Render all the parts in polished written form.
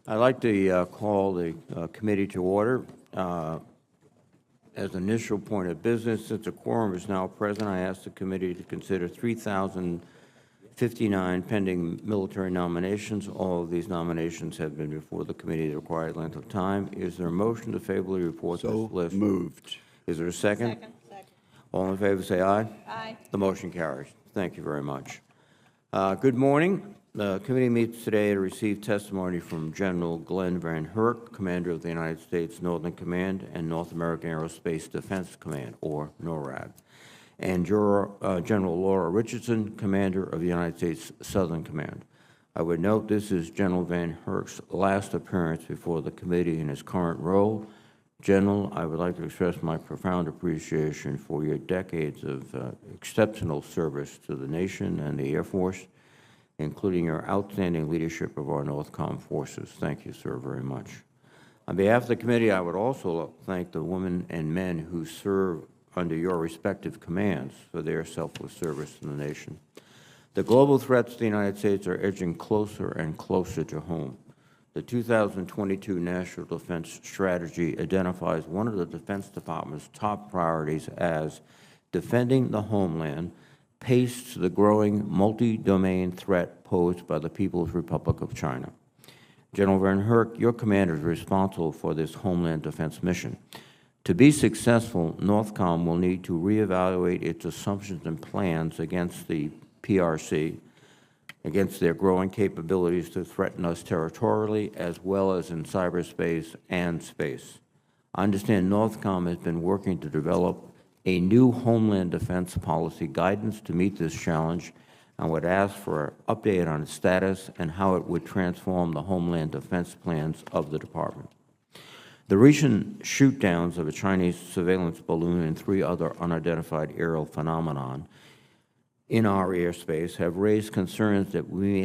I'd like to call the committee to order. As an initial point of business, since a quorum is now present, I ask the committee to consider 3,059 pending military nominations. All of these nominations have been before the committee the required length of time. Is there a motion to favorably report this list? So moved. Is there a second? Second. All in favor, say aye. Aye. The motion carries. Thank you very much. Good morning. The committee meets today to receive testimony from General Glenn Van Herk, Commander of the United States Northern Command and North American Aerospace Defense Command, or NORAD, and General Laura Richardson, Commander of the United States Southern Command. I would note this is General Van Herk's last appearance before the committee in his current role. General, I would like to express my profound appreciation for your decades of exceptional service to the nation and the Air Force, including your outstanding leadership of our NORCOM forces. Thank you, sir, very much. On behalf of the committee, I would also thank the women and men who serve under your respective commands for their selfless service to the nation. The global threats to the United States are edging closer and closer to home. The 2022 National Defense Strategy identifies one of the Defense Department's top priorities as defending the homeland, paced to the growing multi-domain threat posed by the People's Republic of China. General Van Herk, your commander is responsible for this homeland defense mission. To be successful, NORCOM will need to reevaluate its assumptions and plans against the PRC, against their growing capabilities to threaten us territorially as well as in cyberspace and space. I understand NORCOM has been working to develop a new Homeland Defense policy guidance to meet this challenge, and would ask for an update on its status and how it would transform the Homeland Defense plans of the Department. The recent shoot-downs of a Chinese surveillance balloon and 3 other unidentified aerial phenomenon in our airspace have raised concerns that we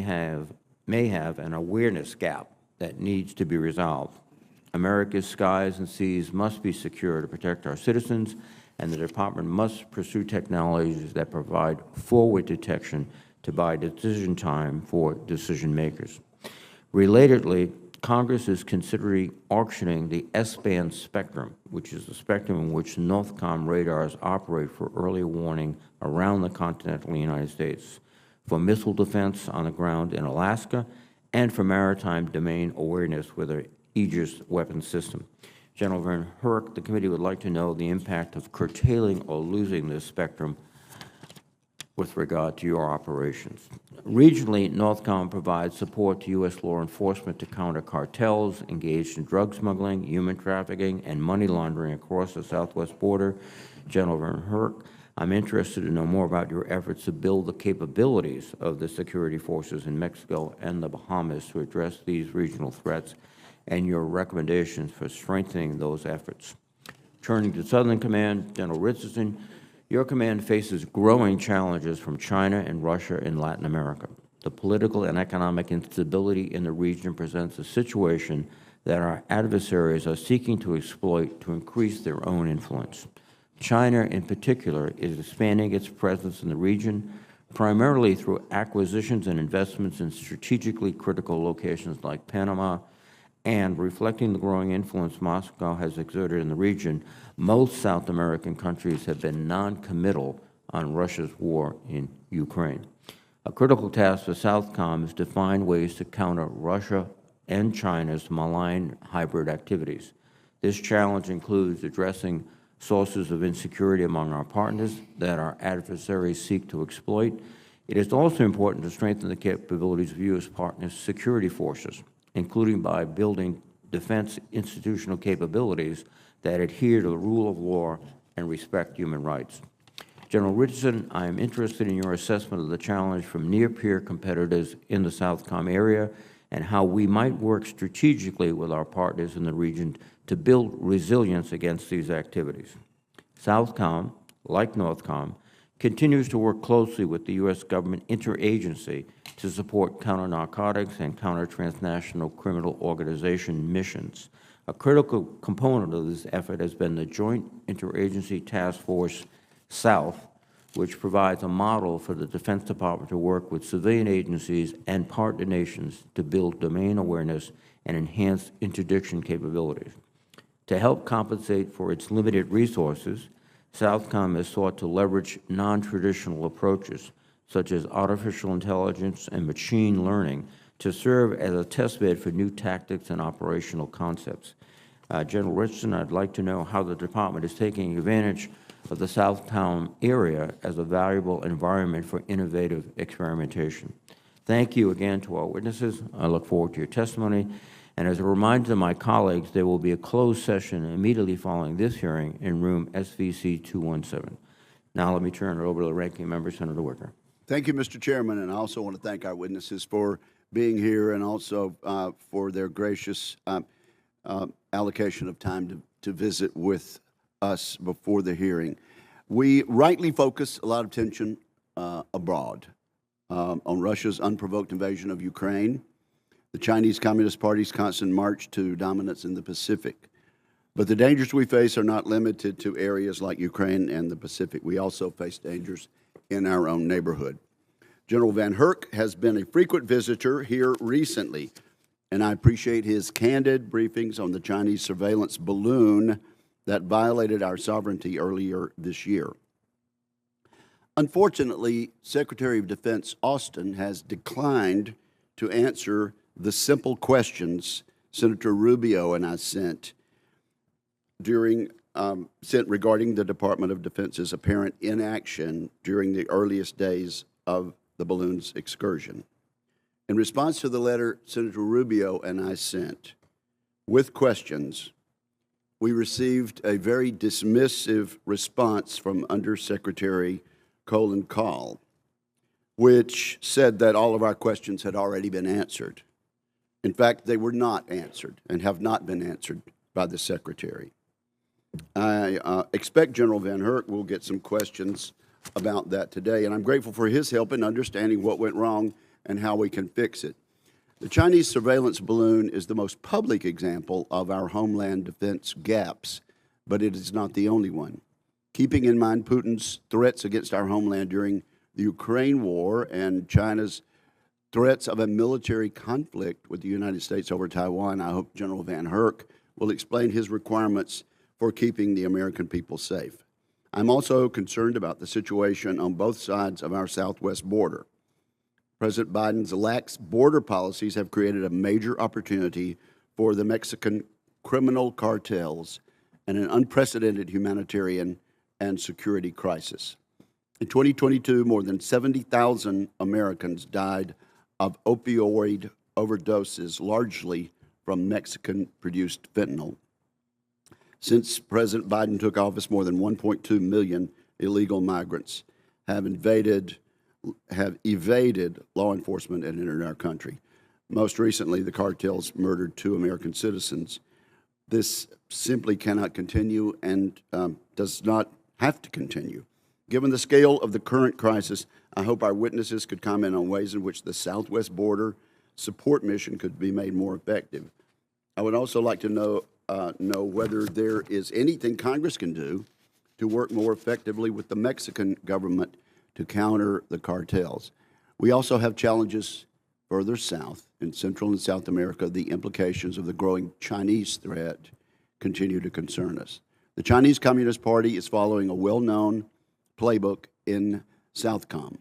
may have an awareness gap that needs to be resolved. America's skies and seas must be secure to protect our citizens, and the Department must pursue technologies that provide forward detection to buy decision time for decision makers. Relatedly, Congress is considering auctioning the S-band spectrum, which is the spectrum in which NORCOM radars operate for early warning around the continental United States, for missile defense on the ground in Alaska, and for maritime domain awareness with an Aegis weapon system. General Van Herk, the committee would like to know the impact of curtailing or losing this spectrum with regard to your operations. Regionally, NORCOM provides support to U.S. law enforcement to counter cartels engaged in drug smuggling, human trafficking, and money laundering across the southwest border. General Van Herk, I'm interested to know more about your efforts to build the capabilities of the security forces in Mexico and the Bahamas to address these regional threats, and your recommendations for strengthening those efforts. Turning to Southern Command, General Richardson, your command faces growing challenges from China and Russia in Latin America. The political and economic instability in the region presents a situation that our adversaries are seeking to exploit to increase their own influence. China, in particular, is expanding its presence in the region, primarily through acquisitions and investments in strategically critical locations like Panama, and reflecting the growing influence Moscow has exerted in the region, most South American countries have been non-committal on Russia's war in Ukraine. A critical task for SOUTHCOM is to find ways to counter Russia and China's malign hybrid activities. This challenge includes addressing sources of insecurity among our partners that our adversaries seek to exploit. It is also important to strengthen the capabilities of U.S. partners' security forces, including by building defense institutional capabilities that adhere to the rule of law and respect human rights. General Richardson, I am interested in your assessment of the challenge from near-peer competitors in the SOUTHCOM area and how we might work strategically with our partners in the region to build resilience against these activities. SOUTHCOM, like NORCOM, continues to work closely with the U.S. government interagency to support counter-narcotics and counter-transnational criminal organization missions. A critical component of this effort has been the Joint Interagency Task Force South, which provides a model for the Defense Department to work with civilian agencies and partner nations to build domain awareness and enhance interdiction capabilities. To help compensate for its limited resources, Southcom has sought to leverage non-traditional approaches, such as artificial intelligence and machine learning, to serve as a testbed for new tactics and operational concepts. General Richardson, I'd like to know how the department is taking advantage of the Southtown area as a valuable environment for innovative experimentation. Thank you again to our witnesses. I look forward to your testimony. And as a reminder to my colleagues, there will be a closed session immediately following this hearing in room SVC 217. Now let me turn it over to the ranking member, Senator Wicker. Thank you, Mr. Chairman, and I also want to thank our witnesses for being here and also for their gracious allocation of time to visit with us before the hearing. We rightly focus a lot of attention abroad on Russia's unprovoked invasion of Ukraine, the Chinese Communist Party's constant march to dominance in the Pacific. But the dangers we face are not limited to areas like Ukraine and the Pacific. We also face dangers in our own neighborhood. General Van Herk has been a frequent visitor here recently, and I appreciate his candid briefings on the Chinese surveillance balloon that violated our sovereignty earlier this year. Unfortunately, Secretary of Defense Austin has declined to answer the simple questions Senator Rubio and I sent regarding the Department of Defense's apparent inaction during the earliest days of the balloon's excursion. In response to the letter Senator Rubio and I sent with questions, we received a very dismissive response from Undersecretary Colin Kahl, which said that all of our questions had already been answered. In fact, they were not answered and have not been answered by the Secretary. I expect General Van Herk will get some questions about that today, and I'm grateful for his help in understanding what went wrong and how we can fix it. The Chinese surveillance balloon is the most public example of our homeland defense gaps, but it is not the only one. Keeping in mind Putin's threats against our homeland during the Ukraine war and China's threats of a military conflict with the United States over Taiwan, I hope General Van Herk will explain his requirements for keeping the American people safe. I'm also concerned about the situation on both sides of our southwest border. President Biden's lax border policies have created a major opportunity for the Mexican criminal cartels and an unprecedented humanitarian and security crisis. In 2022, more than 70,000 Americans died of opioid overdoses, largely from Mexican-produced fentanyl. Since President Biden took office, more than 1.2 million illegal migrants have evaded law enforcement and entered our country. Most recently, the cartels murdered 2 American citizens. This simply cannot continue and does not have to continue. Given the scale of the current crisis, I hope our witnesses could comment on ways in which the Southwest Border Support Mission could be made more effective. I would also like to know whether there is anything Congress can do to work more effectively with the Mexican government to counter the cartels. We also have challenges further south in Central and South America. The implications of the growing Chinese threat continue to concern us. The Chinese Communist Party is following a well-known playbook in Southcom.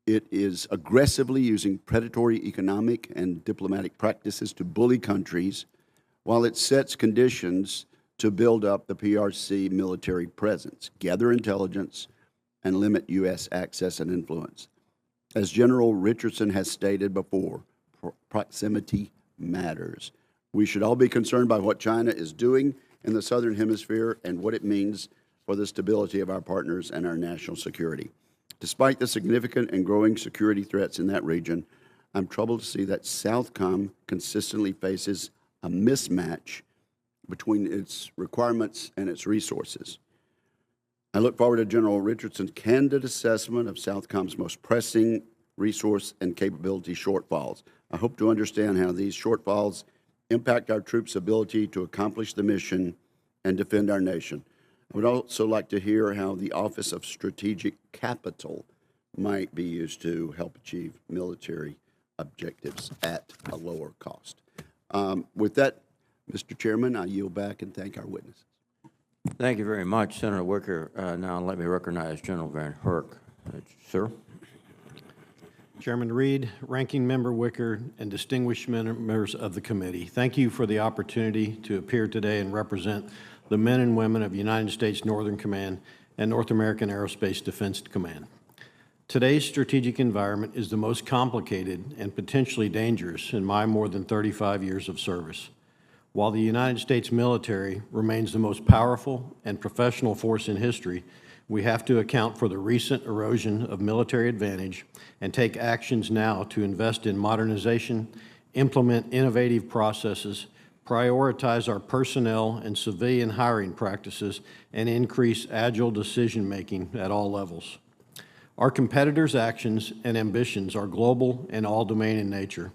It is aggressively using predatory economic and diplomatic practices to bully countries while it sets conditions to build up the PRC military presence, gather intelligence, and limit U.S. access and influence. As General Richardson has stated before, proximity matters. We should all be concerned by what China is doing in the Southern Hemisphere and what it means for the stability of our partners and our national security. Despite the significant and growing security threats in that region, I'm troubled to see that Southcom consistently faces a mismatch between its requirements and its resources. I look forward to General Richardson's candid assessment of Southcom's most pressing resource and capability shortfalls. I hope to understand how these shortfalls impact our troops' ability to accomplish the mission and defend our nation. I would also like to hear how the Office of Strategic Capital might be used to help achieve military objectives at a lower cost. With that, Mr. Chairman, I yield back and thank our witnesses. Thank you very much, Senator Wicker. Now let me recognize General Van Herk. Sir? Chairman Reed, Ranking Member Wicker, and distinguished members of the committee, thank you for the opportunity to appear today and represent the men and women of United States Northern Command and North American Aerospace Defense Command. Today's strategic environment is the most complicated and potentially dangerous in my more than 35 years of service. While the United States military remains the most powerful and professional force in history, we have to account for the recent erosion of military advantage and take actions now to invest in modernization, implement innovative processes, prioritize our personnel and civilian hiring practices, and increase agile decision-making at all levels. Our competitors' actions and ambitions are global and all-domain in nature.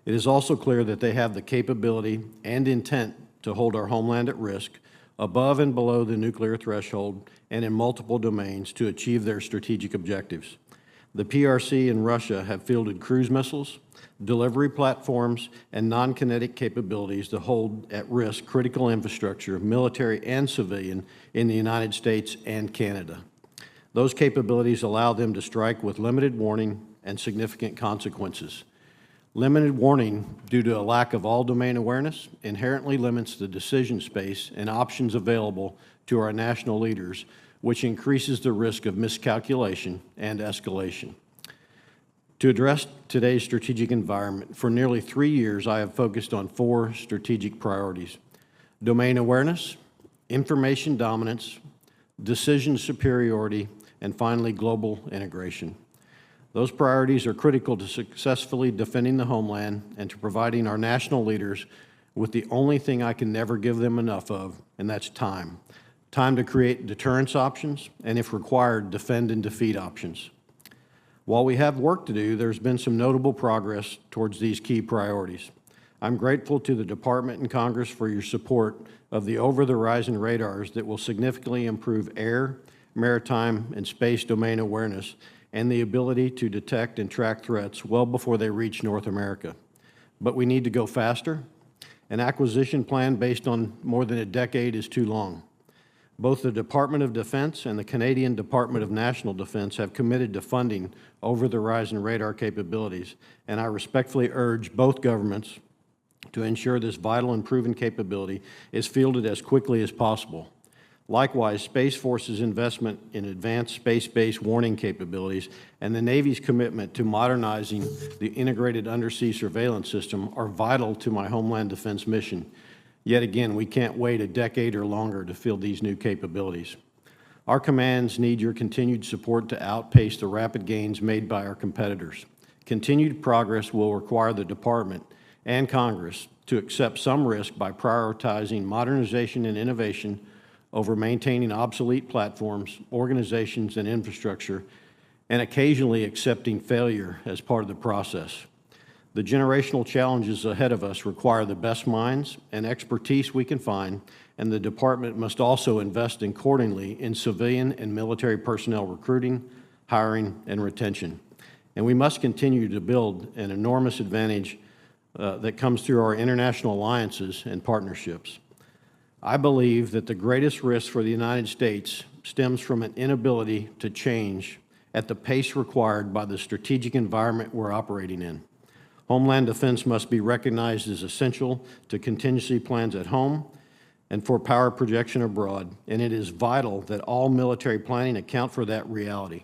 It is also clear that they have the capability and intent to hold our homeland at risk, above and below the nuclear threshold, and in multiple domains to achieve their strategic objectives. The PRC and Russia have fielded cruise missiles, delivery platforms, and non-kinetic capabilities to hold at risk critical infrastructure, military and civilian, in the United States and Canada. Those capabilities allow them to strike with limited warning and significant consequences. Limited warning due to a lack of all-domain awareness inherently limits the decision space and options available to our national leaders, which increases the risk of miscalculation and escalation. To address today's strategic environment, for nearly 3 years I have focused on 4 strategic priorities: domain awareness, information dominance, decision superiority, and finally global integration. Those priorities are critical to successfully defending the homeland and to providing our national leaders with the only thing I can never give them enough of, and that's time. Time to create deterrence options, and if required, defend and defeat options. While we have work to do, there's been some notable progress towards these key priorities. I'm grateful to the Department and Congress for your support of the over-the-horizon radars that will significantly improve air, maritime, and space domain awareness and the ability to detect and track threats well before they reach North America. But we need to go faster. An acquisition plan based on more than a decade is too long. Both the Department of Defense and the Canadian Department of National Defense have committed to funding over-the-horizon radar capabilities, and I respectfully urge both governments to ensure this vital and proven capability is fielded as quickly as possible. Likewise, Space Force's investment in advanced space-based warning capabilities and the Navy's commitment to modernizing the integrated undersea surveillance system are vital to my Homeland Defense mission. Yet again, we can't wait a decade or longer to field these new capabilities. Our commands need your continued support to outpace the rapid gains made by our competitors. Continued progress will require the Department and Congress to accept some risk by prioritizing modernization and innovation over maintaining obsolete platforms, organizations, and infrastructure, and occasionally accepting failure as part of the process. The generational challenges ahead of us require the best minds and expertise we can find, and the Department must also invest accordingly in civilian and military personnel recruiting, hiring, and retention. And we must continue to build an enormous advantage that comes through our international alliances and partnerships. I believe that the greatest risk for the United States stems from an inability to change at the pace required by the strategic environment we're operating in. Homeland defense must be recognized as essential to contingency plans at home and for power projection abroad, and it is vital that all military planning account for that reality.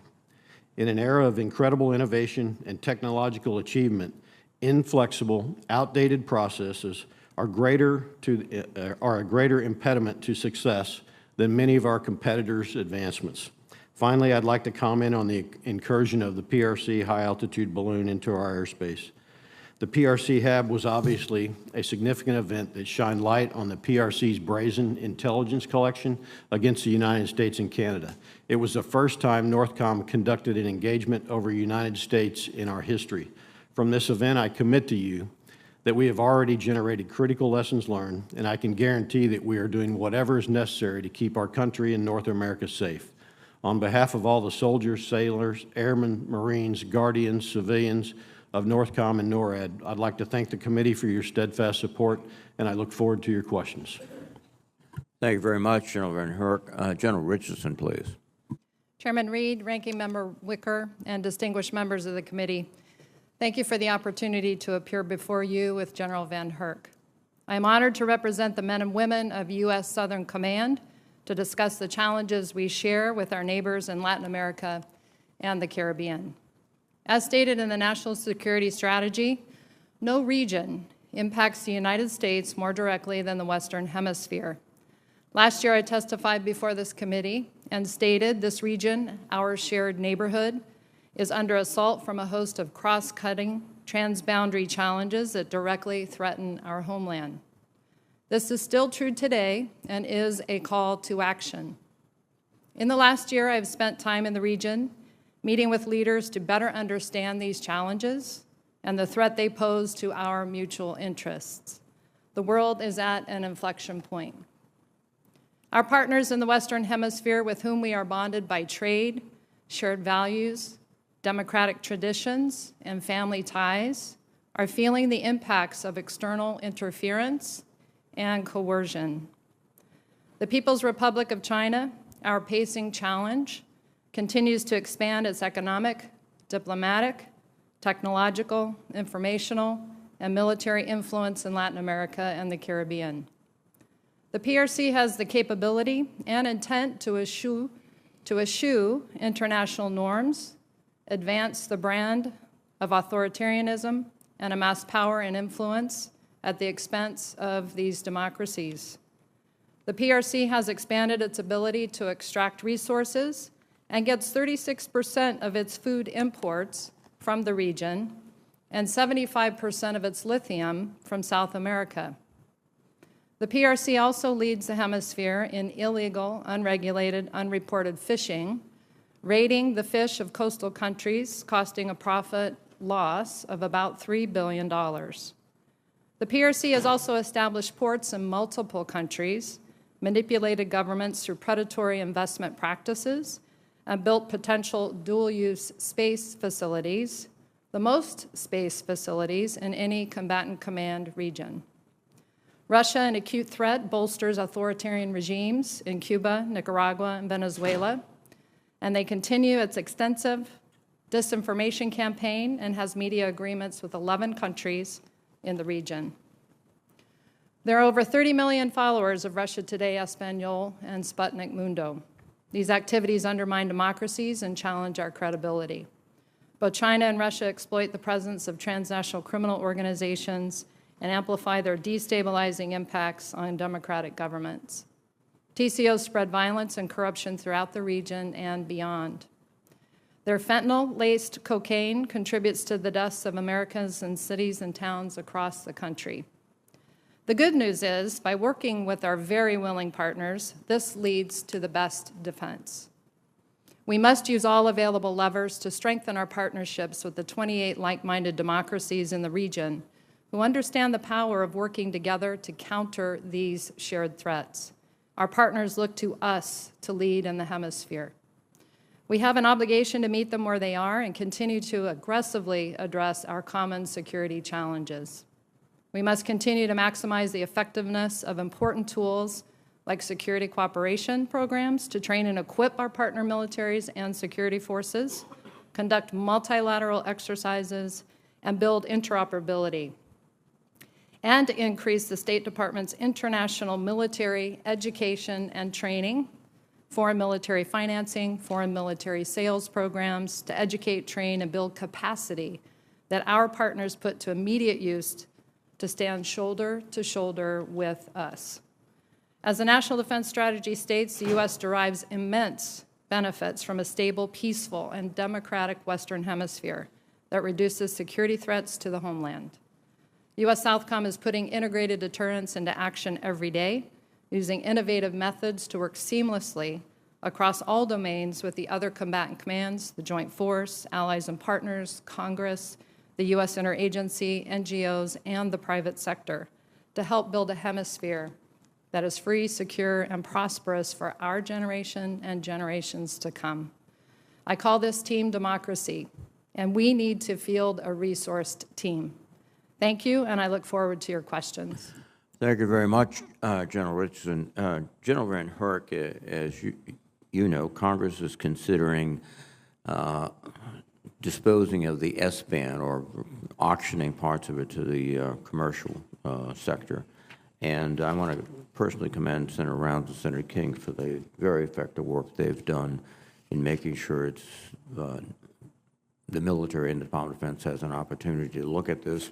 In an era of incredible innovation and technological achievement, inflexible, outdated processes are a greater impediment to success than many of our competitors' advancements. Finally, I'd like to comment on the incursion of the PRC high-altitude balloon into our airspace. The PRC HAB was obviously a significant event that shined light on the PRC's brazen intelligence collection against the United States and Canada. It was the first time NORCOM conducted an engagement over the United States in our history. From this event, I commit to you that we have already generated critical lessons learned, and I can guarantee that we are doing whatever is necessary to keep our country and North America safe. On behalf of all the soldiers, sailors, airmen, Marines, guardians, civilians of NORCOM and NORAD, I'd like to thank the committee for your steadfast support, and I look forward to your questions. Thank you very much, General Van Herk. General Richardson, please. Chairman Reed, Ranking Member Wicker, and distinguished members of the committee, thank you for the opportunity to appear before you with General Van Herk. I am honored to represent the men and women of U.S. Southern Command to discuss the challenges we share with our neighbors in Latin America and the Caribbean. As stated in the National Security Strategy, no region impacts the United States more directly than the Western Hemisphere. Last year, I testified before this committee and stated this region, our shared neighborhood, is under assault from a host of cross-cutting, transboundary challenges that directly threaten our homeland. This is still true today and is a call to action. In the last year, I've spent time in the region meeting with leaders to better understand these challenges and the threat they pose to our mutual interests. The world is at an inflection point. Our partners in the Western Hemisphere, with whom we are bonded by trade, shared values, democratic traditions, and family ties, are feeling the impacts of external interference and coercion. The People's Republic of China, our pacing challenge, continues to expand its economic, diplomatic, technological, informational, and military influence in Latin America and the Caribbean. The PRC has the capability and intent to eschew international norms, advance the brand of authoritarianism, and amass power and influence at the expense of these democracies. The PRC has expanded its ability to extract resources and gets 36% of its food imports from the region and 75% of its lithium from South America. The PRC also leads the hemisphere in illegal, unregulated, unreported fishing, raiding the fish of coastal countries, costing a profit loss of about $3 billion. The PRC has also established ports in multiple countries, manipulated governments through predatory investment practices, and built potential dual-use space facilities, the most space facilities in any combatant command region. Russia, an acute threat, bolsters authoritarian regimes in Cuba, Nicaragua, and Venezuela, and they continue its extensive disinformation campaign and has media agreements with 11 countries in the region. There are over 30 million followers of Russia Today, Espanol, and Sputnik Mundo. These activities undermine democracies and challenge our credibility. Both China and Russia exploit the presence of transnational criminal organizations and amplify their destabilizing impacts on democratic governments. TCOs spread violence and corruption throughout the region and beyond. Their fentanyl-laced cocaine contributes to the deaths of Americans in cities and towns across the country. The good news is, by working with our very willing partners, this leads to the best defense. We must use all available levers to strengthen our partnerships with the 28 like-minded democracies in the region who understand the power of working together to counter these shared threats. Our partners look to us to lead in the hemisphere. We have an obligation to meet them where they are and continue to aggressively address our common security challenges. We must continue to maximize the effectiveness of important tools like security cooperation programs to train and equip our partner militaries and security forces, conduct multilateral exercises, and build interoperability, and to increase the State Department's international military education and training, foreign military financing, foreign military sales programs to educate, train, and build capacity that our partners put to immediate use to stand shoulder to shoulder with us. As the National Defense Strategy states, the U.S. derives immense benefits from a stable, peaceful, and democratic Western Hemisphere that reduces security threats to the homeland. U.S. Southcom is putting integrated deterrence into action every day, using innovative methods to work seamlessly across all domains with the other combatant commands, the Joint Force, allies and partners, Congress, the U.S. interagency, NGOs, and the private sector to help build a hemisphere that is free, secure, and prosperous for our generation and generations to come. I call this team democracy, and we need to field a resourced team. Thank you, and I look forward to your questions. Thank you very much, General Richardson. General Van Herk, as you know, Congress is considering disposing of the S-band or auctioning parts of it to the commercial sector. And I want to personally commend Senator Rounds and Senator King for the very effective work they've done in making sure it's the military and the Department of Defense has an opportunity to look at this.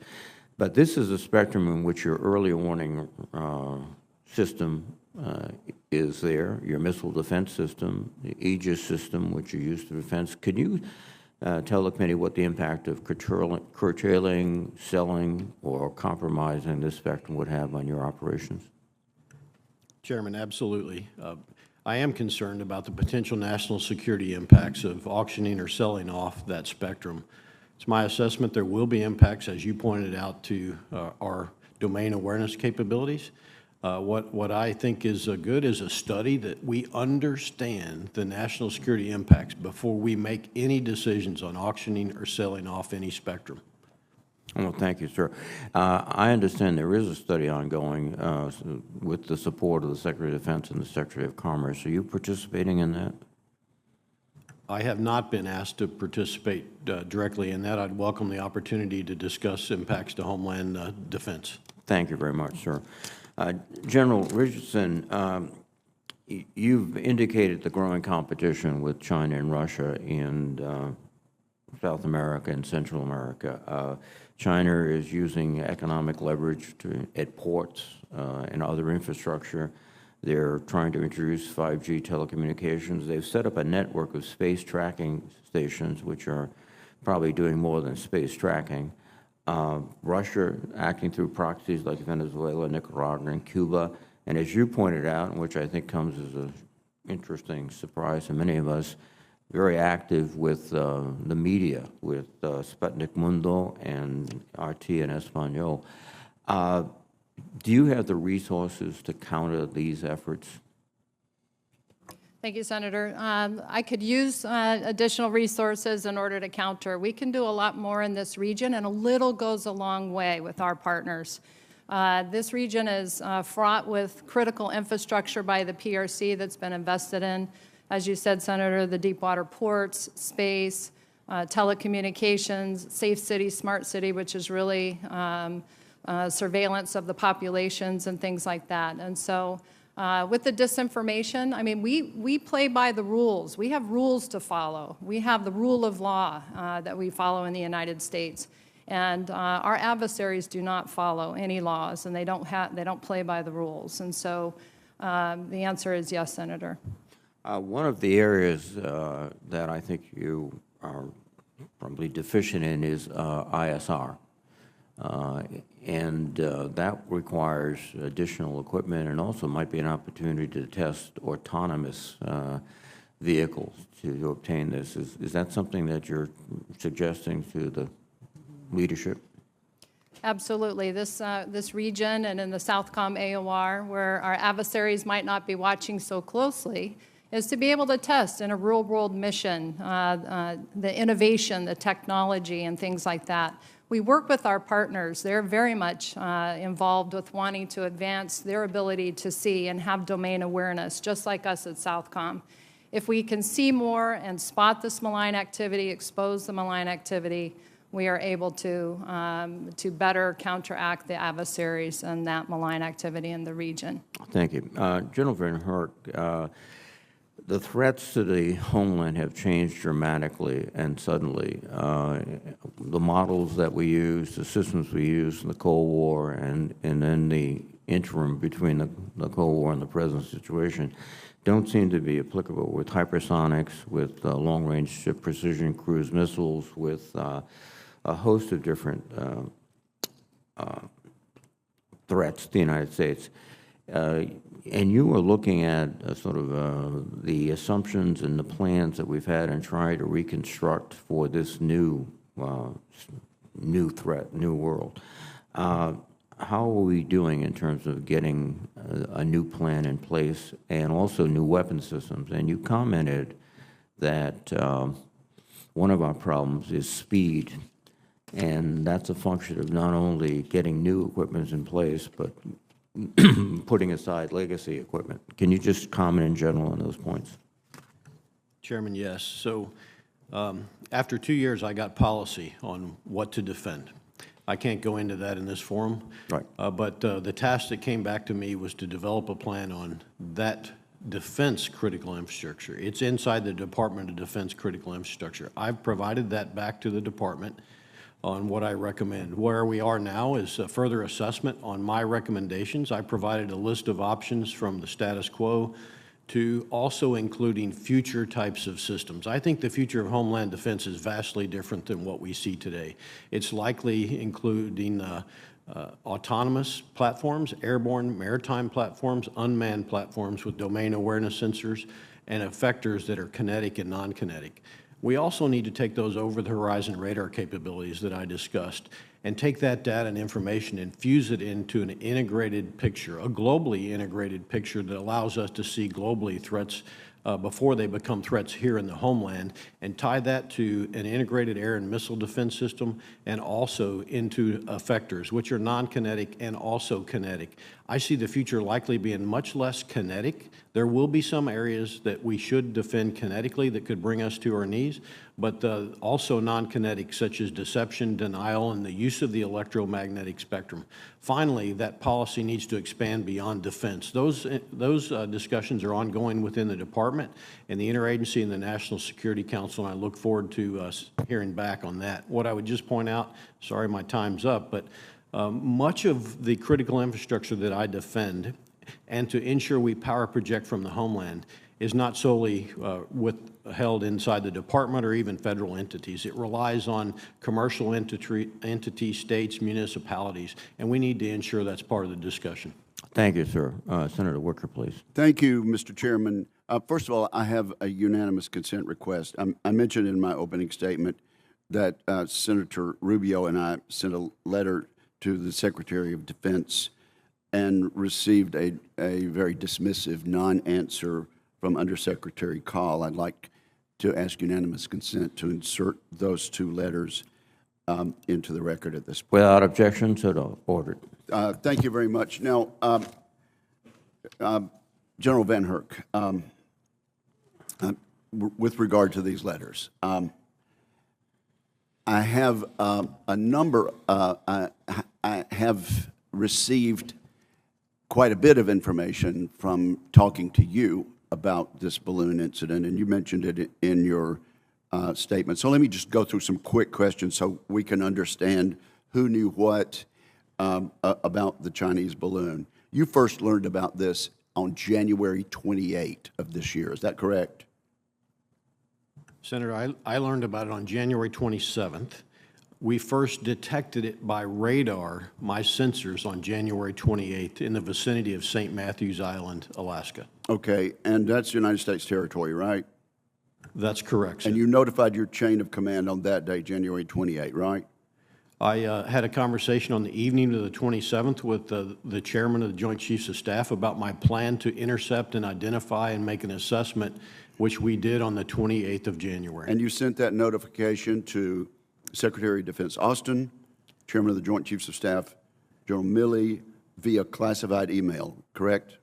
But this is a spectrum in which your early warning system is there, your missile defense system, the Aegis system, which you use for defense. Could you tell the committee what the impact of curtailing, selling, or compromising this spectrum would have on your operations? Chairman, absolutely. I am concerned about the potential national security impacts of auctioning or selling off that spectrum. It's my assessment there will be impacts, as you pointed out, to our domain awareness capabilities. What I think is good is a study that we understand the national security impacts before we make any decisions on auctioning or selling off any spectrum. Well, thank you, sir. I understand there is a study ongoing with the support of the Secretary of Defense and the Secretary of Commerce. Are you participating in that? I have not been asked to participate directly in that. I'd welcome the opportunity to discuss impacts to Homeland Defense. Thank you very much, sir. General Richardson, you've indicated the growing competition with China and Russia in South America and Central America. China is using economic leverage at ports and other infrastructure. They're trying to introduce 5G telecommunications. They've set up a network of space tracking stations, which are probably doing more than space tracking. Russia acting through proxies like Venezuela, Nicaragua, and Cuba. And as you pointed out, which I think comes as an interesting surprise to many of us, very active with the media, with Sputnik Mundo and RT and Espanol. Do you have the resources to counter these efforts? Thank you, Senator. I could use additional resources in order to counter. We can do a lot more in this region, and a little goes a long way with our partners. This region is fraught with critical infrastructure by the PRC that's been invested in. As you said, Senator, the deep water ports, space, telecommunications, safe city, smart city, which is really surveillance of the populations and things like that. And so with the disinformation, I mean, we play by the rules. We have rules to follow. We have the rule of law that we follow in the United States. And our adversaries do not follow any laws, and they don't play by the rules. And so the answer is yes, Senator. One of the areas that I think you are probably deficient in is ISR. And that requires additional equipment and also might be an opportunity to test autonomous vehicles to obtain this. Is that something that you're suggesting to the leadership? Absolutely. This region and in the Southcom AOR, where our adversaries might not be watching so closely, is to be able to test in a real-world mission the innovation, the technology, and things like that. We work with our partners. They're very much involved with wanting to advance their ability to see and have domain awareness, just like us at Southcom. If we can see more and spot this malign activity, expose the malign activity, we are able to better counteract the adversaries and that malign activity in the region. Thank you. General Van Herk, the threats to the homeland have changed dramatically and suddenly. The models that we use, the systems we used in the Cold War, and then the interim between the Cold War and the present situation don't seem to be applicable with hypersonics, with long-range precision cruise missiles, with a host of different threats to the United States. And you are looking at sort of the assumptions and the plans that we've had and trying to reconstruct for this new new threat, new world. How are we doing in terms of getting a new plan in place and also new weapon systems? And you commented that one of our problems is speed, and that's a function of not only getting new equipment in place, but putting aside legacy equipment. Can you just comment in general on those points? Chairman, yes. So after 2 years, I got policy on what to defend. I can't go into that in this forum. Right. But the task that came back to me was to develop a plan on that defense critical infrastructure. It's inside the Department of Defense critical infrastructure. I've provided that back to the department on what I recommend. Where we are now is a further assessment on my recommendations. I provided a list of options from the status quo to also including future types of systems. I think the future of Homeland Defense is vastly different than what we see today. It's likely including autonomous platforms, airborne maritime platforms, unmanned platforms with domain awareness sensors, and effectors that are kinetic and non-kinetic. We also need to take those over-the-horizon radar capabilities that I discussed and take that data and information and fuse it into an integrated picture, a globally integrated picture that allows us to see globally threats before they become threats here in the homeland, and tie that to an integrated air and missile defense system and also into effectors, which are non-kinetic and also kinetic. I see the future likely being much less kinetic. There will be some areas that we should defend kinetically that could bring us to our knees, but also non-kinetic, such as deception, denial, and the use of the electromagnetic spectrum. Finally, that policy needs to expand beyond defense. Those discussions are ongoing within the department and the interagency and the National Security Council, and I look forward to hearing back on that. What I would just point out, sorry my time's up, but much of the critical infrastructure that I defend and to ensure we power project from the homeland is not solely held inside the department or even federal entities. It relies on commercial entities, states, municipalities, and we need to ensure that's part of the discussion. Thank you, sir. Senator Wicker, please. Thank you, Mr. Chairman. First of all, I have a unanimous consent request. I mentioned in my opening statement that Senator Rubio and I sent a letter to the Secretary of Defense and received a very dismissive non-answer from Undersecretary Call. I'd like to ask unanimous consent to insert those two letters into the record at this point. Without objection, so ordered. Thank you very much. Now, General Van Herk, with regard to these letters, I have a number, I have received quite a bit of information from talking to you about this balloon incident, and you mentioned it in your statement. So let me just go through some quick questions so we can understand who knew what about the Chinese balloon. You first learned about this on January 28 of this year. Is that correct? Senator, I learned about it on January 27th. We first detected it by radar, my sensors, on January 28th in the vicinity of St. Matthews Island, Alaska. Okay, and that's United States territory, right? That's correct, sir. And you notified your chain of command on that day, January 28, right? I had a conversation on the evening of the 27th with the chairman of the Joint Chiefs of Staff about my plan to intercept and identify and make an assessment, which we did on the 28th of January. And you sent that notification to Secretary of Defense Austin, Chairman of the Joint Chiefs of Staff, General Milley, via classified email, correct?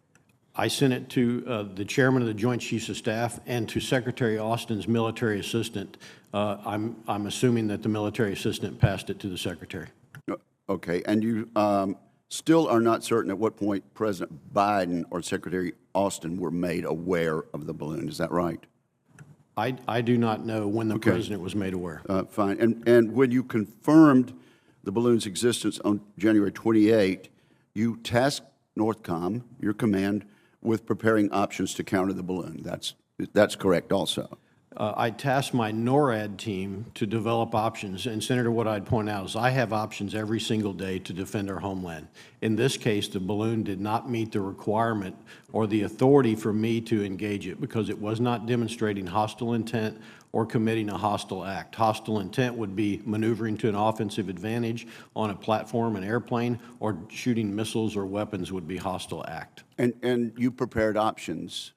I sent it to the Chairman of the Joint Chiefs of Staff and to Secretary Austin's military assistant. I'm assuming that the military assistant passed it to the Secretary. Okay, and you still are not certain at what point President Biden or Secretary Austin were made aware of the balloon, is that right? I do not know when the President was made aware. Fine. And when you confirmed the balloon's existence on January 28, you tasked NORCOM, your command, with preparing options to counter the balloon. That's correct also. I tasked my NORAD team to develop options, and Senator, what I'd point out is I have options every single day to defend our homeland. In this case, the balloon did not meet the requirement or the authority for me to engage it because it was not demonstrating hostile intent or committing a hostile act. Hostile intent would be maneuvering to an offensive advantage on a platform, an airplane, or shooting missiles or weapons would be hostile act. And you prepared options,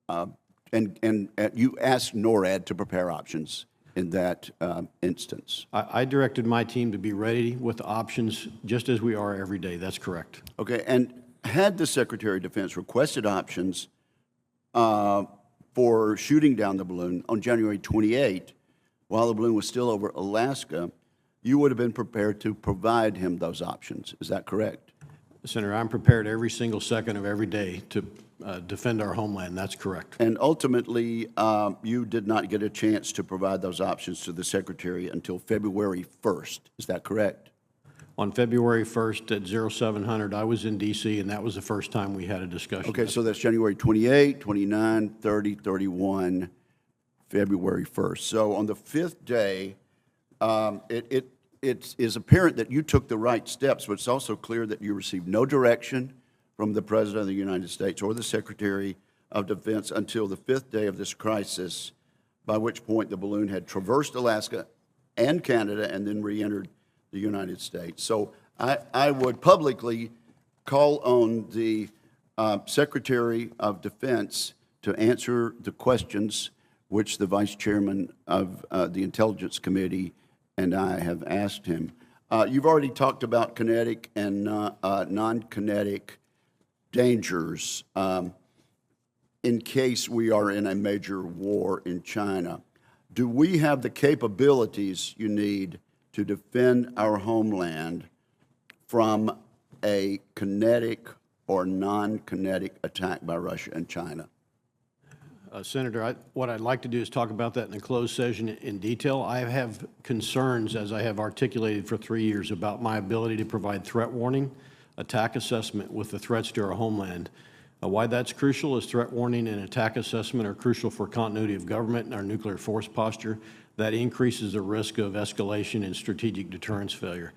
and you asked NORAD to prepare options in that instance. I directed my team to be ready with the options just as we are every day. That's correct. Okay, and had the Secretary of Defense requested options for shooting down the balloon on January 28, while the balloon was still over Alaska, you would have been prepared to provide him those options. Is that correct? Senator, I'm prepared every single second of every day to defend our homeland. That's correct. And ultimately, you did not get a chance to provide those options to the Secretary until February 1st. Is that correct? On February 1st at 0700, I was in D.C., and that was the first time we had a discussion. Okay, so that's January 28, 29, 30, 31, February 1st. So on the fifth day, it is apparent that you took the right steps, but it's also clear that you received no direction from the President of the United States or the Secretary of Defense until the fifth day of this crisis, by which point the balloon had traversed Alaska and Canada and then re-entered the United States. So I would publicly call on the Secretary of Defense to answer the questions which the Vice Chairman of the Intelligence Committee and I have asked him. You've already talked about kinetic and non-kinetic dangers in case we are in a major war in China. Do we have the capabilities you need to defend our homeland from a kinetic or non-kinetic attack by Russia and China? Senator, what I'd like to do is talk about that in a closed session in detail. I have concerns, as I have articulated for 3 years, about my ability to provide threat warning, attack assessment with the threats to our homeland. Why that's crucial is threat warning and attack assessment are crucial for continuity of government and our nuclear force posture. That increases the risk of escalation and strategic deterrence failure.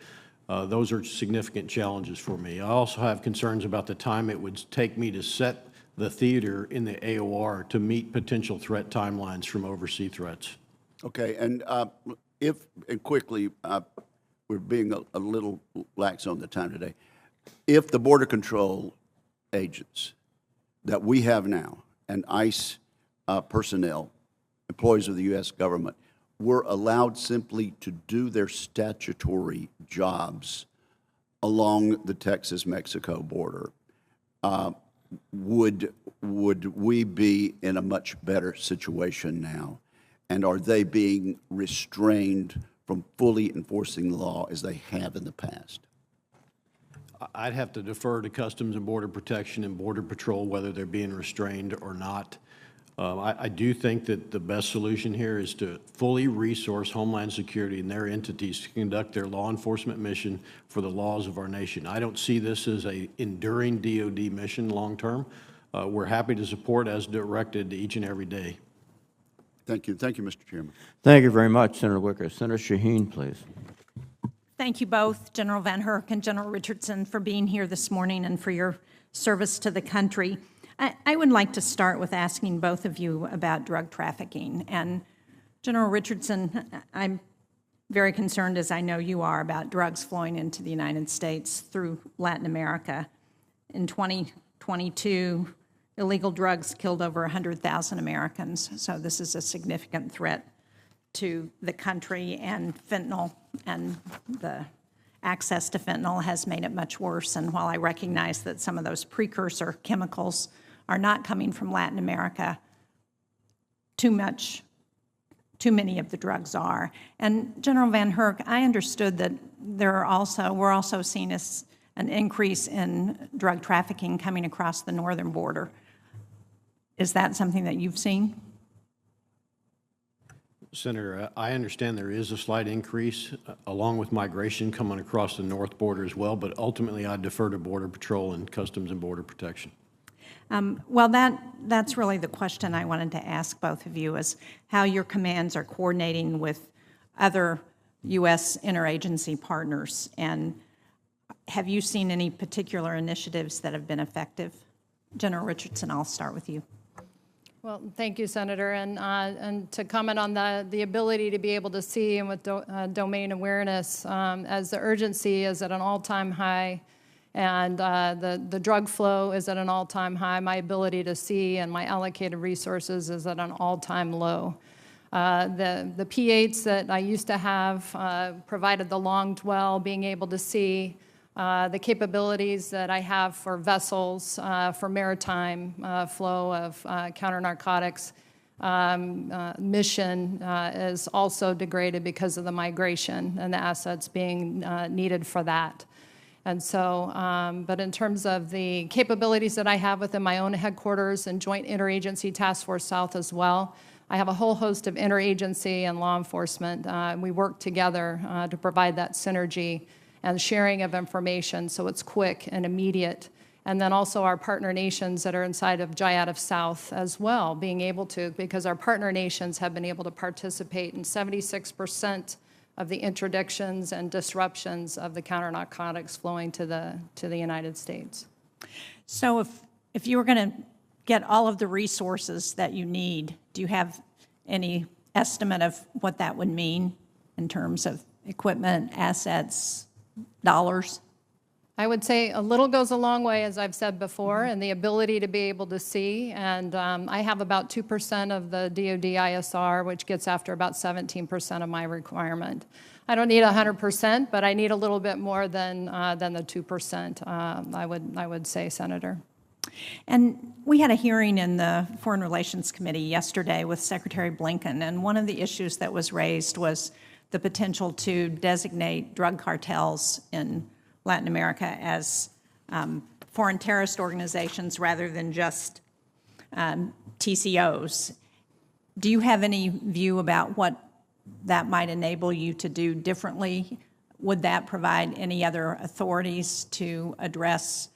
Those are significant challenges for me. I also have concerns about the time it would take me to set the theater in the AOR to meet potential threat timelines from overseas threats. Okay, and quickly, we're being a little lax on the time today. If the border control agents that we have now and ICE personnel, employees of the U.S. government, were allowed simply to do their statutory jobs along the Texas-Mexico border, would we be in a much better situation now? And are they being restrained from fully enforcing the law as they have in the past? I'd have to defer to Customs and Border Protection and Border Patrol whether they're being restrained or not. I do think that the best solution here is to fully resource Homeland Security and their entities to conduct their law enforcement mission for the laws of our nation. I don't see this as an enduring DOD mission long term. We're happy to support as directed each and every day. Thank you. Thank you, Mr. Chairman. Thank you very much, Senator Wicker. Senator Shaheen, please. Thank you both, General Van Herk and General Richardson, for being here this morning and for your service to the country. I would like to start with asking both of you about drug trafficking. And General Richardson, I'm very concerned, as I know you are, about drugs flowing into the United States through Latin America. In 2022, illegal drugs killed over 100,000 Americans, so this is a significant threat to the country, and fentanyl and the access to fentanyl has made it much worse. And while I recognize that some of those precursor chemicals are not coming from Latin America, too many of the drugs are. And General Van Herk, I understood that we're also seeing an increase in drug trafficking coming across the northern border. Is that something that you've seen? Senator, I understand there is a slight increase along with migration coming across the north border as well, but ultimately I defer to Border Patrol and Customs and Border Protection. Well, that's really the question I wanted to ask both of you, is how your commands are coordinating with other U.S. interagency partners, and have you seen any particular initiatives that have been effective? General Richardson, I'll start with you. Well, thank you, Senator. And to comment on the ability to be able to see and with domain awareness, as the urgency is at an all-time high and the drug flow is at an all-time high, my ability to see and my allocated resources is at an all-time low. The P8s that I used to have provided the long dwell, being able to see the capabilities that I have for vessels, for maritime flow of counter-narcotics mission is also degraded because of the migration and the assets being needed for that. And so, but in terms of the capabilities that I have within my own headquarters and Joint Interagency Task Force South as well, I have a whole host of interagency and law enforcement. We work together to provide that synergy and sharing of information so it's quick and immediate. And then also our partner nations that are inside of JIADF South as well, being able to, because our partner nations have been able to participate in 76% of the interdictions and disruptions of the counter-narcotics flowing to the United States. So if you were going to get all of the resources that you need, do you have any estimate of what that would mean in terms of equipment, assets, dollars? I would say a little goes a long way, as I've said before, and the ability to be able to see. And I have about 2% of the DoD ISR, which gets after about 17% of my requirement. I don't need 100%, but I need a little bit more than the 2%, I would say, Senator. And we had a hearing in the Foreign Relations Committee yesterday with Secretary Blinken, and one of the issues that was raised was the potential to designate drug cartels in Latin America as foreign terrorist organizations rather than just TCOs. Do you have any view about what that might enable you to do differently? Would that provide any other authorities to address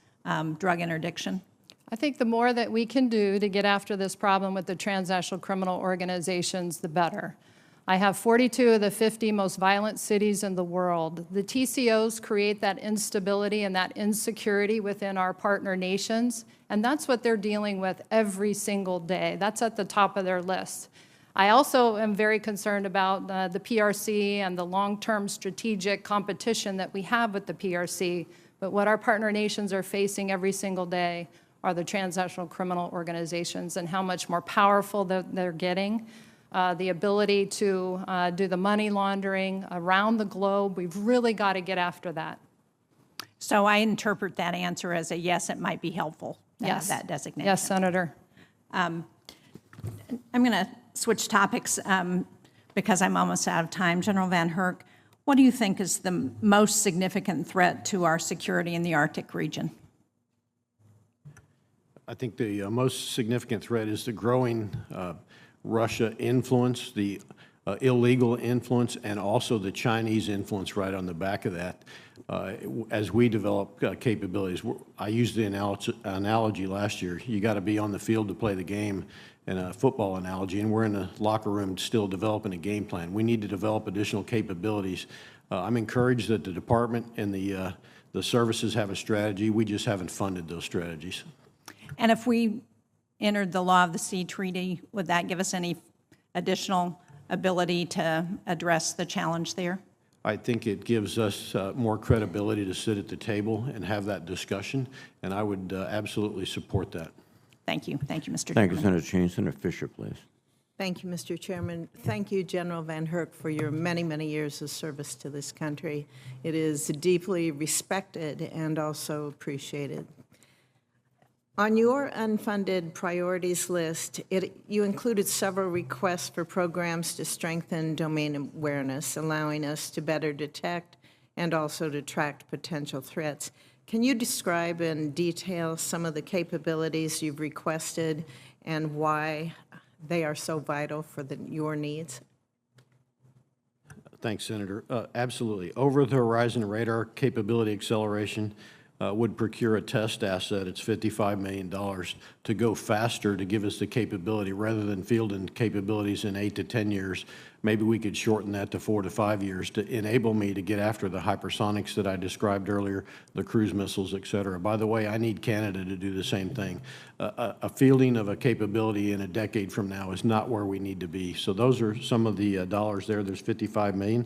drug interdiction? I think the more that we can do to get after this problem with the transnational criminal organizations, the better. I have 42 of the 50 most violent cities in the world. The TCOs create that instability and that insecurity within our partner nations, and that's what they're dealing with every single day. That's at the top of their list. I also am very concerned about the PRC and the long-term strategic competition that we have with the PRC, but what our partner nations are facing every single day are the transnational criminal organizations and how much more powerful they're getting. The ability to do the money laundering around the globe. We've really got to get after that. So I interpret that answer as a yes, it might be helpful to have that designation. Yes, Senator. I'm going to switch topics because I'm almost out of time. General Van Herk, what do you think is the most significant threat to our security in the Arctic region? I think the most significant threat is the growing Russia influence, the illegal influence, and also the Chinese influence right on the back of that. As we develop capabilities, I used the analogy last year, you got to be on the field to play the game, and a football analogy, and we're in the locker room still developing a game plan. We need to develop additional capabilities. I'm encouraged that the department and the services have a strategy. We just haven't funded those strategies. And if we entered the Law of the Sea Treaty, would that give us any additional ability to address the challenge there? I think it gives us more credibility to sit at the table and have that discussion, and I would absolutely support that. Thank you. Thank you, Mr. Thank you, Chairman. Senator Cheney. Senator Fisher, please. Thank you, Mr. Chairman. Thank you, General Van Herk, for your many, many years of service to this country. It is deeply respected and also appreciated. On your unfunded priorities list, you included several requests for programs to strengthen domain awareness, allowing us to better detect and also to track potential threats. Can you describe in detail some of the capabilities you've requested and why they are so vital for your needs? Thanks, Senator. Absolutely. Over-the-horizon radar capability acceleration, would procure a test asset, it's $55 million, to go faster to give us the capability, rather than fielding capabilities in 8 to 10 years, maybe we could shorten that to 4 to 5 years to enable me to get after the hypersonics that I described earlier, the cruise missiles, et cetera. By the way, I need Canada to do the same thing. A fielding of a capability in a decade from now is not where we need to be. So those are some of the dollars there. There's $55 million.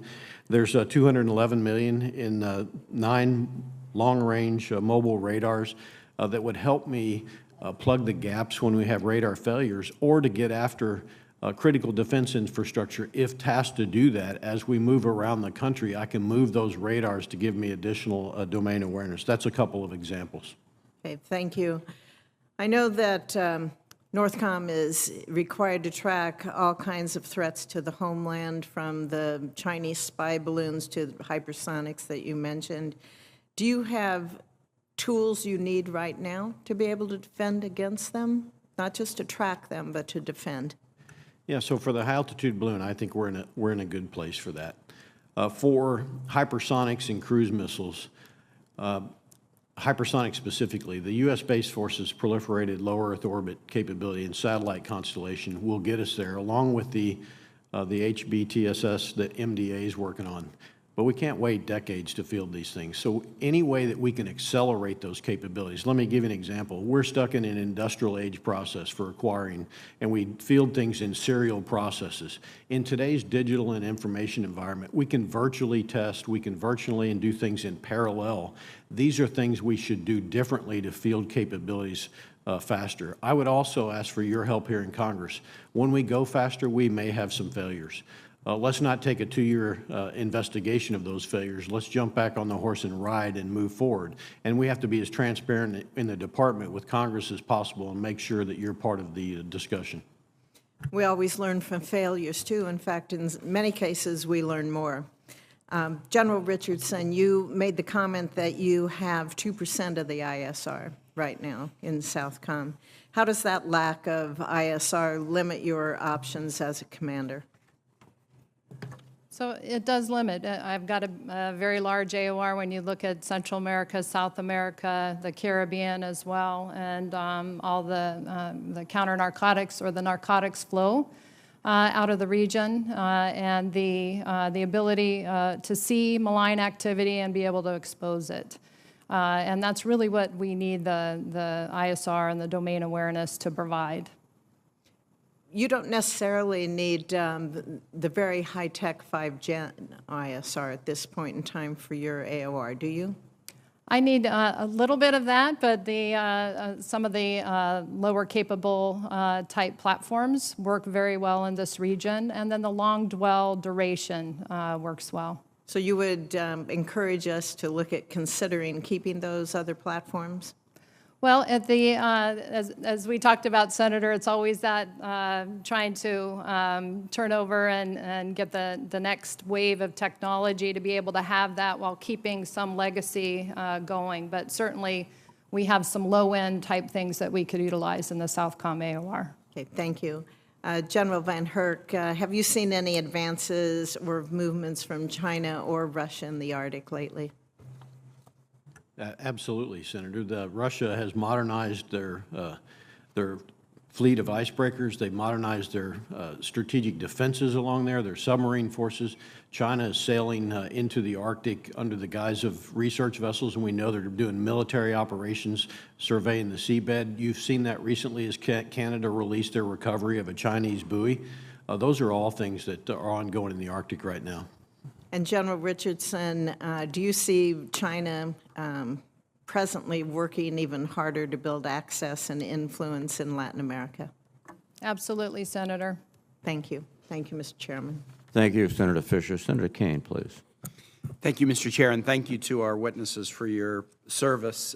There's $211 million in 9 long-range mobile radars that would help me plug the gaps when we have radar failures, or to get after critical defense infrastructure. If tasked to do that, as we move around the country, I can move those radars to give me additional domain awareness. That's a couple of examples. Okay, thank you. I know that NORCOM is required to track all kinds of threats to the homeland, from the Chinese spy balloons to the hypersonics that you mentioned. Do you have tools you need right now to be able to defend against them? Not just to track them, but to defend? Yeah, so for the high-altitude balloon, I think we're in a good place for that. For hypersonics and cruise missiles, hypersonics specifically, the U.S. Space Force's proliferated low Earth orbit capability and satellite constellation will get us there, along with the HBTSS that MDA is working on. But we can't wait decades to field these things. So any way that we can accelerate those capabilities. Let me give you an example. We're stuck in an industrial age process for acquiring, and we field things in serial processes. In today's digital and information environment, we can virtually test, we can virtually and do things in parallel. These are things we should do differently to field capabilities faster. I would also ask for your help here in Congress. When we go faster, we may have some failures. Let's not take a 2-year investigation of those failures. Let's jump back on the horse and ride and move forward. And we have to be as transparent in the department with Congress as possible and make sure that you're part of the discussion. We always learn from failures, too. In fact, in many cases, we learn more. General Richardson, you made the comment that you have 2% of the ISR right now in SOUTHCOM. How does that lack of ISR limit your options as a commander? So it does limit. I've got a very large AOR when you look at Central America, South America, the Caribbean as well, and all the counter-narcotics or the narcotics flow out of the region, and the ability to see malign activity and be able to expose it. And that's really what we need the ISR and the domain awareness to provide. You don't necessarily need the very high-tech 5Gen ISR at this point in time for your AOR, do you? I need a little bit of that, but some of the lower capable type platforms work very well in this region, and then the long dwell duration works well. So you would encourage us to look at considering keeping those other platforms? Well, as we talked about, Senator, it's always that trying to turn over and get the next wave of technology to be able to have that while keeping some legacy going. But certainly, we have some low-end type things that we could utilize in the SOUTHCOM AOR. Okay, thank you. General Van Herk, have you seen any advances or movements from China or Russia in the Arctic lately? Absolutely, Senator. Russia has modernized their fleet of icebreakers. They've modernized their strategic defenses along there, their submarine forces. China is sailing into the Arctic under the guise of research vessels, and we know they're doing military operations, surveying the seabed. You've seen that recently as Canada released their recovery of a Chinese buoy. Those are all things that are ongoing in the Arctic right now. And General Richardson, do you see China presently working even harder to build access and influence in Latin America? Absolutely, Senator. Thank you. Thank you, Mr. Chairman. Thank you, Senator Fisher. Senator Kane, please. Thank you, Mr. Chair, and thank you to our witnesses for your service.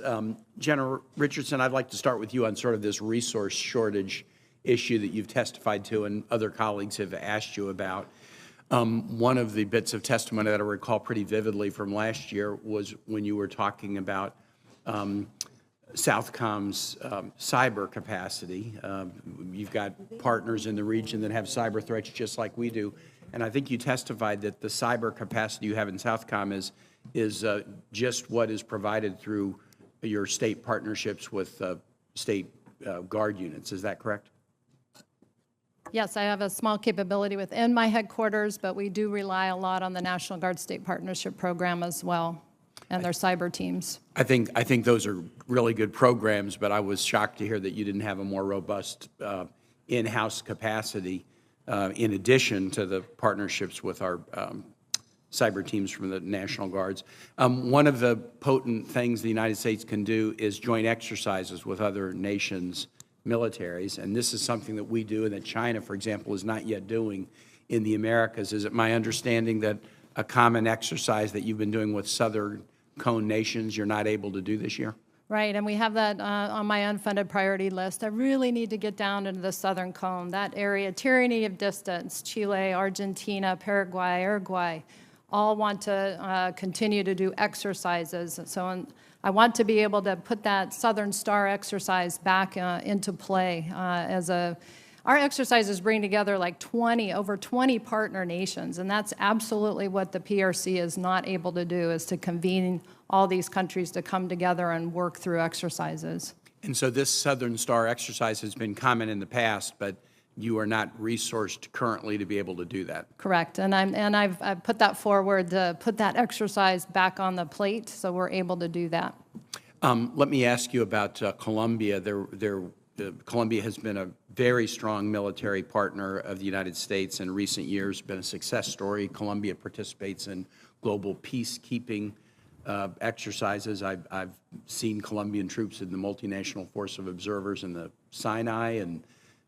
General Richardson, I'd like to start with you on sort of this resource shortage issue that you've testified to and other colleagues have asked you about. One of the bits of testimony that I recall pretty vividly from last year was when you were talking about SOUTHCOM's cyber capacity. You've got partners in the region that have cyber threats just like we do, and I think you testified that the cyber capacity you have in SOUTHCOM is just what is provided through your state partnerships with state Guard units. Is that correct? Yes, I have a small capability within my headquarters, but we do rely a lot on the National Guard State Partnership Program as well, and their cyber teams. I think those are really good programs, but I was shocked to hear that you didn't have a more robust in-house capacity in addition to the partnerships with our cyber teams from the National Guards. One of the potent things the United States can do is joint exercises with other nations' militaries, and this is something that we do and that China, for example, is not yet doing in the Americas. Is it my understanding that a common exercise that you've been doing with Southern Cone nations you're not able to do this year? Right, and we have that on my unfunded priority list. I really need to get down into the Southern Cone, that area, tyranny of distance, Chile, Argentina, Paraguay, Uruguay, all want to continue to do exercises. So I want to be able to put that Southern Star exercise back into play our exercises bring together like over 20 partner nations, and that's absolutely what the PRC is not able to do, is to convene all these countries to come together and work through exercises. And so this Southern Star exercise has been common in the past, but you are not resourced currently to be able to do that. Correct, and I've put that forward to put that exercise back on the plate, so we're able to do that. Let me ask you about Colombia. Colombia has been a very strong military partner of the United States in recent years, been a success story. Colombia participates in global peacekeeping exercises. I've seen Colombian troops in the multinational force of observers in the Sinai, and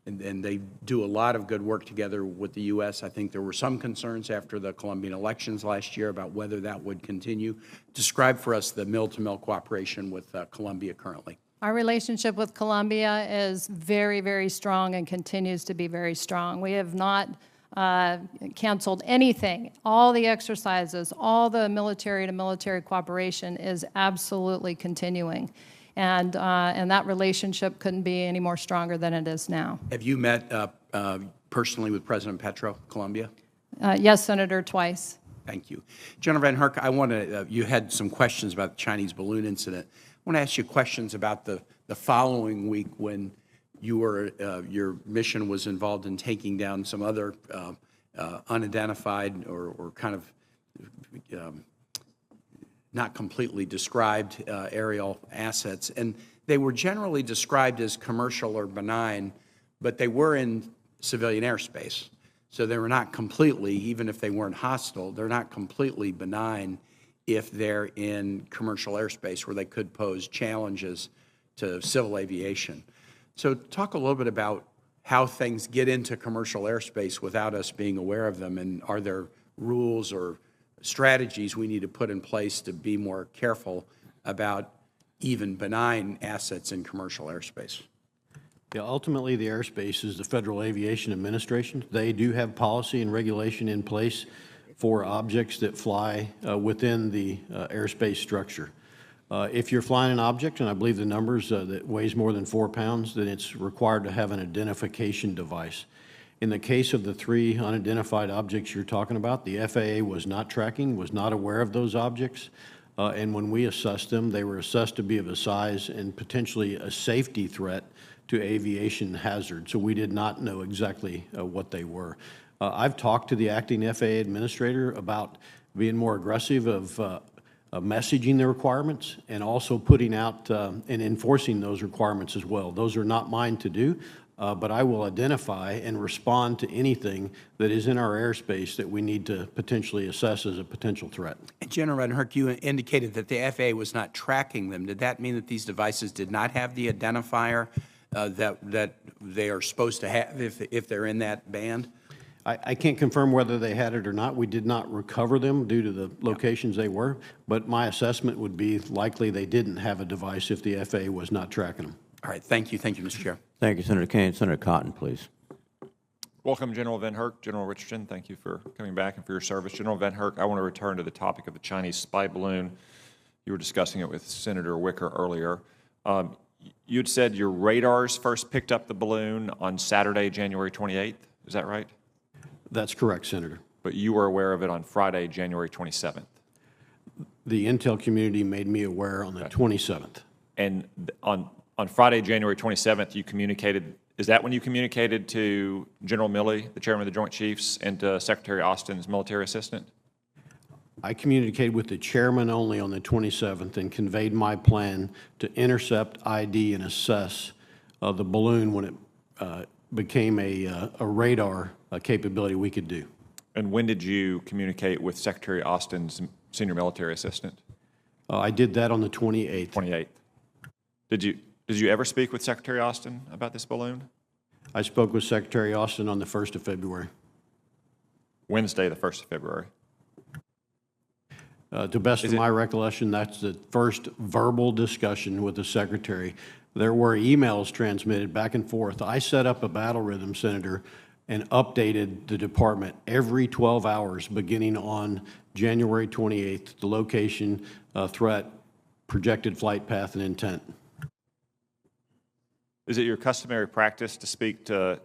they do a lot of good work together with the U.S. I think there were some concerns after the Colombian elections last year about whether that would continue. Describe for us the mill-to-mill cooperation with Colombia currently. Our relationship with Colombia is very, very strong and continues to be very strong. We have not canceled anything. All the exercises, all the military-to-military cooperation is absolutely continuing. And that relationship couldn't be any more stronger than it is now. Have you met personally with President Petro, Colombia? Yes, Senator, twice. Thank you. General Van Herk, I want to, you had some questions about the Chinese balloon incident. I want to ask you questions about the following week when you were, your mission was involved in taking down some other unidentified or kind of not completely described aerial assets. And they were generally described as commercial or benign, but they were in civilian airspace. So they were not completely, even if they weren't hostile, they're not completely benign if they're in commercial airspace where they could pose challenges to civil aviation. So talk a little bit about how things get into commercial airspace without us being aware of them, and are there rules or strategies we need to put in place to be more careful about even benign assets in commercial airspace? Yeah, ultimately, the airspace is the Federal Aviation Administration. They do have policy and regulation in place for objects that fly within the airspace structure. If you're flying an object, and I believe the numbers that weighs more than 4 pounds, then it's required to have an identification device. In the case of the 3 unidentified objects you're talking about, the FAA was not tracking, was not aware of those objects, and when we assessed them, they were assessed to be of a size and potentially a safety threat to aviation hazard, so we did not know exactly what they were. I've talked to the acting FAA administrator about being more aggressive of messaging the requirements and also putting out and enforcing those requirements as well. Those are not mine to do, but I will identify and respond to anything that is in our airspace that we need to potentially assess as a potential threat. And General Van Herk, you indicated that the FAA was not tracking them. Did that mean that these devices did not have the identifier that they are supposed to have if they're in that band? I can't confirm whether they had it or not. We did not recover them due to the locations they were, but my assessment would be likely they didn't have a device if the FAA was not tracking them. All right. Thank you. Thank you, Mr. Chair. Thank you, Senator Kane. Senator Cotton, please. Welcome, General Van Herk. General Richardson, thank you for coming back and for your service. General Van Herk, I want to return to the topic of the Chinese spy balloon. You were discussing it with Senator Wicker earlier. You had said your radars first picked up the balloon on Saturday, January 28th. Is that right? That's correct, Senator. But you were aware of it on Friday, January 27th. The intel community made me aware on the 27th. And on Friday, January 27th, you communicated, is that when you communicated to General Milley, the chairman of the Joint Chiefs, and to Secretary Austin's military assistant? I communicated with the chairman only on the 27th and conveyed my plan to intercept, ID, and assess the balloon when it became a radar capability we could do. And when did you communicate with Secretary Austin's senior military assistant? I did that on the 28th. 28th. Did you ever speak with Secretary Austin about this balloon? I spoke with Secretary Austin on the 1st of February. Wednesday, the 1st of February. To best of my recollection, that's the first verbal discussion with the Secretary. There were emails transmitted back and forth. I set up a battle rhythm, Senator, and updated the department every 12 hours beginning on January 28th, the location, threat, projected flight path, and intent. Is it your customary practice to speak to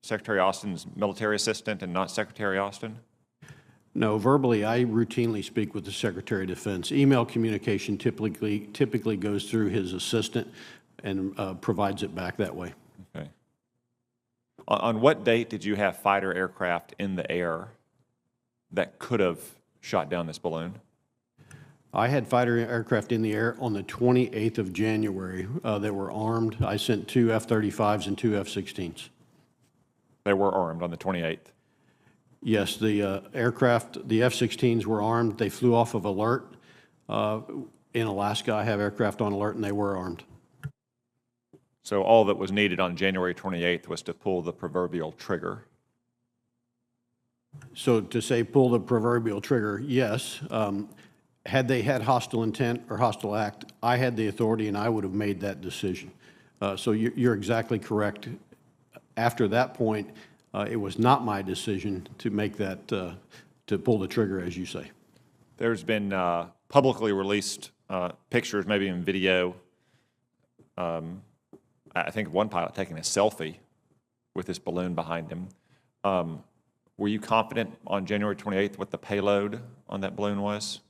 Secretary Austin's military assistant and not Secretary Austin? No, verbally, I routinely speak with the Secretary of Defense. Email communication typically goes through his assistant and provides it back that way. Okay. On what date did you have fighter aircraft in the air that could have shot down this balloon? I had fighter aircraft in the air on the 28th of January that were armed. I sent 2 F-35s and 2 F-16s. They were armed on the 28th? Yes, the aircraft, the F-16s were armed. They flew off of alert. In Alaska, I have aircraft on alert, and they were armed. So all that was needed on January 28th was to pull the proverbial trigger? So to say pull the proverbial trigger, yes. Had they had hostile intent or hostile act, I had the authority and I would have made that decision. So you're exactly correct. After that point, it was not my decision to make that, to pull the trigger, as you say. There's been publicly released pictures, maybe in video. I think one pilot taking a selfie with this balloon behind him. Were you confident on January 28th what the payload on that balloon was?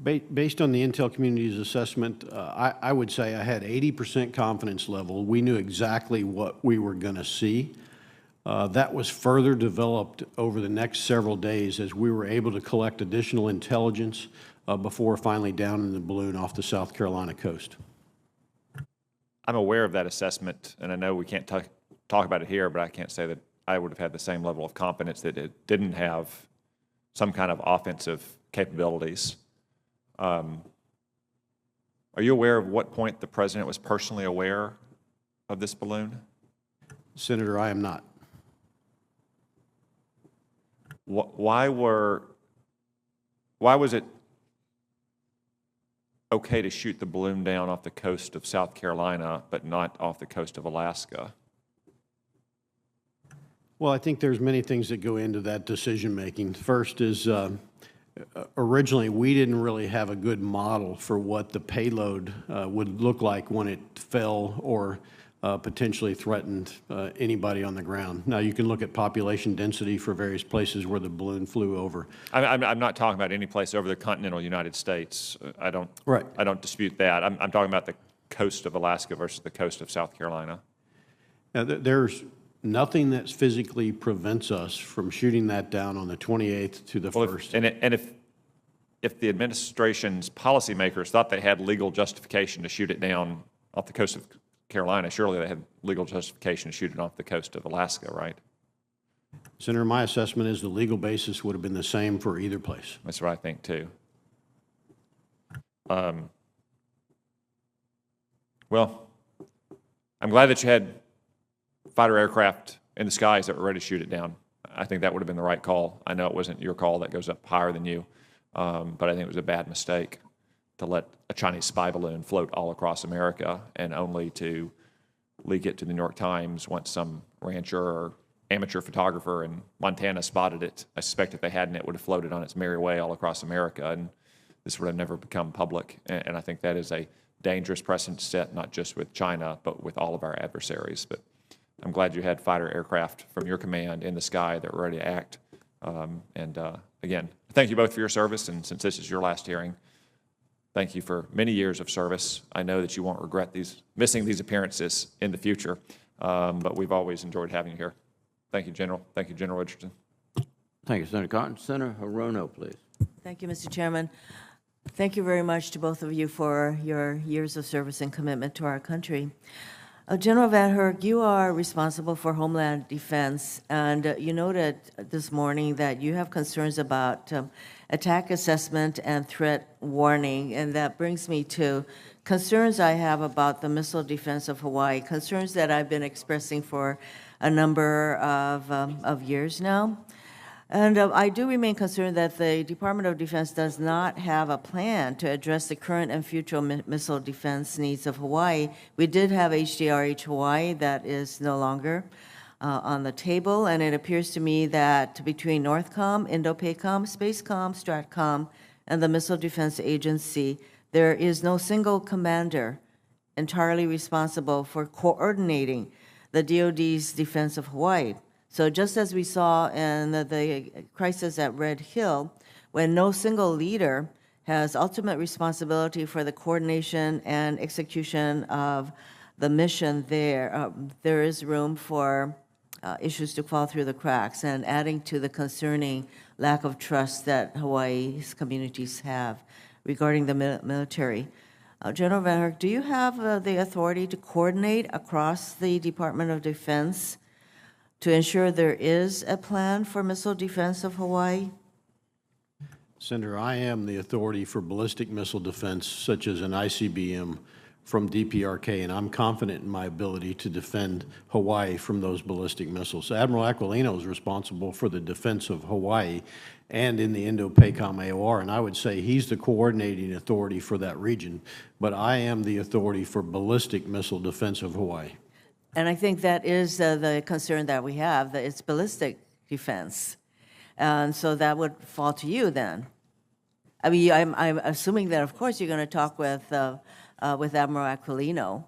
Based on the intel community's assessment, I would say I had 80% confidence level. We knew exactly what we were going to see. That was further developed over the next several days as we were able to collect additional intelligence before finally downing the balloon off the South Carolina coast. I'm aware of that assessment, and I know we can't talk about it here, but I can't say that I would have had the same level of confidence that it didn't have some kind of offensive capabilities. Are you aware of what point the President was personally aware of this balloon? Senator, I am not. Why was it okay to shoot the balloon down off the coast of South Carolina, but not off the coast of Alaska? Well, I think there's many things that go into that decision-making. First is originally we didn't really have a good model for what the payload would look like when it fell or potentially threatened anybody on the ground. Now, you can look at population density for various places where the balloon flew over. I'm not talking about any place over the continental United States. I don't dispute that. I'm talking about the coast of Alaska versus the coast of South Carolina. Now, there's nothing that physically prevents us from shooting that down on the 28th to the 1st. If the administration's policymakers thought they had legal justification to shoot it down off the coast of Carolina, surely they had legal justification to shoot it off the coast of Alaska, right? Senator, my assessment is the legal basis would have been the same for either place. That's what I think, too. Well, I'm glad that you had fighter aircraft in the skies that were ready to shoot it down. I think that would have been the right call. I know it wasn't your call, that goes up higher than you, but I think it was a bad mistake to let a Chinese spy balloon float all across America and only to leak it to the New York Times once some rancher or amateur photographer in Montana spotted it. I suspect if they hadn't, it would have floated on its merry way all across America, and this would have never become public. And I think that is a dangerous precedent set, not just with China, but with all of our adversaries. But I'm glad you had fighter aircraft from your command in the sky that were ready to act. Again, thank you both for your service, and since this is your last hearing, thank you for many years of service. I know that you won't regret missing these appearances in the future, but we've always enjoyed having you here. Thank you, General. Thank you, General Richardson. Thank you, Senator Cotton. Senator Hirono, please. Thank you, Mr. Chairman. Thank you very much to both of you for your years of service and commitment to our country. General Van Herk, you are responsible for Homeland Defense, and you noted this morning that you have concerns about attack assessment and threat warning, and that brings me to concerns I have about the missile defense of Hawaii, concerns that I've been expressing for a number of years now. And I do remain concerned that the Department of Defense does not have a plan to address the current and future missile defense needs of Hawaii. We did have HDRH Hawaii that is no longer on the table, and it appears to me that between NORCOM, INDOPACOM, SpaceCom, STRATCOM, and the Missile Defense Agency, there is no single commander entirely responsible for coordinating the DoD's defense of Hawaii. So just as we saw in the crisis at Red Hill, when no single leader has ultimate responsibility for the coordination and execution of the mission there, there is room for issues to fall through the cracks, and adding to the concerning lack of trust that Hawaii's communities have regarding the military. General Van Herk, do you have the authority to coordinate across the Department of Defense to ensure there is a plan for missile defense of Hawaii? Senator, I am the authority for ballistic missile defense, such as an ICBM from DPRK, and I'm confident in my ability to defend Hawaii from those ballistic missiles. Admiral Aquilino is responsible for the defense of Hawaii and in the Indo-PACOM AOR, and I would say he's the coordinating authority for that region, but I am the authority for ballistic missile defense of Hawaii. And I think that is the concern that we have, that it's ballistic defense. And so that would fall to you then. I mean, I'm assuming that, of course, you're going to talk with Admiral Aquilino.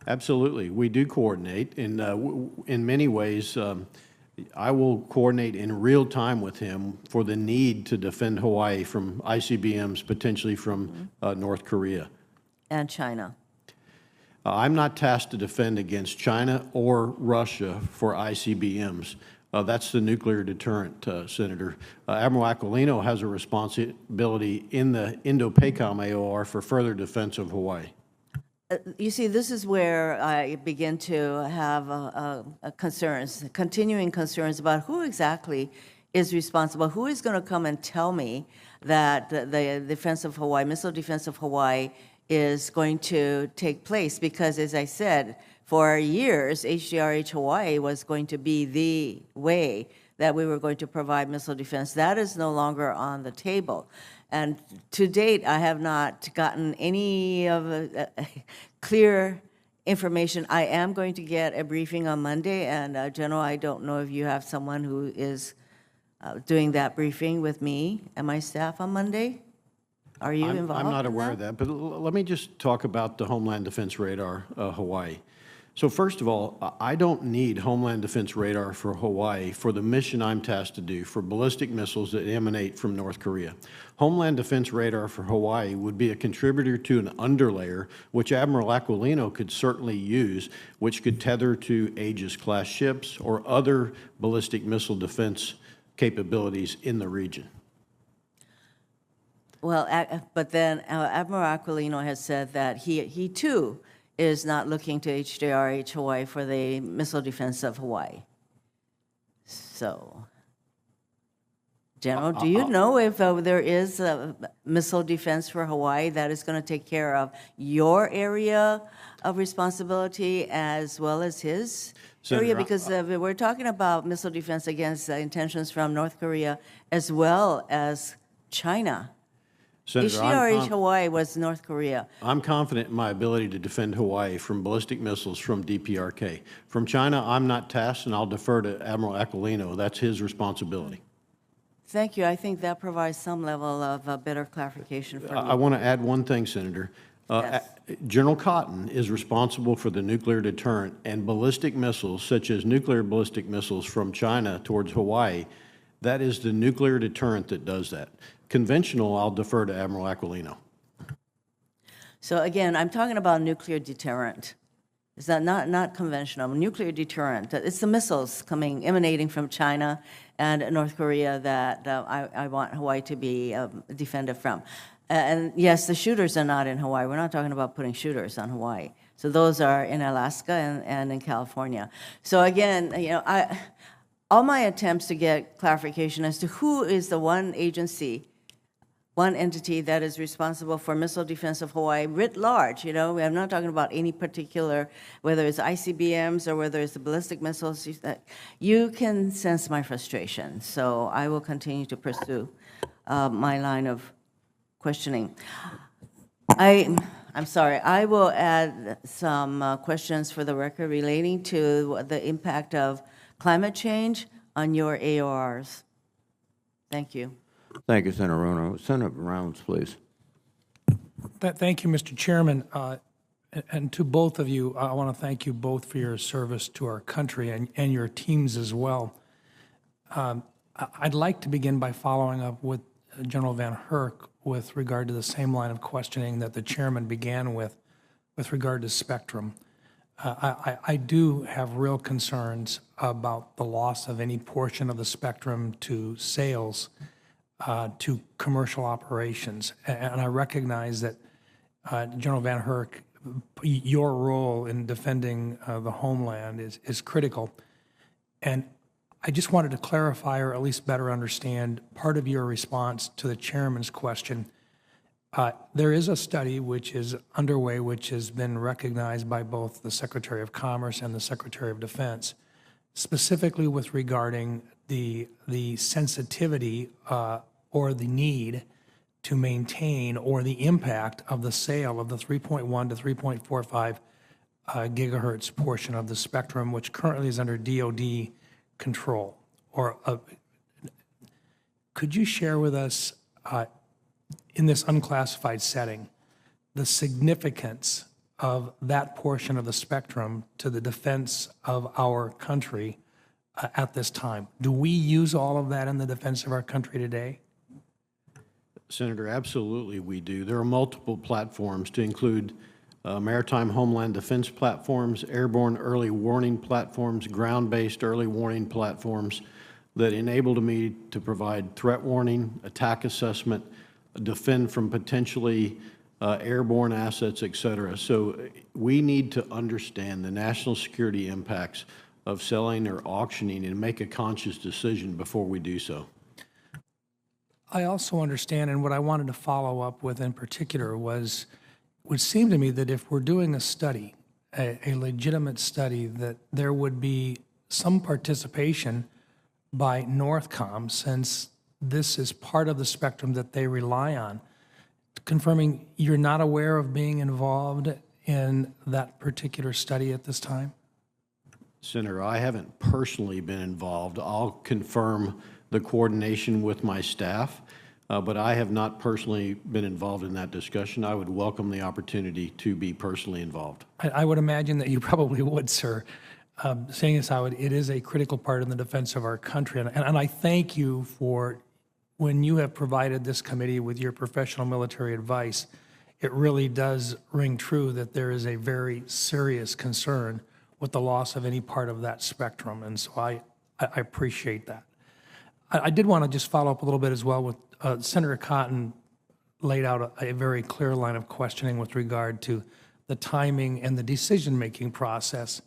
Absolutely. We do coordinate. In many ways, I will coordinate in real time with him for the need to defend Hawaii from ICBMs, potentially from North Korea. And China. I'm not tasked to defend against China or Russia for ICBMs. That's the nuclear deterrent, Senator. Admiral Aquilino has a responsibility in the Indo-PACOM AOR for further defense of Hawaii. You see, this is where I begin to have concerns, continuing concerns about who exactly is responsible, who is going to come and tell me that the defense of Hawaii, missile defense of Hawaii, is going to take place, because, as I said, for years, HDRH Hawaii was going to be the way that we were going to provide missile defense. That is no longer on the table. And to date, I have not gotten any of clear information. I am going to get a briefing on Monday, and General, I don't know if you have someone who is doing that briefing with me and my staff on Monday. Are you involved? I'm not aware of that, but let me just talk about the Homeland Defense Radar Hawaii. So first of all, I don't need Homeland Defense Radar for Hawaii for the mission I'm tasked to do for ballistic missiles that emanate from North Korea. Homeland Defense Radar for Hawaii would be a contributor to an underlayer, which Admiral Aquilino could certainly use, which could tether to Aegis-class ships or other ballistic missile defense capabilities in the region. Well, but then Admiral Aquilino has said that he too is not looking to HDRH Hawaii for the missile defense of Hawaii. So, General, do you know if there is a missile defense for Hawaii that is going to take care of your area of responsibility as well as his area? Because we're talking about missile defense against intentions from North Korea as well as China. Senator, HDRH Hawaii was North Korea. I'm confident in my ability to defend Hawaii from ballistic missiles from DPRK. From China, I'm not tasked, and I'll defer to Admiral Aquilino. That's his responsibility. Thank you. I think that provides some level of better clarification for me. I want to add one thing, Senator. Yes. General Cotton is responsible for the nuclear deterrent, and ballistic missiles, such as nuclear ballistic missiles from China towards Hawaii, that is the nuclear deterrent that does that. Conventional, I'll defer to Admiral Aquilino. So again, I'm talking about nuclear deterrent. Is that not conventional, nuclear deterrent? It's the missiles emanating from China and North Korea that I want Hawaii to be defended from. And yes, the shooters are not in Hawaii. We're not talking about putting shooters on Hawaii. So those are in Alaska and in California. So again, all my attempts to get clarification as to who is the one agency, one entity that is responsible for missile defense of Hawaii writ large. I'm not talking about any particular, whether it's ICBMs or whether it's the ballistic missiles. You can sense my frustration, so I will continue to pursue my line of questioning. I'm sorry, I will add some questions for the record relating to the impact of climate change on your AORs. Thank you. Thank you, Senator Rono. Senator Rounds, please. Thank you, Mr. Chairman. And to both of you, I want to thank you both for your service to our country and your teams as well. I'd like to begin by following up with General Van Herk with regard to the same line of questioning that the chairman began with regard to spectrum. I do have real concerns about the loss of any portion of the spectrum to sales, to commercial operations. And I recognize that, General Van Herk, your role in defending the homeland is critical. And I just wanted to clarify, or at least better understand, part of your response to the chairman's question. There is a study which is underway, which has been recognized by both the Secretary of Commerce and the Secretary of Defense, specifically with regarding the sensitivity or the need to maintain or the impact of the sale of the 3.1 to 3.45 gigahertz portion of the spectrum, which currently is under DoD control. Could you share with us, in this unclassified setting, the significance of that portion of the spectrum to the defense of our country at this time? Do we use all of that in the defense of our country today? Senator, absolutely we do. There are multiple platforms to include maritime homeland defense platforms, airborne early warning platforms, ground-based early warning platforms that enable me to provide threat warning, attack assessment, defend from potentially airborne assets, et cetera. So we need to understand the national security impacts of selling or auctioning and make a conscious decision before we do so. I also understand, and what I wanted to follow up with in particular was, it would seem to me that if we're doing a study, a legitimate study, that there would be some participation by NORCOM, since this is part of the spectrum that they rely on. Confirming you're not aware of being involved in that particular study at this time? Senator, I haven't personally been involved. I'll confirm the coordination with my staff, but I have not personally been involved in that discussion. I would welcome the opportunity to be personally involved. I would imagine that you probably would, sir. Saying as how it is a critical part in the defense of our country. And I thank you for, when you have provided this committee with your professional military advice, it really does ring true that there is a very serious concern with the loss of any part of that spectrum. And so I appreciate that. I did want to just follow up a little bit as well with Senator Cotton laid out a very clear line of questioning with regard to the timing and the decision-making process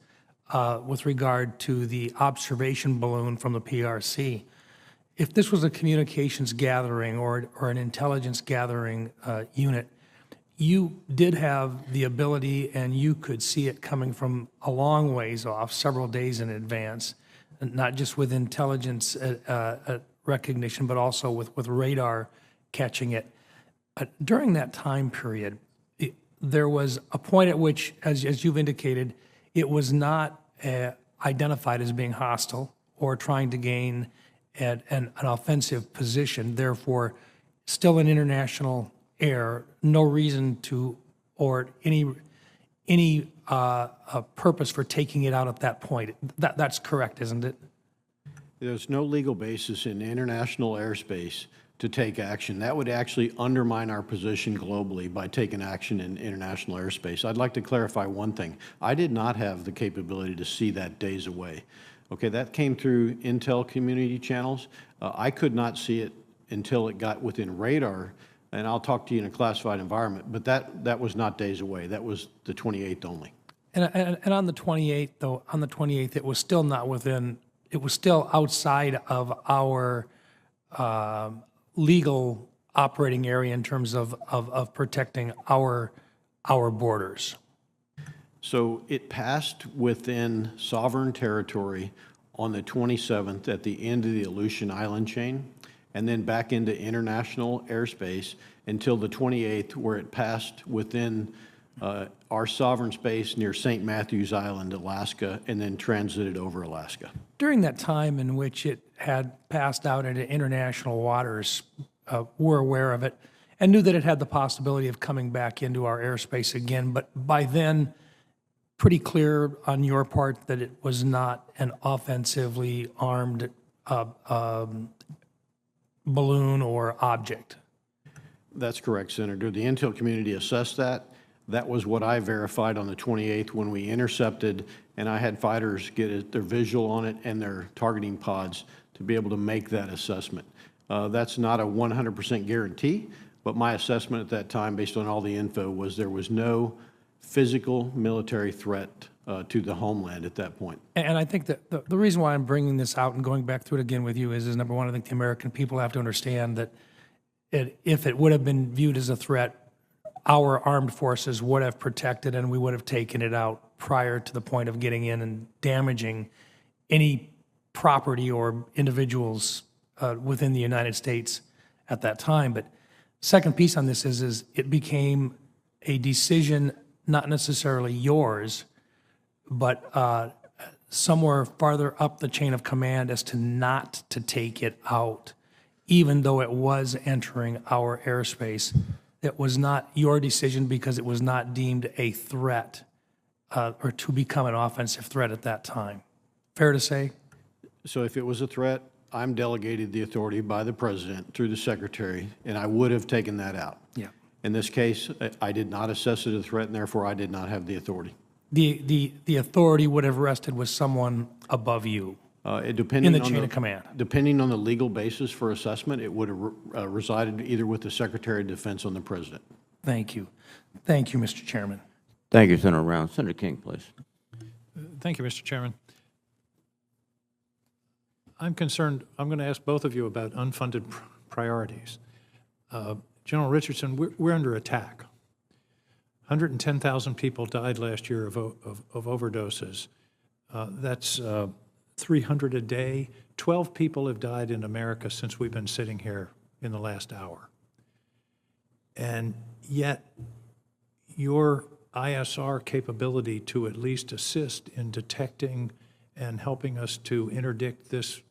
with regard to the observation balloon from the PRC. If this was a communications gathering or an intelligence gathering unit, you did have the ability and you could see it coming from a long ways off, several days in advance, not just with intelligence recognition, but also with radar catching it. During that time period, there was a point at which, as you've indicated, it was not identified as being hostile or trying to gain an offensive position, therefore still in international air, no reason to, or any purpose for taking it out at that point. That's correct, isn't it? There's no legal basis in international airspace to take action. That would actually undermine our position globally by taking action in international airspace. I'd like to clarify one thing. I did not have the capability to see that days away. Okay, that came through intel community channels. I could not see it until it got within radar, and I'll talk to you in a classified environment, but that was not days away. That was the 28th only. And on the 28th, though, on the 28th, it was still not within, it was still outside of our legal operating area in terms of protecting our borders. So it passed within sovereign territory on the 27th at the end of the Aleutian Island chain, and then back into international airspace until the 28th, where it passed within our sovereign space near St. Matthews Island, Alaska, and then transited over Alaska. During that time in which it had passed out into international waters, we're aware of it and knew that it had the possibility of coming back into our airspace again, but by then, pretty clear on your part that it was not an offensively armed balloon or object. That's correct, Senator. The intel community assessed that. That was what I verified on the 28th when we intercepted, and I had fighters get their visual on it and their targeting pods to be able to make that assessment. That's not a 100% guarantee, but my assessment at that time, based on all the info, was there was no physical military threat to the homeland at that point. And I think that the reason why I'm bringing this out and going back through it again with you is number one, I think the American people have to understand that if it would have been viewed as a threat, our armed forces would have protected and we would have taken it out prior to the point of getting in and damaging any property or individuals within the United States at that time. But second piece on this is it became a decision, not necessarily yours, but somewhere farther up the chain of command as to not to take it out, even though it was entering our airspace. It was not your decision because it was not deemed a threat or to become an offensive threat at that time. Fair to say? So if it was a threat, I'm delegated the authority by the president through the secretary, and I would have taken that out. Yeah. In this case, I did not assess it a threat, and therefore I did not have the authority. The authority would have rested with someone above you Depending in the on chain of command. Depending on the legal basis for assessment, it would have resided either with the Secretary of Defense or the President. Thank you. Thank you, Mr. Chairman. Thank you, Senator Brown. Senator King, please. Thank you, Mr. Chairman. I'm concerned, I'm going to ask both of you about unfunded priorities. General Richardson, we're under attack. 110,000 people died last year of overdoses. That's 300 a day. 12 people have died in America since we've been sitting here in the last hour. And yet, your ISR capability to at least assist in detecting and helping us to interdict this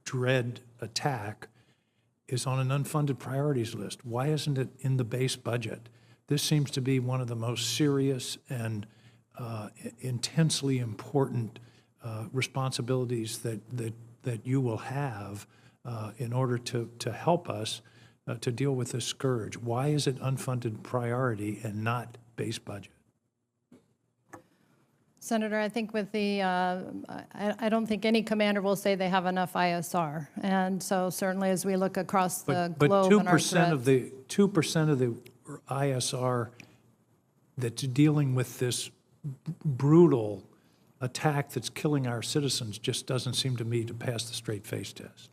dread attack is on an unfunded priorities list. Why isn't it in the base budget? This seems to be one of the most serious and intensely important responsibilities that you will have in order to help us to deal with this scourge. Why is it unfunded priority and not base budget? Senator, I think with the, I don't think any commander will say they have enough ISR. And so certainly as we look across the globe and our threats. But 2% of the ISR that's dealing with this brutal attack that's killing our citizens just doesn't seem to me to pass the straight face test.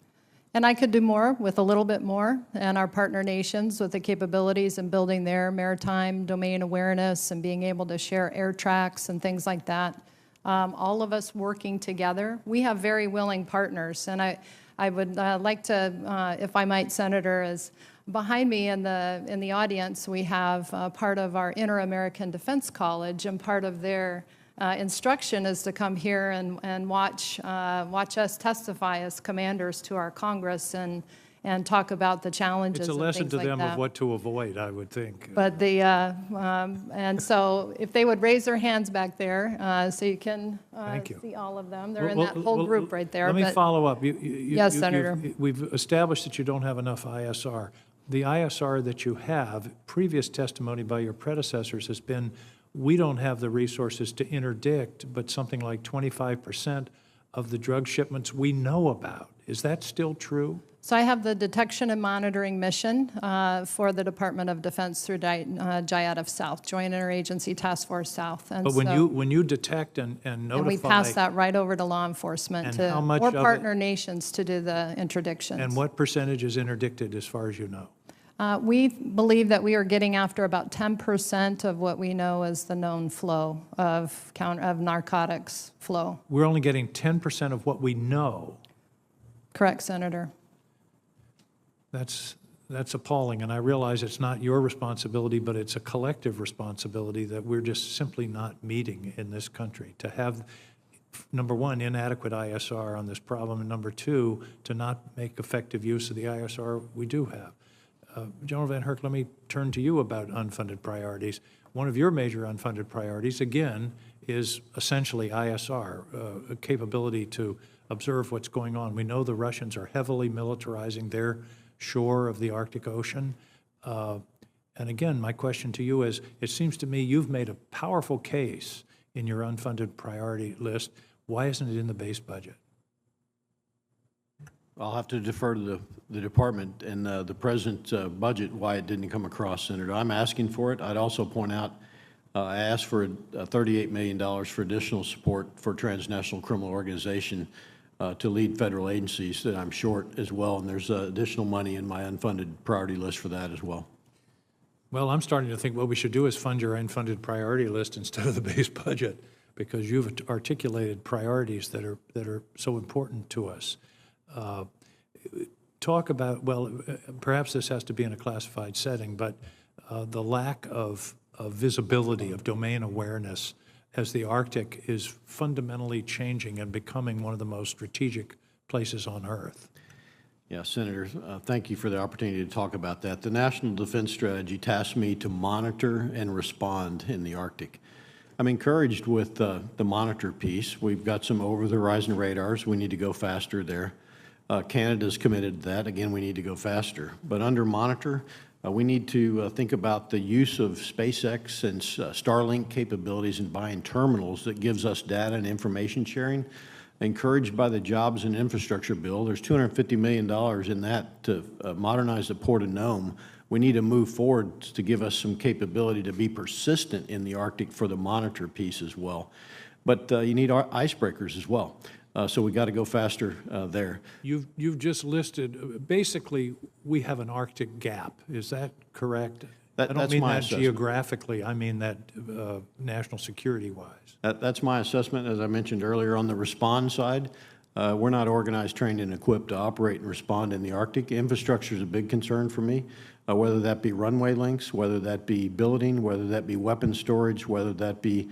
And I could do more with a little bit more, and our partner nations with the capabilities and building their maritime domain awareness and being able to share air tracks and things like that. All of us working together. We have very willing partners, and I would like to, if I might, Senator, is behind me in the audience, we have part of our Inter-American Defense College, and part of their instruction is to come here and watch us testify as commanders to our Congress and and talk about the challenges It's a and lesson things to like them that. of what to avoid, I would think. But and so if they would raise their hands back there, so you can Thank you. see all of them. They're in Well, that whole well, group right there. Let me but- follow up. Yes, Senator. We've established that you don't have enough ISR. The ISR that you have, previous testimony by your predecessors has been, we don't have the resources to interdict, but something like 25% of the drug shipments we know about. Is that still true? So I have the detection and monitoring mission for the Department of Defense through JIATF South, Joint Interagency Task Force South. And But so, when you detect and notify. and we pass that right over to law enforcement, And to how much or of it- partner nations to do the interdictions. And what percentage is interdicted as far as you know? We believe that we are getting after about 10% of what we know as the known flow of narcotics flow. We're only getting 10% of what we know. Correct, Senator. That's appalling, and I realize it's not your responsibility, but it's a collective responsibility that we're just simply not meeting in this country. To have, number one, inadequate ISR on this problem, and number two, to not make effective use of the ISR we do have. General Van Herk, let me turn to you about unfunded priorities. One of your major unfunded priorities, again, is essentially ISR, a capability to observe what's going on. We know the Russians are heavily militarizing their shore of the Arctic Ocean. And again, my question to you is, it seems to me you've made a powerful case in your unfunded priority list. Why isn't it in the base budget? I'll have to defer to the department and the President's budget why it didn't come across, Senator. I'm asking for it. I'd also point out I asked for $38 million for additional support for transnational criminal organization to lead federal agencies that I'm short as well, and there's additional money in my unfunded priority list for that as well. Well, I'm starting to think what we should do is fund your unfunded priority list instead of the base budget, because you've articulated priorities that are so important to us. Talk about, well, perhaps this has to be in a classified setting, but the lack of visibility, of domain awareness as the Arctic is fundamentally changing and becoming one of the most strategic places on Earth. Yeah, Senator, thank you for the opportunity to talk about that. The National Defense Strategy tasked me to monitor and respond in the Arctic. I'm encouraged with the monitor piece. We've got some over-the-horizon radars. We need to go faster there. Canada's committed to that. Again, we need to go faster. But under monitor, we need to think about the use of SpaceX and Starlink capabilities and buying terminals that gives us data and information sharing. Encouraged by the Jobs and Infrastructure Bill, there's $250 million in that to modernize the Port of Nome. We need to move forward to give us some capability to be persistent in the Arctic for the monitor piece as well. But you need icebreakers as well. So we got to go faster there. You've just listed, basically, we have an Arctic gap. Is that correct? I don't That's mean my that assessment. geographically. I mean that national security-wise. That's my assessment. As I mentioned earlier, on the respond side, we're not organized, trained, and equipped to operate and respond in the Arctic. Infrastructure is a big concern for me, whether that be runway links, whether that be billeting, whether that be weapon storage, whether that be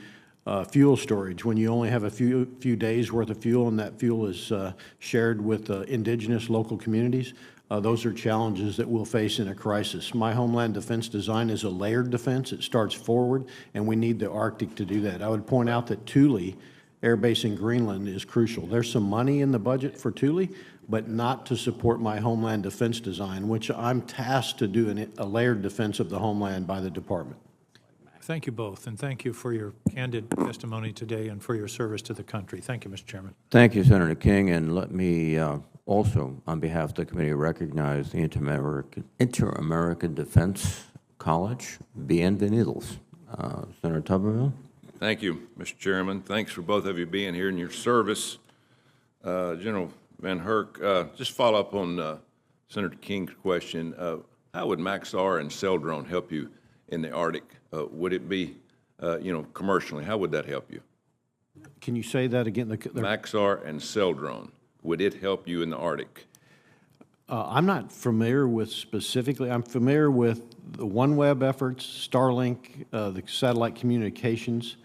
fuel storage. When you only have a few days worth of fuel and that fuel is shared with indigenous local communities, those are challenges that we'll face in a crisis. My homeland defense design is a layered defense. It starts forward, and we need the Arctic to do that. I would point out that Thule Air Base in Greenland is crucial. There's some money in the budget for Thule, but not to support my homeland defense design, which I'm tasked to do a layered defense of the homeland by the department. Thank you both, and thank you for your candid testimony today and for your service to the country. Thank you, Mr. Chairman. Thank you, Senator King, and let me also, on behalf of the committee, recognize the Inter-American Defense College. Bienvenidos. Senator Tuberville. Thank you, Mr. Chairman. Thanks for both of you being here in your service. General Van Herk, just follow up on Senator King's question. How would Maxar and Celdrone help you in the Arctic? Would it be, commercially, how would that help you? Can you say that again? Maxar and Celdrone, would it help you in the Arctic? I'm not familiar with specifically. I'm familiar with the OneWeb efforts, Starlink, the satellite communications.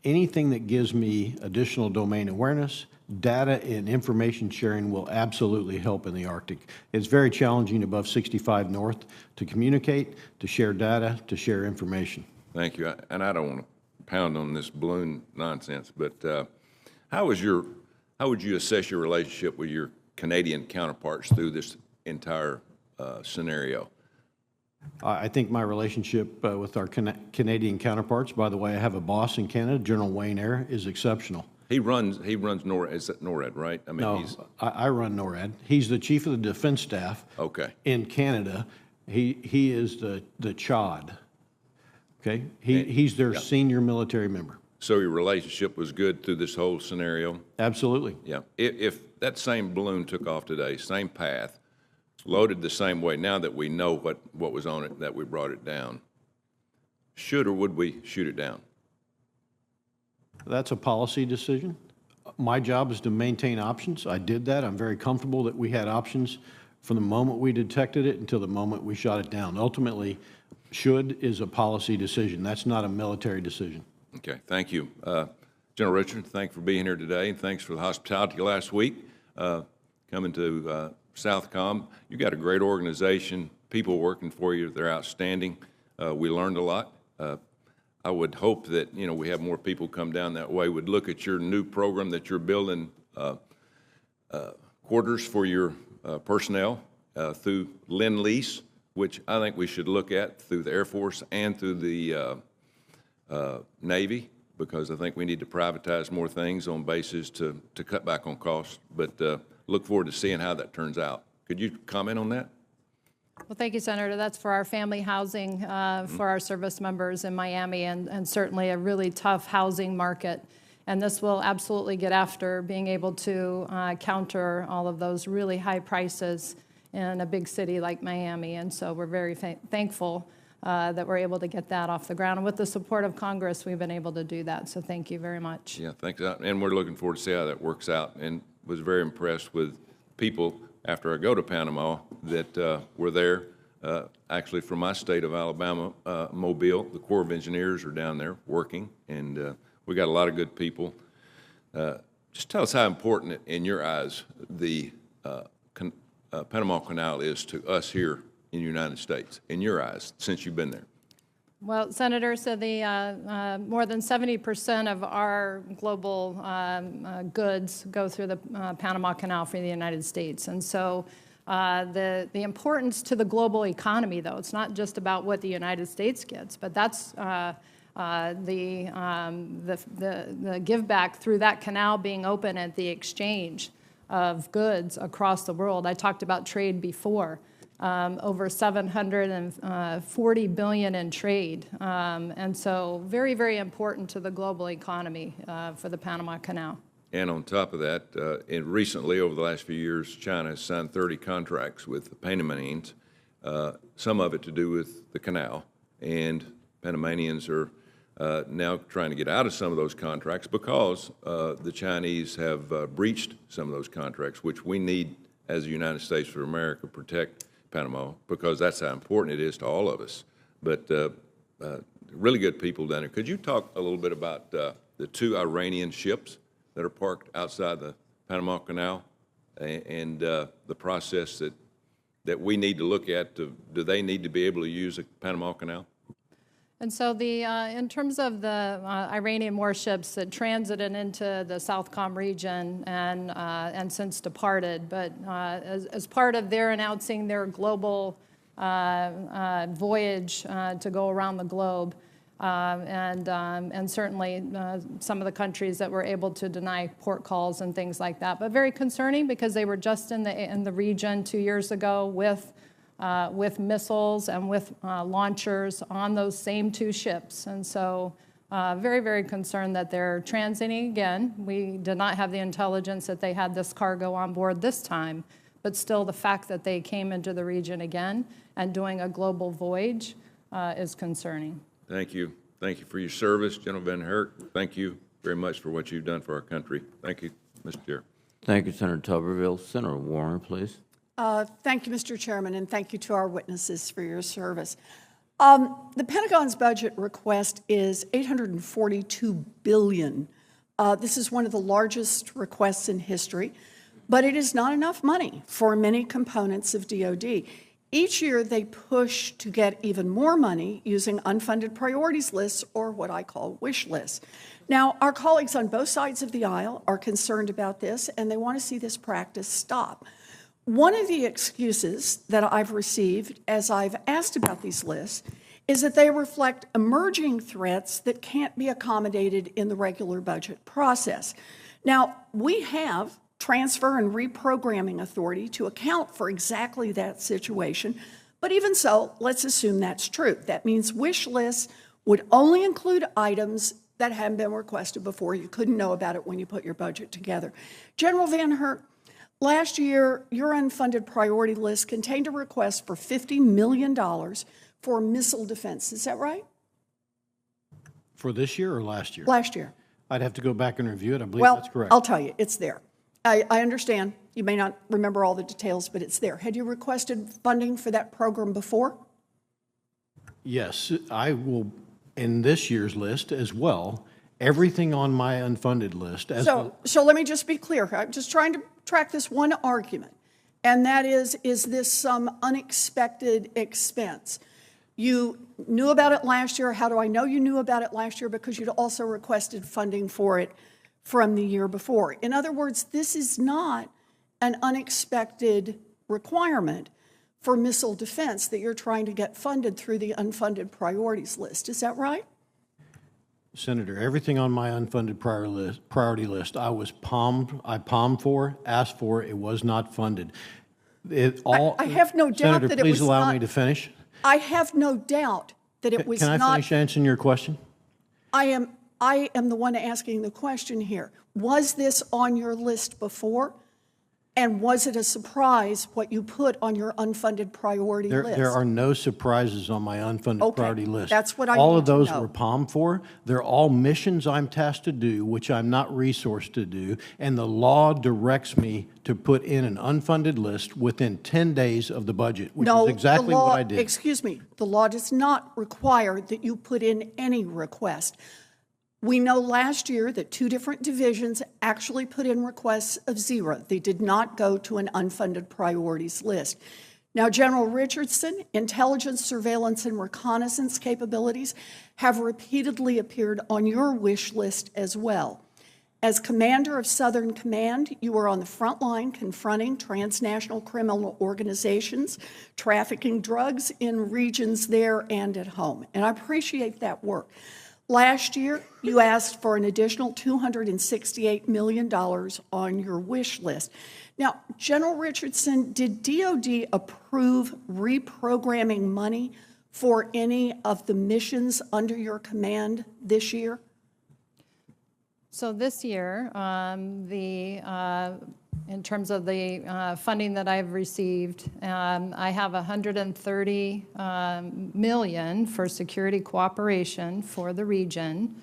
anything that gives me additional domain awareness, data and information sharing will absolutely help in the Arctic. It's very challenging above 65 north to communicate, to share data, to share information. Thank you. And I don't want to pound on this balloon nonsense, but how would you assess your relationship with your Canadian counterparts through this entire scenario? I think my relationship with our Canadian counterparts, by the way, I have a boss in Canada, General Wayne Eyre, is exceptional. He runs NORAD, is that NORAD, right? I mean, No, I run NORAD. He's the chief of the defense staff. Okay. In Canada. He is the CHOD. Okay? He's their senior military member. So your relationship was good through this whole scenario? Absolutely. Yeah. If that same balloon took off today, same path, loaded the same way, now that we know what was on it, that we brought it down, should or would we shoot it down? That's a policy decision. My job is to maintain options. I did that. I'm very comfortable that we had options from the moment we detected it until the moment we shot it down. Ultimately, should is a policy decision. That's not a military decision. Okay, thank you. General Richard, thanks for being here today, and thanks for the hospitality last week, coming to SOCOM. You've got a great organization, people working for you. They're outstanding. We learned a lot. I would hope that, we have more people come down that way, would look at your new program that you're building, quarters for your personnel through Lend-Lease, which I think we should look at through the Air Force and through the Navy, because I think we need to privatize more things on bases to cut back on costs. But look forward to seeing how that turns out. Could you comment on that? Well, thank you, Senator. That's for our family housing for our service members in Miami, and certainly a really tough housing market. And this will absolutely get after being able to counter all of those really high prices in a big city like Miami. And so we're very thankful that we're able to get that off the ground. And with the support of Congress, we've been able to do that. So thank you very much. Yeah, thanks. And we're looking forward to see how that works out. And was very impressed with people after I go to Panama that were there. Actually, from my state of Alabama, Mobile, the Corps of Engineers are down there working, and we got a lot of good people. Just tell us how important, in your eyes, the Panama Canal is to us here in the United States, in your eyes, since you've been there. Well, Senator, so the more than 70% of our global goods go through the Panama Canal for the United States. And so the importance to the global economy, though, it's not just about what the United States gets, but that's the give back through that canal being open at the exchange of goods across the world. I talked about trade before. Over $740 billion in trade. And so very, very important to the global economy for the Panama Canal. And on top of that, recently, over the last few years, China has signed 30 contracts with the Panamanians, some of it to do with the canal. And Panamanians are now trying to get out of some of those contracts because the Chinese have breached some of those contracts, which we need, as the United States of America, protect Panama, because that's how important it is to all of us. But really good people down there. Could you talk a little bit about the two Iranian ships that are parked outside the Panama Canal and the process that we need to look at? Do they need to be able to use the Panama Canal? And so in terms of the Iranian warships that transited into the SOCOM region and since departed, but as part of their announcing their global voyage to go around the globe, and certainly some of the countries that were able to deny port calls and things like that, but very concerning because they were just in the region 2 years ago with missiles and with launchers on those same two ships. And so very, very concerned that they're transiting again. We did not have the intelligence that they had this cargo on board this time, but still the fact that they came into the region again and doing a global voyage is concerning. Thank you. Thank you for your service, General Van Herk. Thank you very much for what you've done for our country. Thank you, Mr. Chair. Thank you, Senator Tuberville. Senator Warren, please. Thank you, Mr. Chairman, and thank you to our witnesses for your service. The Pentagon's budget request is $842 billion. This is one of the largest requests in history, but it is not enough money for many components of DoD. Each year, they push to get even more money using unfunded priorities lists, or what I call wish lists. Now, our colleagues on both sides of the aisle are concerned about this, and they want to see this practice stop. One of the excuses that I've received as I've asked about these lists is that they reflect emerging threats that can't be accommodated in the regular budget process. Now, we have transfer and reprogramming authority to account for exactly that situation, but even so, let's assume that's true. That means wish lists would only include items that hadn't been requested before. You couldn't know about it when you put your budget together. General Van Herk, last year, your unfunded priority list contained a request for $50 million for missile defense. Is that right? For this year or last year? Last year. I'd have to go back and review it. I believe Well, that's correct. I'll tell you, it's there. I understand you may not remember all the details, but it's there. Had you requested funding for that program before? Yes, I will, in this year's list as well, everything on my unfunded list. So let me just be clear. I'm just trying to track this one argument, and that is this some unexpected expense? You knew about it last year. How do I know you knew about it last year? Because you'd also requested funding for it from the year before. In other words, this is not an unexpected requirement for missile defense that you're trying to get funded through the unfunded priorities list. Is that right? Senator, everything on my unfunded priority list, I palmed for, asked for, it was not funded. I have no doubt Senator, that it was not. please allow me to finish. I have no doubt that it was not. Can I finish answering your question? I am the one asking the question here. Was this on your list before? And was it a surprise what you put on your unfunded priority list? There are no surprises on my unfunded priority list. That's what I All need of those to know. were palmed for. They're all missions I'm tasked to do, which I'm not resourced to do, and the law directs me to put in an unfunded list within 10 days of the budget, which is exactly what I did. Excuse me, the law does not require that you put in any request. We know last year that 2 different divisions actually put in requests of 0. They did not go to an unfunded priorities list. Now, General Richardson, intelligence, surveillance, and reconnaissance capabilities have repeatedly appeared on your wish list as well. As commander of Southern Command, you were on the front line confronting transnational criminal organizations, trafficking drugs in regions there and at home. And I appreciate that work. Last year, you asked for an additional $268 million on your wish list. Now, General Richardson, did DoD approve reprogramming money for any of the missions under your command this year? So this year, in terms of the funding that I've received, I have $130 million for security cooperation for the region,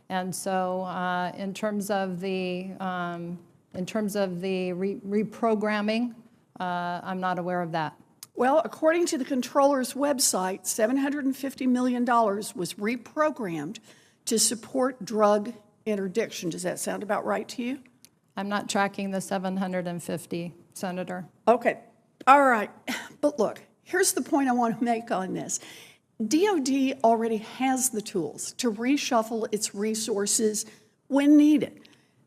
and so in terms of the reprogramming, I'm not aware of that. Well, according to the controller's website, $750 million was reprogrammed to support drug interdiction. Does that sound about right to you? I'm not tracking the 750, Senator. Okay. All right. But look, here's the point I want to make on this. DoD already has the tools to reshuffle its resources when needed.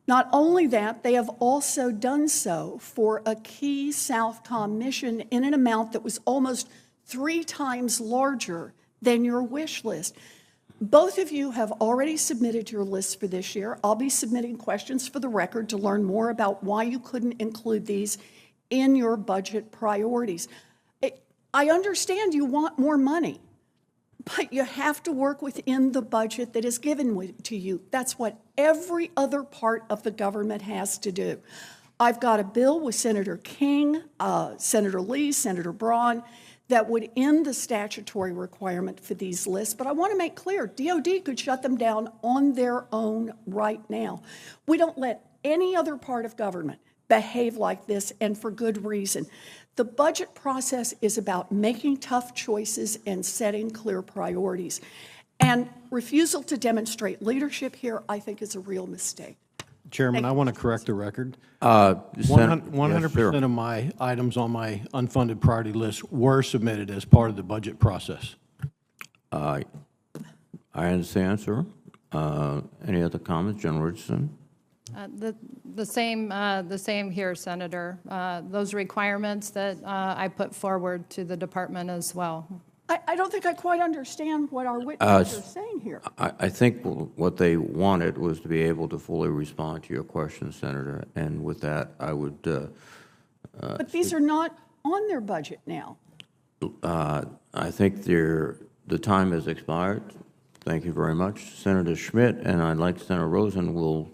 Not only that, they have also done so for a key Southcom mission in an amount that was almost 3 times larger than your wish list. Both of you have already submitted your lists for this year. I'll be submitting questions for the record to learn more about why you couldn't include these in your budget priorities. I understand you want more money, but you have to work within the budget that is given to you. That's what every other part of the government has to do. I've got a bill with Senator King, Senator Lee, Senator Braun, that would end the statutory requirement for these lists. But I want to make clear, DoD could shut them down on their own right now. We don't let any other part of government behave like this, and for good reason. The budget process is about making tough choices and setting clear priorities. And refusal to demonstrate leadership here, I think, is a real mistake. Chairman, I want to correct the record. Yes, 100% sure. of my items on my unfunded priority list were submitted as part of the budget process. I understand, sir. Any other comments, General Richardson? The same here, Senator. Those requirements that I put forward to the department as well. I don't think I quite understand what our witnesses are saying here. I think what they wanted was to be able to fully respond to your question, Senator, and with that, I would... But these are not on their budget now. I think the time has expired. Thank you very much. Senator Schmidt, and I'd like Senator Rosen will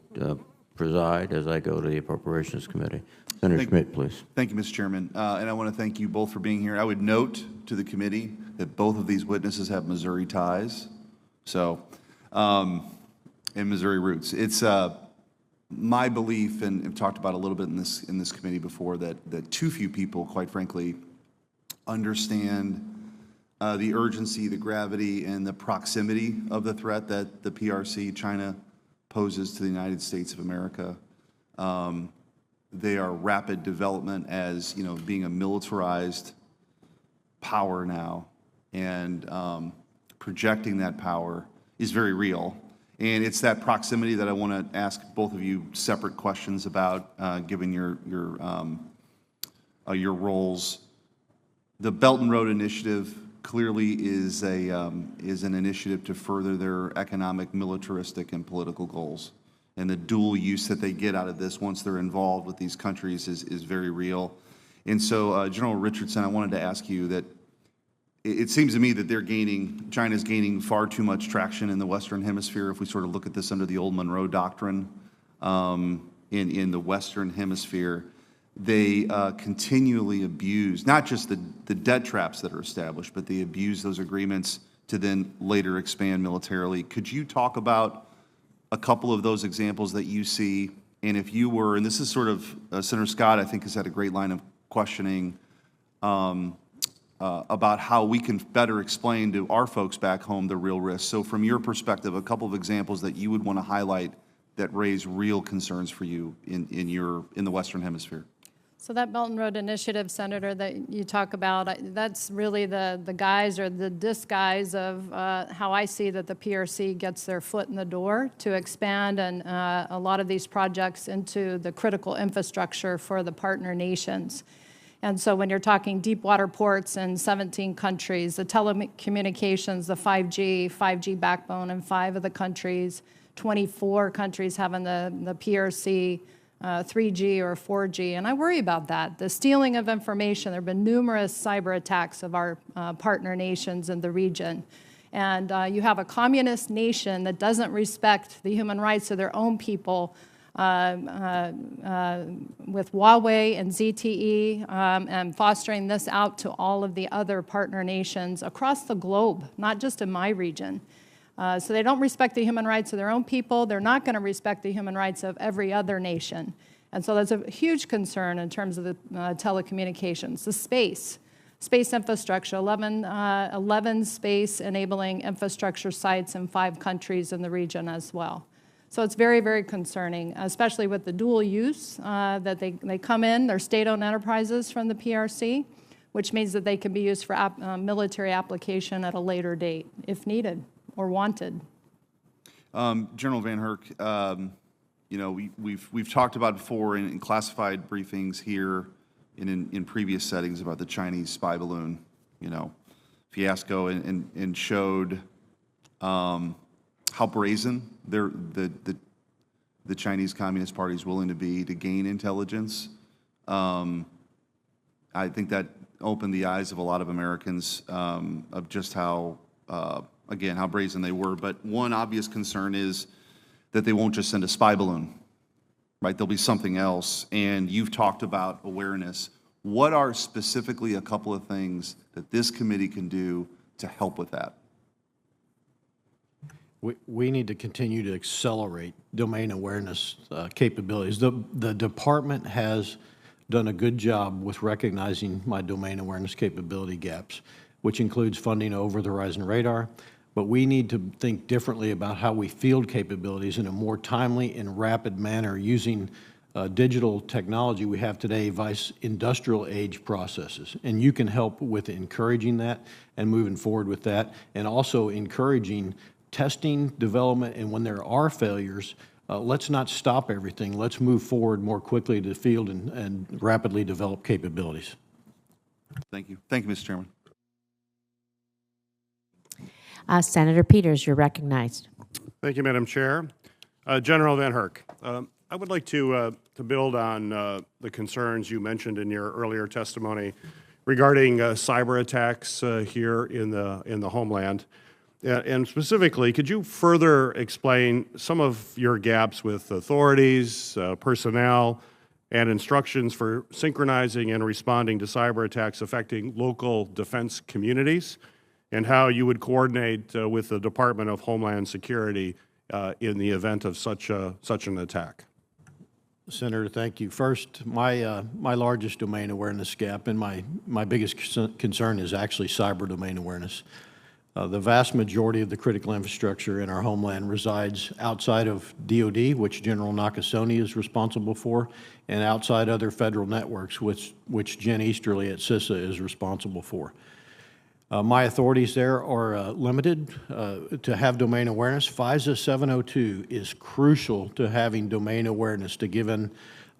preside as I go to the Appropriations Committee. Senator Schmidt, please. Thank you, Mr. Chairman. And I want to thank you both for being here. I would note to the committee that both of these witnesses have Missouri ties, so, and Missouri roots. It's my belief, and I've talked about a little bit in this committee before, that too few people, quite frankly, understand the urgency, the gravity, and the proximity of the threat that the PRC, China, poses to the United States of America. They are rapid development as, being a militarized power now, and projecting that power is very real. And it's that proximity that I want to ask both of you separate questions about, given your roles. The Belt and Road Initiative clearly is an initiative to further their economic, militaristic, and political goals. And the dual use that they get out of this once they're involved with these countries is very real. And so, General Richardson, I wanted to ask you that it seems to me that China's gaining far too much traction in the Western Hemisphere if we sort of look at this under the old Monroe Doctrine in the Western Hemisphere. They continually abuse, not just the debt traps that are established, but they abuse those agreements to then later expand militarily. Could you talk about a couple of those examples that you see? And if you were, and this is sort of, Senator Scott, I think, has had a great line of questioning about how we can better explain to our folks back home the real risks. So from your perspective, a couple of examples that you would want to highlight that raise real concerns for you in the Western Hemisphere. So that Belt and Road Initiative, Senator, that you talk about, that's really the guise or the disguise of how I see that the PRC gets their foot in the door to expand and a lot of these projects into the critical infrastructure for the partner nations. And so when you're talking deep water ports in 17 countries, the telecommunications, the 5G backbone in 5 of the countries, 24 countries having the PRC, 3G or 4G, and I worry about that. The stealing of information, there have been numerous cyber attacks of our partner nations in the region. And you have a communist nation that doesn't respect the human rights of their own people with Huawei and ZTE and fostering this out to all of the other partner nations across the globe, not just in my region. So they don't respect the human rights of their own people. They're not going to respect the human rights of every other nation. And so that's a huge concern in terms of the telecommunications. The space infrastructure, 11 space-enabling infrastructure sites in 5 countries in the region as well. So it's very, very concerning, especially with the dual use that they come in. They're state-owned enterprises from the PRC, which means that they can be used for military application at a later date if needed or wanted. General Van Herk, we've talked about before in classified briefings here and in previous settings about the Chinese spy balloon, fiasco, and showed how brazen the Chinese Communist Party is willing to be to gain intelligence. I think that opened the eyes of a lot of Americans of just how again, how brazen they were. But one obvious concern is that they won't just send a spy balloon, right? There'll be something else. And you've talked about awareness. What are specifically a couple of things that this committee can do to help with that? We need to continue to accelerate domain awareness capabilities. The department has done a good job with recognizing my domain awareness capability gaps, which includes funding over the horizon radar. But we need to think differently about how we field capabilities in a more timely and rapid manner using digital technology we have today vice industrial age processes. And you can help with encouraging that and moving forward with that, and also encouraging testing, development, and when there are failures, let's not stop everything. Let's move forward more quickly to the field and rapidly develop capabilities. Thank you. Thank you, Mr. Chairman. Senator Peters, you're recognized. Thank you, Madam Chair. General Van Herk, I would like to build on the concerns you mentioned in your earlier testimony regarding cyber attacks here in the homeland. And specifically, could you further explain some of your gaps with authorities, personnel, and instructions for synchronizing and responding to cyber attacks affecting local defense communities, and how you would coordinate with the Department of Homeland Security in the event of such an attack? Senator, thank you. First, my largest domain awareness gap and my biggest concern is actually cyber domain awareness. The vast majority of the critical infrastructure in our homeland resides outside of DoD, which General Nakasone is responsible for, and outside other federal networks, which Jen Easterly at CISA is responsible for. My authorities there are limited to have domain awareness. FISA 702 is crucial to having domain awareness, to giving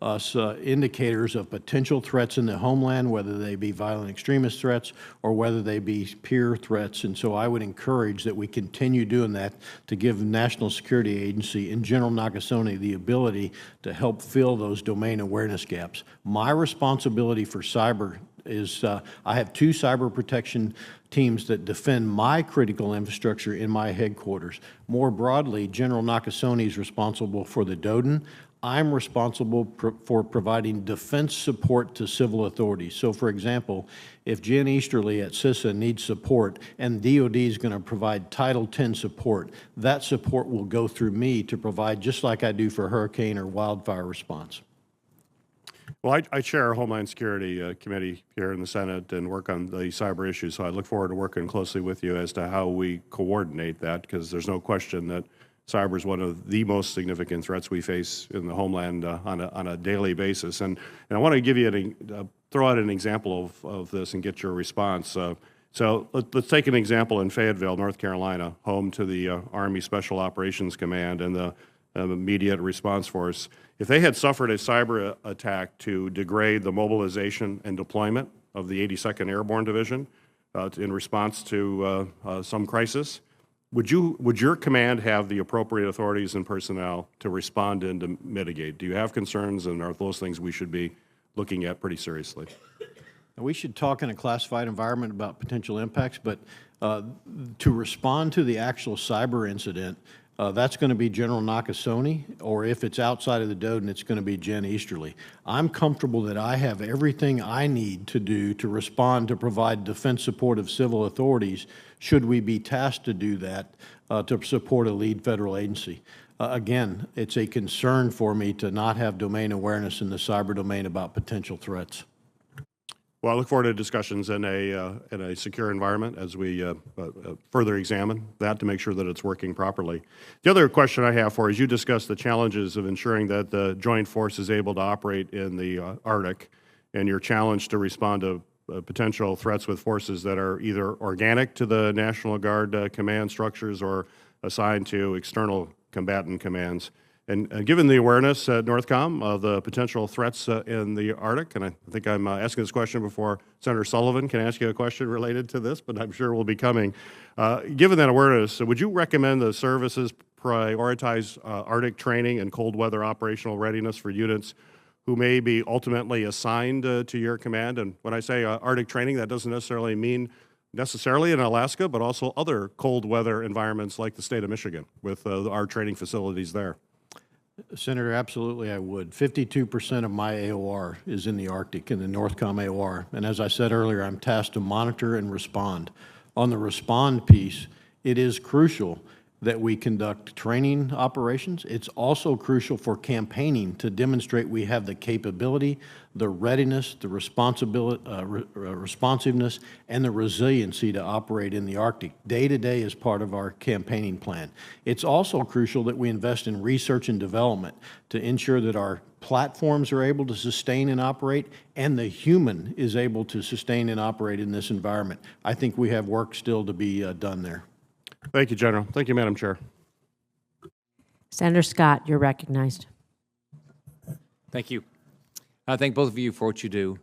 us indicators of potential threats in the homeland, whether they be violent extremist threats or whether they be peer threats. And so I would encourage that we continue doing that to give the National Security Agency and General Nakasone the ability to help fill those domain awareness gaps. My responsibility for cyber is I have 2 cyber protection teams that defend my critical infrastructure in my headquarters. More broadly, General Nakasone is responsible for the DoDN. I'm responsible for providing defense support to civil authorities. So, for example, if Jen Easterly at CISA needs support and DoD is going to provide Title X support, that support will go through me to provide, just like I do for hurricane or wildfire response. Well, I chair a Homeland Security Committee here in the Senate and work on the cyber issues, so I look forward to working closely with you as to how we coordinate that, because there's no question that cyber is one of the most significant threats we face in the homeland on a daily basis. And I want to give you throw out an example of this and get your response. So let's take an example in Fayetteville, North Carolina, home to the Army Special Operations Command and the Immediate Response Force. If they had suffered a cyber attack to degrade the mobilization and deployment of the 82nd Airborne Division in response to some crisis, would your command have the appropriate authorities and personnel to respond and to mitigate? Do you have concerns, and are those things we should be looking at pretty seriously? We should talk in a classified environment about potential impacts, but to respond to the actual cyber incident, that's going to be General Nakasone, or if it's outside of the DoDN, it's going to be Jen Easterly. I'm comfortable that I have everything I need to do to respond to provide defense support of civil authorities should we be tasked to do that to support a lead federal agency. Again, it's a concern for me to not have domain awareness in the cyber domain about potential threats. Well, I look forward to discussions in a secure environment as we further examine that to make sure that it's working properly. The other question I have for you is, you discussed the challenges of ensuring that the Joint Force is able to operate in the Arctic, and your challenge to respond to potential threats with forces that are either organic to the National Guard command structures or assigned to external combatant commands. And given the awareness at NORCOM of the potential threats in the Arctic, and I think I'm asking this question before Senator Sullivan can ask you a question related to this, but I'm sure will be coming. Given that awareness, would you recommend the services prioritize Arctic training and cold weather operational readiness for units who may be ultimately assigned to your command? And when I say Arctic training, that doesn't necessarily mean necessarily in Alaska, but also other cold weather environments like the state of Michigan with our training facilities there. Senator, absolutely I would. 52% of my AOR is in the Arctic, in the NORCOM AOR. And as I said earlier, I'm tasked to monitor and respond. On the respond piece, it is crucial that we conduct training operations. It's also crucial for campaigning to demonstrate we have the capability, the readiness, the responsiveness, and the resiliency to operate in the Arctic. Day to day is part of our campaigning plan. It's also crucial that we invest in research and development to ensure that our platforms are able to sustain and operate, and the human is able to sustain and operate in this environment. I think we have work still to be done there. Thank you, General. Thank you, Madam Chair. Senator Scott, you're recognized. Thank you. I thank both of you for what you do.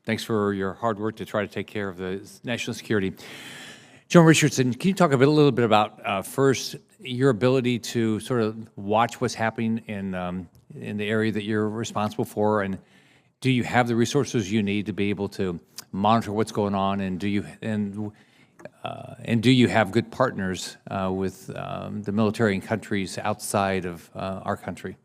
Thanks for your hard work to try to take care of the national security. General Richardson, can you talk a little bit about, first, your ability to sort of watch what's happening in the area that you're responsible for, and do you have the resources you need to be able to monitor what's going on, and do you have good partners with the military and countries outside of our country?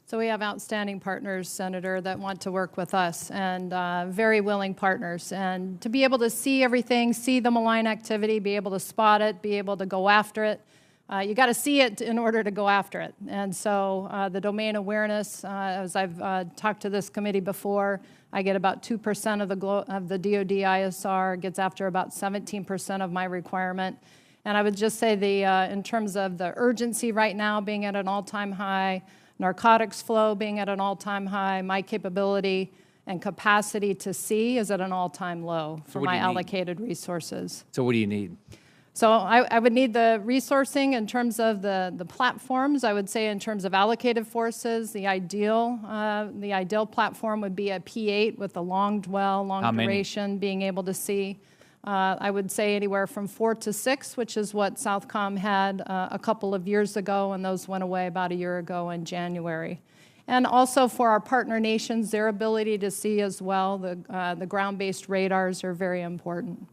So we have outstanding partners, Senator, that want to work with us, and very willing partners. And to be able to see everything, see the malign activity, be able to spot it, be able to go after it, you got to see it in order to go after it. And so the domain awareness, as I've talked to this committee before, I get about 2% of the DoD ISR, gets after about 17% of my requirement. And I would just say in terms of the urgency right now being at an all-time high, narcotics flow being at an all-time high, my capability and capacity to see is at an all-time low for my allocated resources. So what do you need? So I would need the resourcing in terms of the platforms. I would say in terms of allocated forces, the ideal platform would be a P8 with a long dwell, long duration, being able to see. I would say anywhere from 4 to 6, which is what Southcom had a couple of years ago, and those went away about a year ago in January. And also for our partner nations, their ability to see as well, the ground-based radars are very important.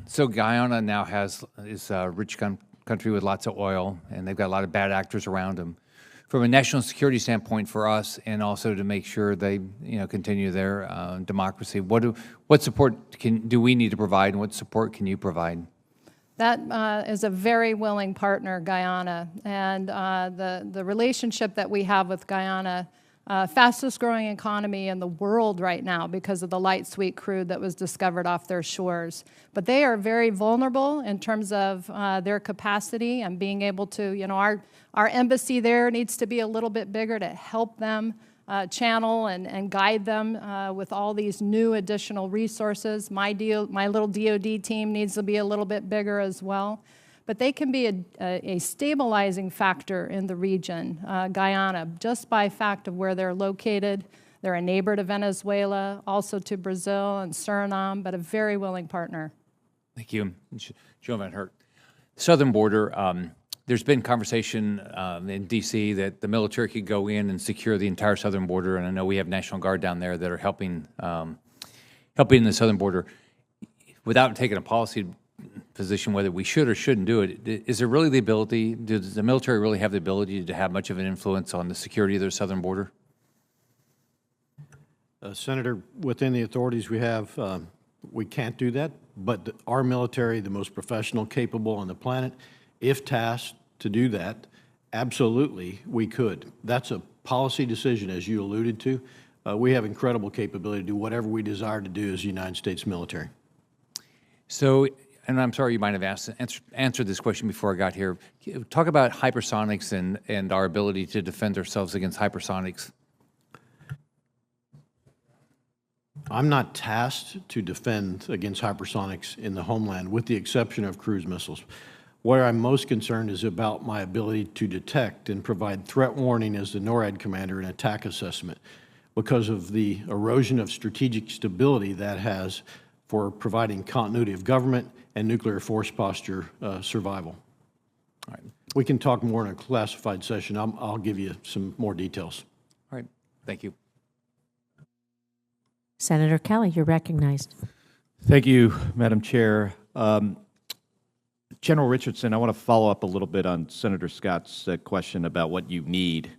So Guyana now is a rich country with lots of oil, and they've got a lot of bad actors around them. From a national security standpoint for us, and also to make sure they continue their democracy, what support do we need to provide, and what support can you provide? That is a very willing partner, Guyana, and the relationship that we have with Guyana, fastest growing economy in the world right now because of the light sweet crude that was discovered off their shores. But they are very vulnerable in terms of their capacity and being able to, our embassy there needs to be a little bit bigger to help them channel and guide them with all these new additional resources. My little DoD team needs to be a little bit bigger as well. But they can be a stabilizing factor in the region, Guyana, just by fact of where they're located. They're a neighbor to Venezuela, also to Brazil and Suriname, but a very willing partner. Thank you. Joe Van Herk. Southern border, there's been conversation in D.C. that the military could go in and secure the entire southern border, and I know we have National Guard down there that are helping the southern border. Without taking a policy position whether we should or shouldn't do it, is there really the ability, does the military really have the ability to have much of an influence on the security of their southern border? Senator, within the authorities we have, we can't do that, but our military, the most professional, capable on the planet, if tasked to do that, absolutely we could. That's a policy decision, as you alluded to. We have incredible capability to do whatever we desire to do as the United States military. So, and I'm sorry you might have answered this question before I got here. Talk about hypersonics and our ability to defend ourselves against hypersonics. I'm not tasked to defend against hypersonics in the homeland, with the exception of cruise missiles. Where I'm most concerned is about my ability to detect and provide threat warning as the NORAD commander and attack assessment because of the erosion of strategic stability that has for providing continuity of government and nuclear force posture survival. All right. We can talk more in a classified session. I'll give you some more details. All right. Thank you. Senator Kelly, you're recognized. Thank you, Madam Chair. General Richardson, I want to follow up a little bit on Senator Scott's question about what you need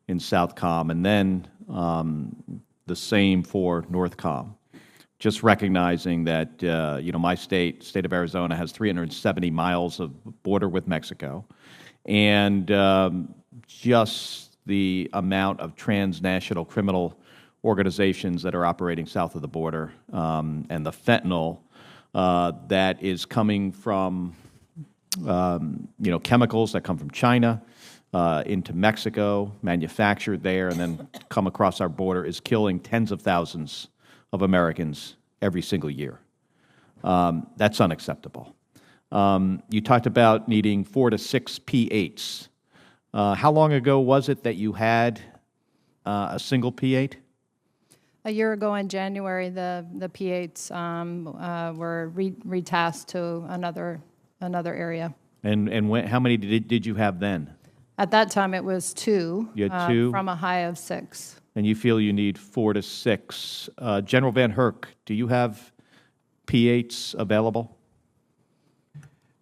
in Southcom, and then the same for Northcom. just recognizing that, my state of Arizona, has 370 miles of border with Mexico, and just the amount of transnational criminal organizations that are operating south of the border, and the fentanyl that is coming from, chemicals that come from China into Mexico, manufactured there, and then come across our border, is killing tens of thousands of Americans every single year. That's unacceptable. You talked about needing 4 to 6 P8s. How long ago was it that you had a single P8? A year ago in January, the P8s were retasked to another area. And how many did you have then? At that time, it was 2. You had 2? From a high of 6. And you feel you need 4 to 6. General Van Herk, do you have P8s available?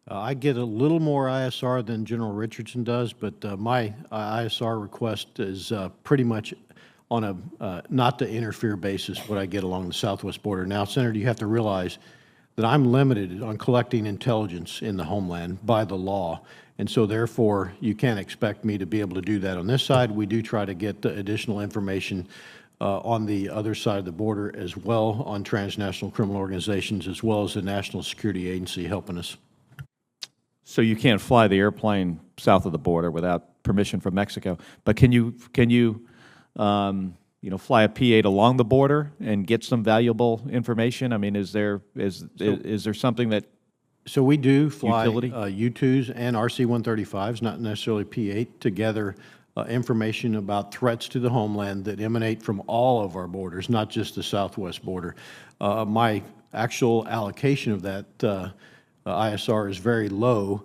I get a little more ISR than General Richardson does, but my ISR request is pretty much on a not-to-interfere basis what I get along the southwest border. Now, Senator, you have to realize that I'm limited on collecting intelligence in the homeland by the law, and so therefore you can't expect me to be able to do that on this side. We do try to get additional information on the other side of the border as well, on transnational criminal organizations, as well as the National Security Agency helping us. So you can't fly the airplane south of the border without permission from Mexico, but can you fly a P8 along the border and get some valuable information? I mean, is there something that? So we do fly U2s and RC-135s, not necessarily P8, to gather information about threats to the homeland that emanate from all of our borders, not just the southwest border. My actual allocation of that ISR is very low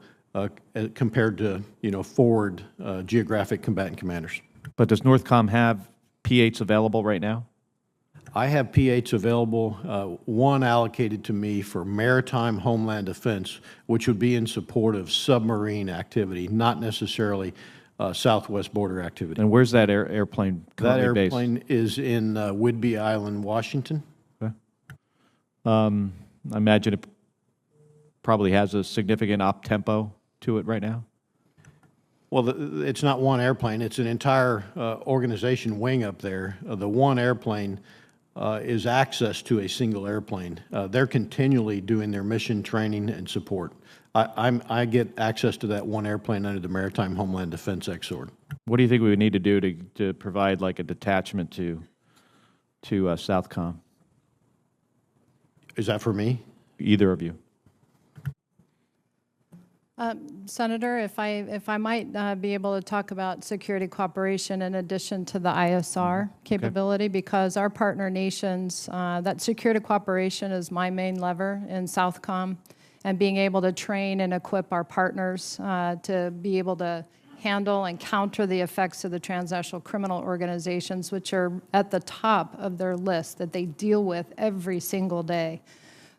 compared to forward geographic combatant commanders. But does NORCOM have P8s available right now? I have P8s available, one allocated to me for maritime homeland defense, which would be in support of submarine activity, not necessarily southwest border activity. And where's that airplane currently based? That airplane is in Whidbey Island, Washington. Okay. I imagine it probably has a significant op tempo to it right now. Well, it's not one airplane. It's an entire organization wing up there. The one airplane is access to a single airplane. They're continually doing their mission training and support. I get access to that one airplane under the Maritime Homeland Defense XORD. What do you think we would need to do to provide like a detachment to Southcom? Is that for me? Either of you. Senator, if I might be able to talk about security cooperation in addition to the ISR capability, because our partner nations, that security cooperation is my main lever in Southcom, and being able to train and equip our partners to be able to handle and counter the effects of the transnational criminal organizations, which are at the top of their list that they deal with every single day.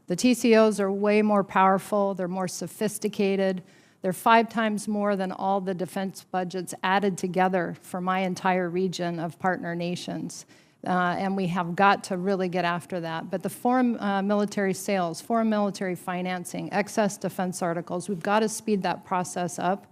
The TCOs are way more powerful, they're more sophisticated, they're 5 times more than all the defense budgets added together for my entire region of partner nations. And we have got to really get after that. But the foreign military sales, foreign military financing, excess defense articles, we've got to speed that process up,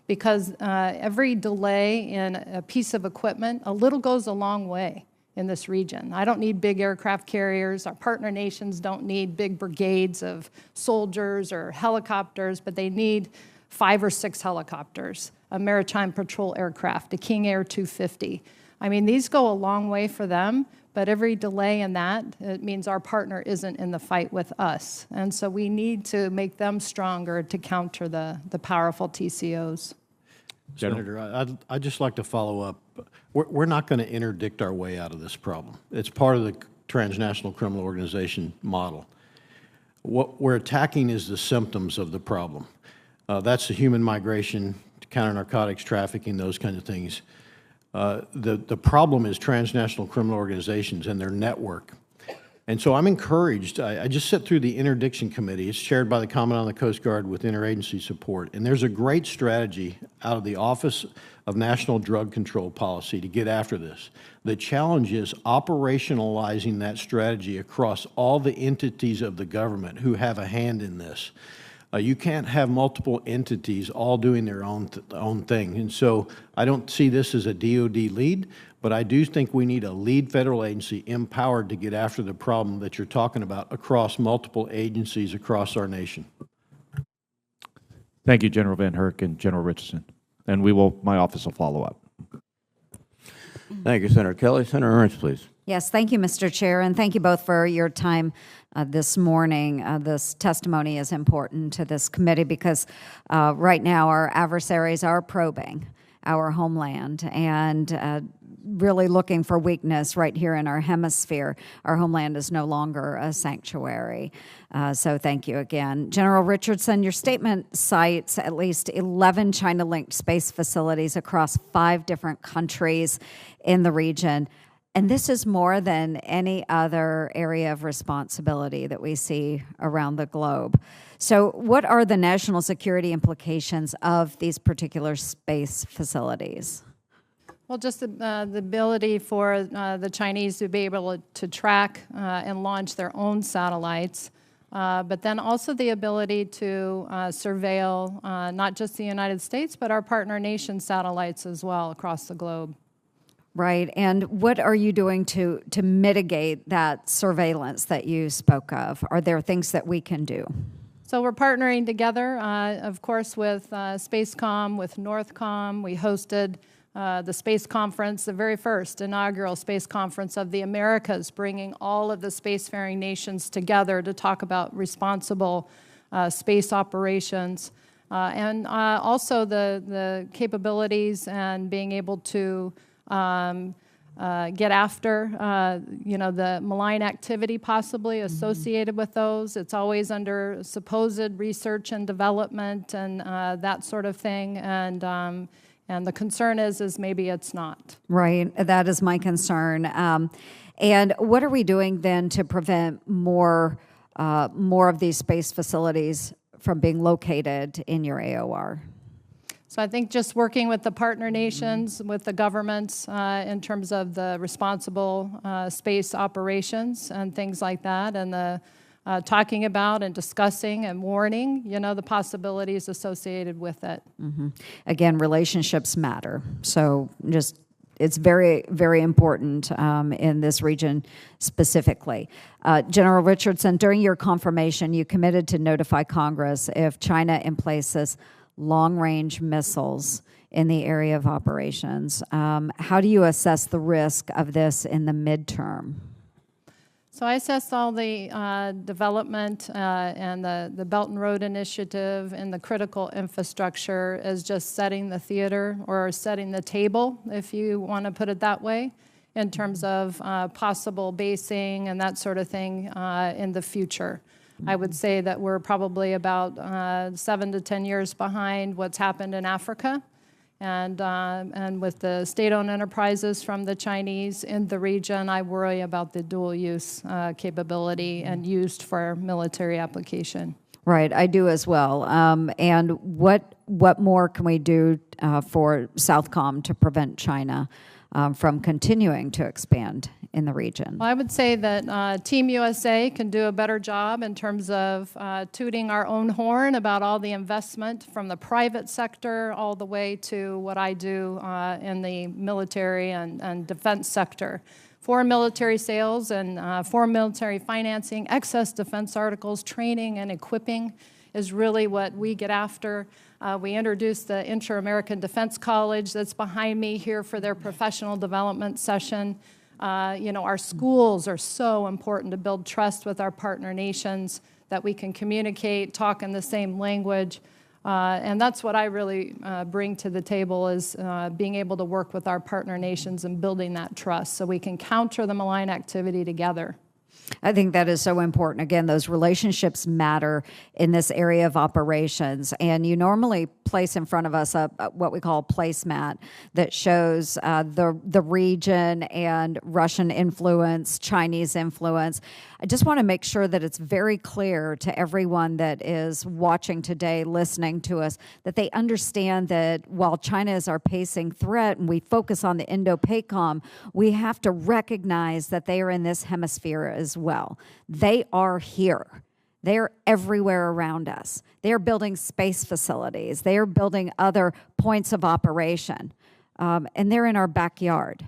because every delay in a piece of equipment, a little goes a long way in this region. I don't need big aircraft carriers. Our partner nations don't need big brigades of soldiers or helicopters, but they need 5 or 6 helicopters, a maritime patrol aircraft, a King Air 250. I mean, these go a long way for them, but every delay in that, it means our partner isn't in the fight with us. And so we need to make them stronger to counter the powerful TCOs. Senator, I'd just like to follow up. We're not going to interdict our way out of this problem. It's part of the transnational criminal organization model. What we're attacking is the symptoms of the problem. That's the human migration, counter-narcotics trafficking, those kinds of things. The problem is transnational criminal organizations and their network. And so I'm encouraged. I just sit through the Interdiction Committee. It's chaired by the Commandant of the Coast Guard with interagency support. And there's a great strategy out of the Office of National Drug Control Policy to get after this. The challenge is operationalizing that strategy across all the entities of the government who have a hand in this. You can't have multiple entities all doing their own thing. And so I don't see this as a DOD lead, but I do think we need a lead federal agency empowered to get after the problem that you're talking about across multiple agencies across our nation. Thank you, General Van Herk and General Richardson. And my office will follow up. Thank you, Senator Kelly. Senator Ernst, please. Yes, thank you, Mr. Chair, and thank you both for your time this morning. This testimony is important to this committee because right now our adversaries are probing our homeland and really looking for weakness right here in our hemisphere. Our homeland is no longer a sanctuary. So thank you again. General Richardson, your statement cites at least 11 China-linked space facilities across 5 different countries in the region. And this is more than any other area of responsibility that we see around the globe. So what are the national security implications of these particular space facilities? Well, just the ability for the Chinese to be able to track and launch their own satellites, but then also the ability to surveil not just the United States, but our partner nation satellites as well across the globe. Right. And what are you doing to mitigate that surveillance that you spoke of? Are there things that we can do? So we're partnering together, of course, with SpaceCom, with NORCOM. We hosted the space conference, the very first inaugural space conference of the Americas, bringing all of the spacefaring nations together to talk about responsible space operations. And also the capabilities and being able to get after, the malign activity possibly associated with those. It's always under supposed research and development and that sort of thing. And the concern is maybe it's not. Right. That is my concern. And what are we doing then to prevent more of these space facilities from being located in your AOR? So I think just working with the partner nations, with the governments in terms of the responsible space operations and things like that, and the talking about and discussing and warning, the possibilities associated with it. Mm-hmm. Again, relationships matter. So it's very, very important in this region specifically. General Richardson, during your confirmation, you committed to notify Congress if China emplaces long-range missiles in the area of operations. How do you assess the risk of this in the midterm? So I assess all the development and the Belt and Road Initiative and the critical infrastructure as just setting the theater or setting the table, if you want to put it that way, in terms of possible basing and that sort of thing in the future. I would say that we're probably about 7 to 10 years behind what's happened in Africa. And with the state-owned enterprises from the Chinese in the region, I worry about the dual-use capability and used for military application. Right, I do as well. And what more can we do for Southcom to prevent China from continuing to expand in the region? Well, I would say that Team USA can do a better job in terms of tooting our own horn about all the investment from the private sector all the way to what I do in the military and defense sector. Foreign military sales and foreign military financing, excess defense articles, training and equipping is really what we get after. We introduced the Inter-American Defense College that's behind me here for their professional development session. Our schools are so important to build trust with our partner nations, that we can communicate, talk in the same language. And that's what I really bring to the table is being able to work with our partner nations and building that trust so we can counter the malign activity together. I think that is so important. Again, those relationships matter in this area of operations. And you normally place in front of us what we call a placemat that shows the region and Russian influence, Chinese influence. I just want to make sure that it's very clear to everyone that is watching today, listening to us, that they understand that while China is our pacing threat and we focus on the Indo-PACOM, we have to recognize that they are in this hemisphere as well. They are here. They are everywhere around us. They are building space facilities. They are building other points of operation, and they're in our backyard.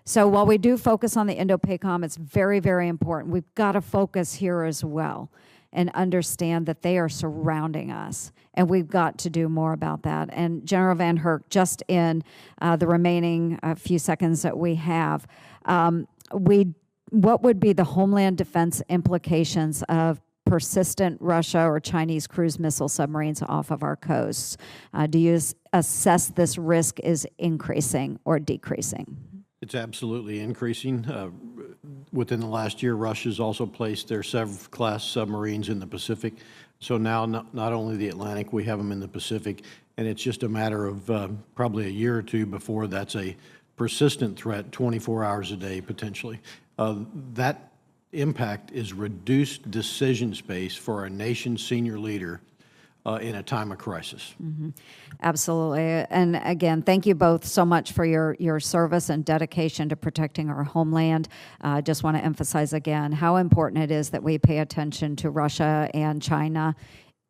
So while we do focus on the Indo-PACOM, it's very, very important. We've got to focus here as well and understand that they are surrounding us, and we've got to do more about that. And General Van Herk, just in the remaining few seconds that we have, what would be the Homeland Defense implications of persistent Russia or Chinese cruise missile submarines off of our coasts? Do you assess this risk is increasing or decreasing? It's absolutely increasing. Within the last year, Russia's also placed their Sev-class submarines in the Pacific. So now not only the Atlantic, we have them in the Pacific, and it's just a matter of probably a year or two before that's a persistent threat, 24 hours a day potentially. That impact is reduced decision space for a nation's senior leader in a time of crisis. Mm-hmm. Absolutely. And again, thank you both so much for your service and dedication to protecting our homeland. I just want to emphasize again how important it is that we pay attention to Russia and China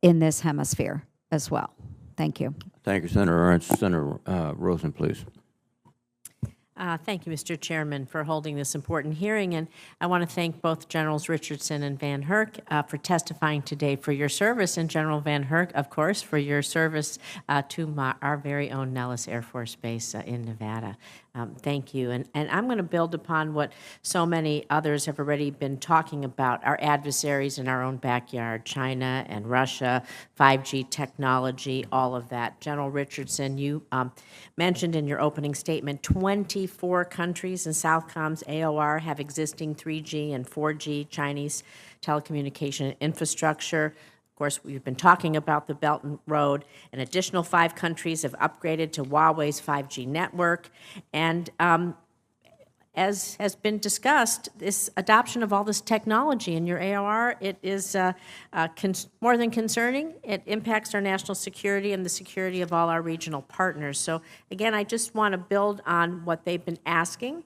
in this hemisphere as well. Thank you. Thank you, Senator Ernst. Senator Rosen, please. Thank you, Mr. Chairman, for holding this important hearing. And I want to thank both Generals Richardson and Van Herk for testifying today, for your service, and General Van Herk, of course, for your service to our very own Nellis Air Force Base in Nevada. Thank you. And I'm going to build upon what so many others have already been talking about, our adversaries in our own backyard, China and Russia, 5G technology, all of that. General Richardson, you mentioned in your opening statement 24 countries in Southcom's AOR have existing 3G and 4G Chinese telecommunication infrastructure. Of course, we've been talking about the Belt and Road. An additional 5 countries have upgraded to Huawei's 5G network. And as has been discussed, this adoption of all this technology in your AOR, it is more than concerning. It impacts our national security and the security of all our regional partners. So again, I just want to build on what they've been asking.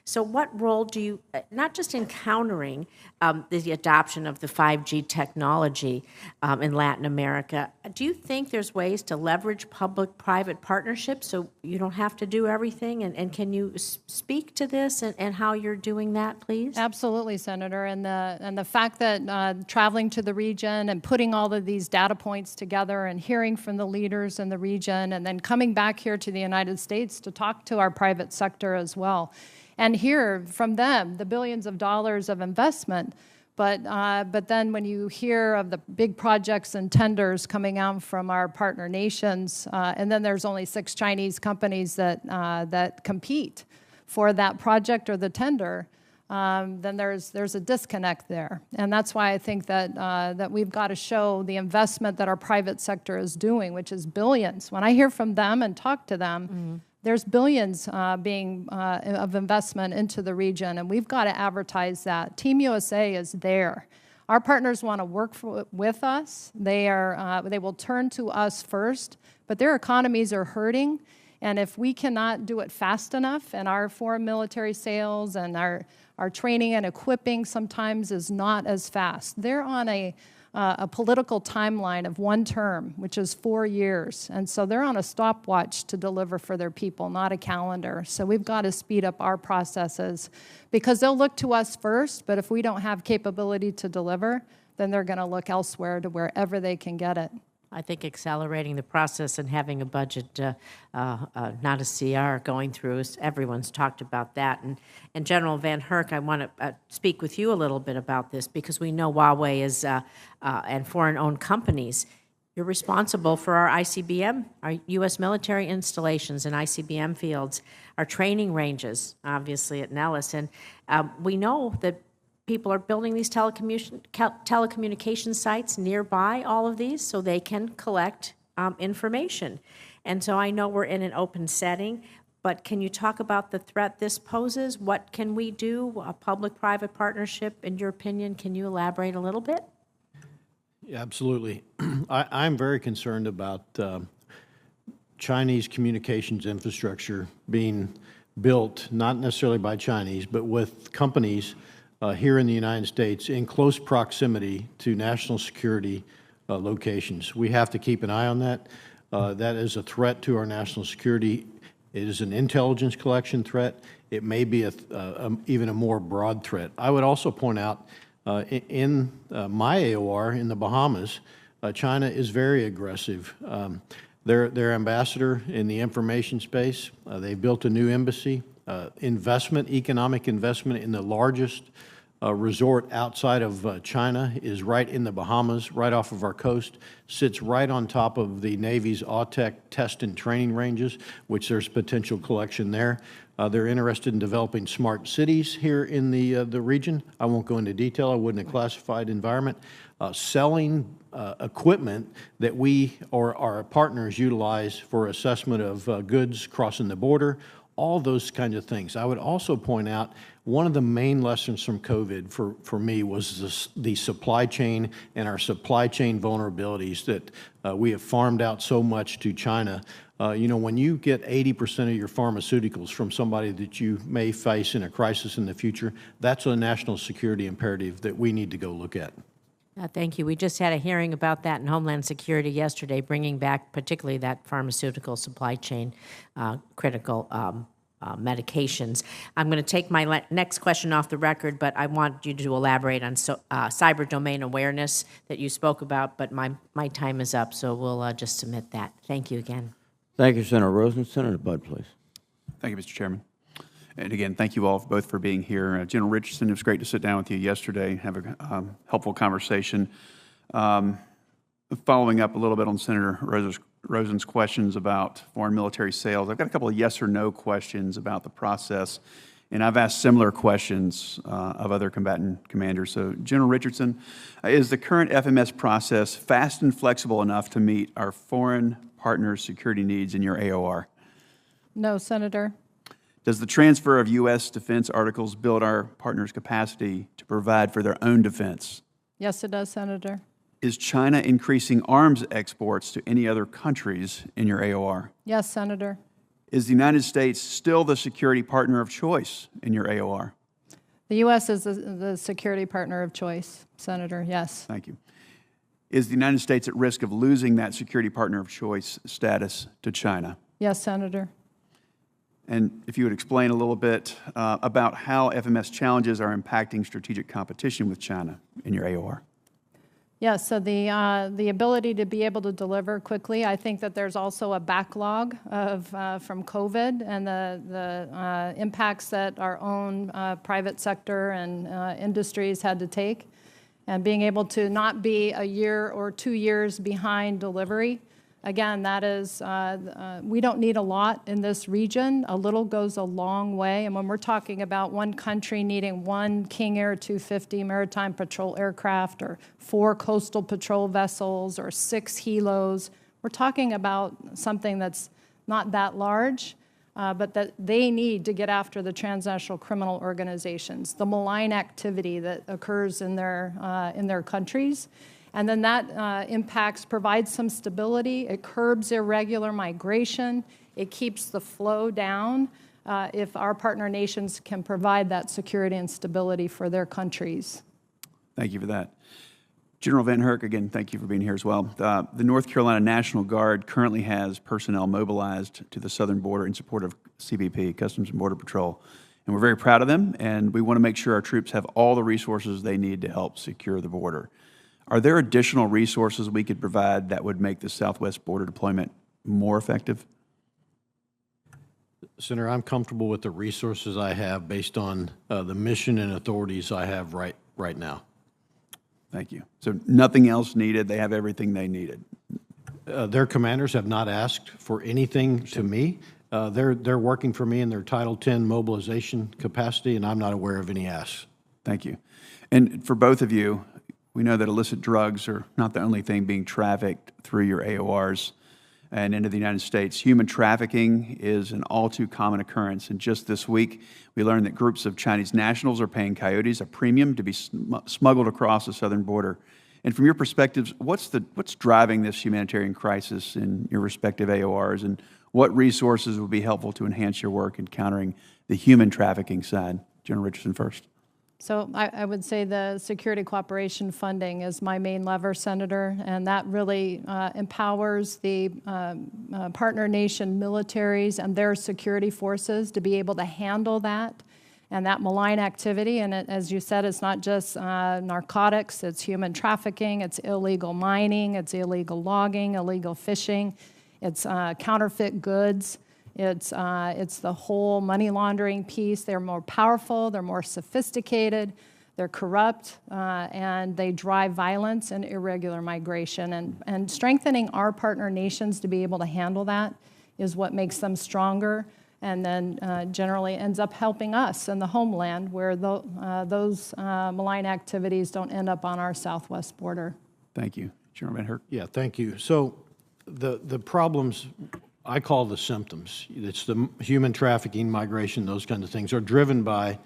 So what role do you, not just in countering the adoption of the 5G technology in Latin America, do you think there's ways to leverage public-private partnerships so you don't have to do everything? And can you speak to this and how you're doing that, please? Absolutely, Senator. And the fact that traveling to the region and putting all of these data points together and hearing from the leaders in the region and then coming back here to the United States to talk to our private sector as well, and hear from them the billions of dollars of investment. But then when you hear of the big projects and tenders coming out from our partner nations, and then there's only 6 Chinese companies that compete for that project or the tender, then there's a disconnect there. And that's why I think that we've got to show the investment that our private sector is doing, which is billions. When I hear from them and talk to them, there's billions of investment into the region, and we've got to advertise that. Team USA is there. Our partners want to work with us. They will turn to us first, but their economies are hurting, and if we cannot do it fast enough, and our foreign military sales and our training and equipping sometimes is not as fast. They're on a political timeline of 1 term, which is 4 years. And so they're on a stopwatch to deliver for their people, not a calendar. So we've got to speed up our processes because they'll look to us first, but if we don't have capability to deliver, then they're going to look elsewhere to wherever they can get it. I think accelerating the process and having a budget, not a CR going through, everyone's talked about that. And General Van Herk, I want to speak with you a little bit about this because we know Huawei is, and foreign-owned companies, you're responsible for our ICBM, our U.S. military installations and ICBM fields, our training ranges, obviously at Nellis. And we know that people are building these telecommunication sites nearby all of these so they can collect information. And so I know we're in an open setting. But can you talk about the threat this poses? What can we do? A public-private partnership, in your opinion, can you elaborate a little bit? Yeah, absolutely. I'm very concerned about Chinese communications infrastructure being built, not necessarily by Chinese, but with companies here in the United States in close proximity to national security locations. We have to keep an eye on that. That is a threat to our national security. It is an intelligence collection threat. It may be even a more broad threat. I would also point out in my AOR in the Bahamas, China is very aggressive. Their ambassador in the information space, they built a new embassy. Economic investment in the largest resort outside of China is right in the Bahamas, right off of our coast, sits right on top of the Navy's AUTEC test and training ranges, which there's potential collection there. They're interested in developing smart cities here in the region. I won't go into detail. I wouldn't have classified environment. Selling equipment that we or our partners utilize for assessment of goods crossing the border, all those kinds of things. I would also point out one of the main lessons from COVID for me was the supply chain and our supply chain vulnerabilities that we have farmed out so much to China. You know, when you get 80% of your pharmaceuticals from somebody that you may face in a crisis in the future, that's a national security imperative that we need to go look at. Thank you. We just had a hearing about that in Homeland Security yesterday, bringing back particularly that pharmaceutical supply chain critical medications. I'm going to take my next question off the record, but I want you to elaborate on cyber domain awareness that you spoke about, but my time is up, so we'll just submit that. Thank you again. Thank you, Senator Rosen. Senator Budd, please. Thank you, Mr. Chairman. And again, thank you all both for being here. General Richardson, it was great to sit down with you yesterday, have a helpful conversation. Following up a little bit on Senator Rosen's questions about foreign military sales, I've got a couple of yes or no questions about the process, and I've asked similar questions of other combatant commanders. So, General Richardson, is the current FMS process fast and flexible enough to meet our foreign partners' security needs in your AOR? No, Senator. Does the transfer of U.S. defense articles build our partners' capacity to provide for their own defense? Yes, it does, Senator. Is China increasing arms exports to any other countries in your AOR? Yes, Senator. Is the United States still the security partner of choice in your AOR? The U.S. is the security partner of choice, Senator, yes. Thank you. Is the United States at risk of losing that security partner of choice status to China? Yes, Senator. And if you would explain a little bit about how FMS challenges are impacting strategic competition with China in your AOR. Yes, so the ability to be able to deliver quickly, I think that there's also a backlog of from COVID and the impacts that our own private sector and industries had to take, and being able to not be a year or 2 years behind delivery. Again, that is, we don't need a lot in this region. A little goes a long way. And when we're talking about one country needing one King Air 250 maritime patrol aircraft or 4 coastal patrol vessels or 6 helos, we're talking about something that's not that large, but that they need to get after the transnational criminal organizations, the malign activity that occurs in their countries. And then that provides some stability. It curbs irregular migration. It keeps the flow down if our partner nations can provide that security and stability for their countries. Thank you for that. General Van Herk, again, thank you for being here as well. The North Carolina National Guard currently has personnel mobilized to the southern border in support of CBP, Customs and Border Patrol. And we're very proud of them, and we want to make sure our troops have all the resources they need to help secure the border. Are there additional resources we could provide that would make the Southwest border deployment more effective? Senator, I'm comfortable with the resources I have based on the mission and authorities I have right now. Thank you. So nothing else needed? They have everything they needed? Their commanders have not asked for anything to me. They're working for me in their Title X mobilization capacity, and I'm not aware of any asks. Thank you. And for both of you, we know that illicit drugs are not the only thing being trafficked through your AORs. and into the United States. Human trafficking is an all too common occurrence, and just this week we learned that groups of Chinese nationals are paying coyotes a premium to be smuggled across the southern border. And from your perspectives, what's driving this humanitarian crisis in your respective AORs, and what resources would be helpful to enhance your work in countering the human trafficking side? General Richardson first. So I would say the security cooperation funding is my main lever, Senator, and that really empowers the partner nation militaries and their security forces to be able to handle that and that malign activity. And as you said, it's not just narcotics, it's human trafficking, it's illegal mining, it's illegal logging, illegal fishing, it's counterfeit goods. It's the whole money laundering piece. They're more powerful, they're more sophisticated, they're corrupt, and they drive violence and irregular migration. And strengthening our partner nations to be able to handle that is what makes them stronger, and then generally ends up helping us in the homeland where those malign activities don't end up on our southwest border. Thank you. General Van Herk. Yeah, thank you. So the problems I call the symptoms. It's the human trafficking, migration, those kinds of things are driven by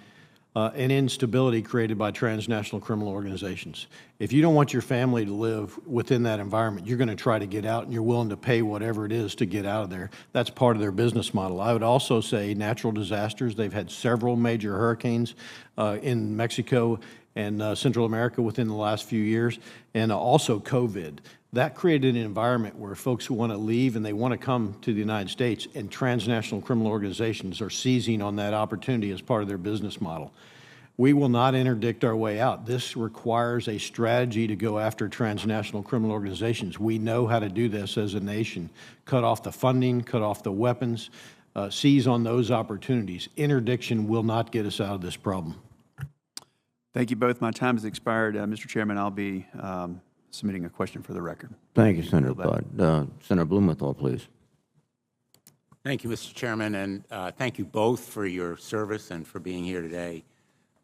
an instability created by transnational criminal organizations. If you don't want your family to live within that environment, you're going to try to get out, and you're willing to pay whatever it is to get out of there. That's part of their business model. I would also say natural disasters. They've had several major hurricanes in Mexico and Central America within the last few years, and also COVID. That created an environment where folks who want to leave and they want to come to the United States, and transnational criminal organizations are seizing on that opportunity as part of their business model. We will not interdict our way out. This requires a strategy to go after transnational criminal organizations. We know how to do this as a nation. Cut off the funding, cut off the weapons, seize on those opportunities. Interdiction will not get us out of this problem. Thank you both. My time has expired. Mr. Chairman, I'll be submitting a question for the record. Thank you, Senator Budd. Senator Blumenthal, please. Thank you, Mr. Chairman, and thank you both for your service and for being here today.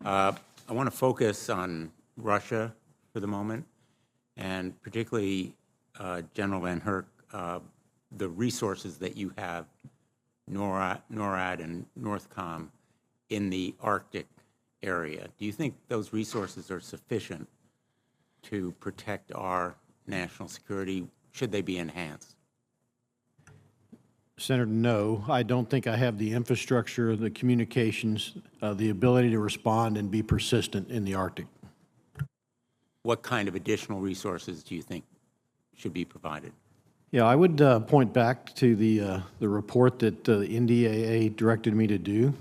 I want to focus on Russia for the moment, and particularly, General Van Herk, the resources that you have, NORAD and NORCOM, in the Arctic area. Do you think those resources are sufficient to protect our national security? Should they be enhanced? Senator, no. I don't think I have the infrastructure, the communications, the ability to respond and be persistent in the Arctic. What kind of additional resources do you think should be provided? Yeah, I would point back to the report that the NDAA directed me to do,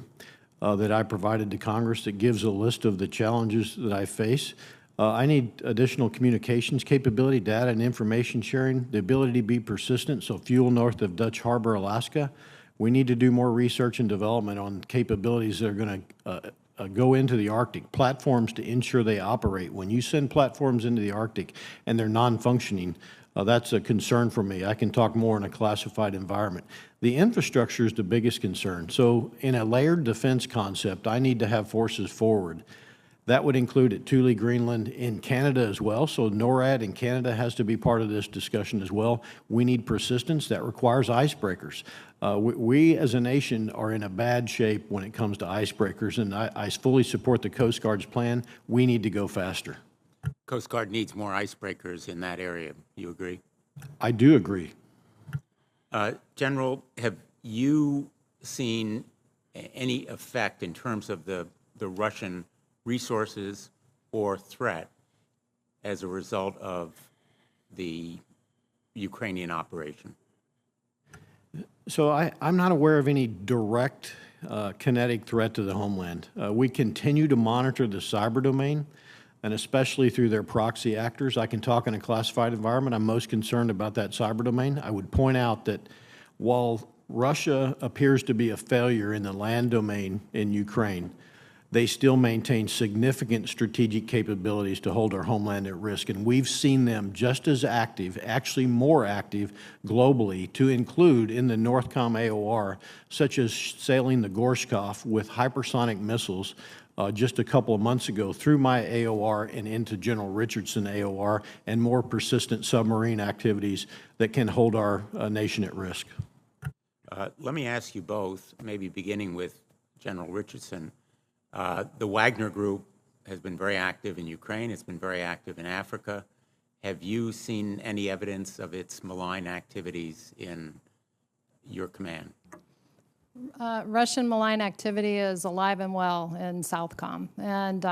that I provided to Congress, that gives a list of the challenges that I face. I need additional communications capability, data and information sharing, the ability to be persistent, so fuel north of Dutch Harbor, Alaska. We need to do more research and development on capabilities that are going to go into the Arctic, platforms to ensure they operate. When you send platforms into the Arctic and they're non-functioning, that's a concern for me. I can talk more in a classified environment. The infrastructure is the biggest concern. So in a layered defense concept, I need to have forces forward. That would include at Thule, Greenland, in Canada as well. So NORAD in Canada has to be part of this discussion as well. We need persistence. That requires icebreakers. We as a nation are in a bad shape when it comes to icebreakers, and I fully support the Coast Guard's plan. We need to go faster. Coast Guard needs more icebreakers in that area. You agree? I do agree. General, have you seen any effect in terms of the Russian resources or threat as a result of the Ukrainian operation? So I'm not aware of any direct kinetic threat to the homeland. We continue to monitor the cyber domain, and especially through their proxy actors. I can talk in a classified environment. I'm most concerned about that cyber domain. I would point out that while Russia appears to be a failure in the land domain in Ukraine, they still maintain significant strategic capabilities to hold our homeland at risk. And we've seen them just as active, actually more active globally, to include in the NORCOM AOR, such as sailing the Gorshkov with hypersonic missiles just a couple of months ago through my AOR and into General Richardson AOR, and more persistent submarine activities that can hold our nation at risk. Let me ask you both, maybe beginning with General Richardson. The Wagner Group has been very active in Ukraine. It's been very active in Africa. Have you seen any evidence of its malign activities in your command? Russian malign activity is alive and well in Southcom. And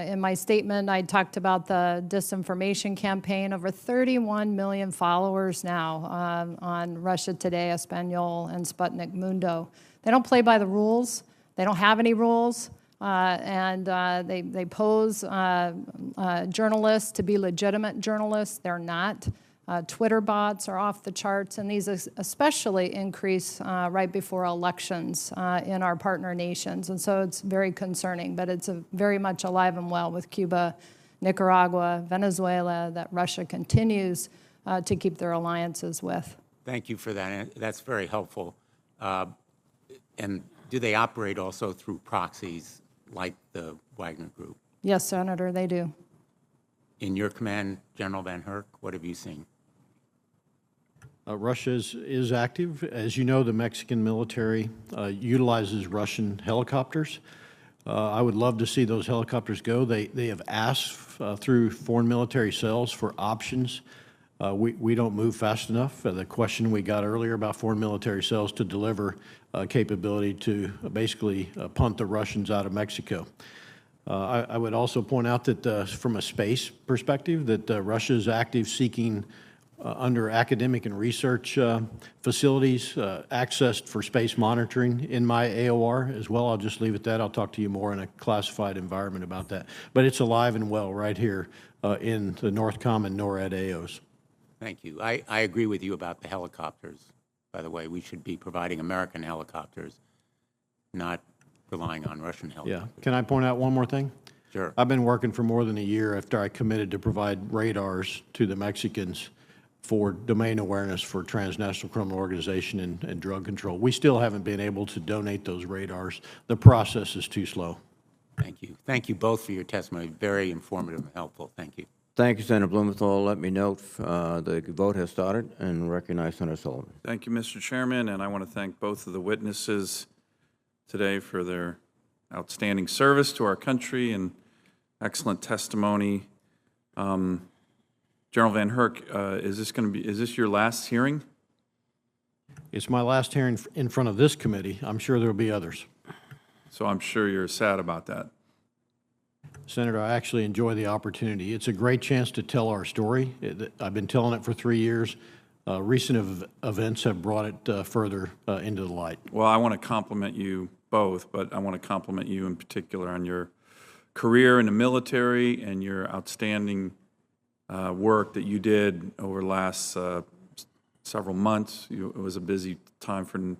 in my statement, I talked about the disinformation campaign. Over 31 million followers now on Russia Today, Espanol, and Sputnik Mundo. They don't play by the rules. They don't have any rules. They pose journalists to be legitimate journalists. They're not. Twitter bots are off the charts, and these especially increase right before elections in our partner nations. And so it's very concerning, but it's very much alive and well with Cuba, Nicaragua, Venezuela, that Russia continues to keep their alliances with. Thank you for that. That's very helpful. And do they operate also through proxies like the Wagner Group? Yes, Senator, they do. In your command, General Van Herk, what have you seen? Russia is active. As you know, the Mexican military utilizes Russian helicopters. I would love to see those helicopters go. They have asked through foreign military sales for options. We don't move fast enough. The question we got earlier about foreign military sales to deliver capability to basically punt the Russians out of Mexico. I would also point out that from a space perspective, that Russia is active seeking under academic and research facilities, accessed for space monitoring in my AOR as well. I'll just leave it at that. I'll talk to you more in a classified environment about that. But it's alive and well right here in the NORCOM and NORAD AOs. Thank you. I agree with you about the helicopters. By the way, we should be providing American helicopters, not relying on Russian helicopters. Yeah. Can I point out one more thing? Sure. I've been working for more than a year after I committed to provide radars to the Mexicans for domain awareness for transnational criminal organization and drug control. We still haven't been able to donate those radars. The process is too slow. Thank you. Thank you both for your testimony. Very informative and helpful. Thank you. Thank you, Senator Blumenthal. Let me note the vote has started and recognize Senator Sullivan. Thank you, Mr. Chairman, and I want to thank both of the witnesses today for their outstanding service to our country and excellent testimony. General Van Herk, is this your last hearing? It's my last hearing in front of this committee. I'm sure there will be others. So I'm sure you're sad about that. Senator, I actually enjoy the opportunity. It's a great chance to tell our story. I've been telling it for 3 years. Recent events have brought it further into the light. Well, I want to compliment you both, but I want to compliment you in particular on your career in the military and your outstanding work that you did over the last several months. It was a busy time for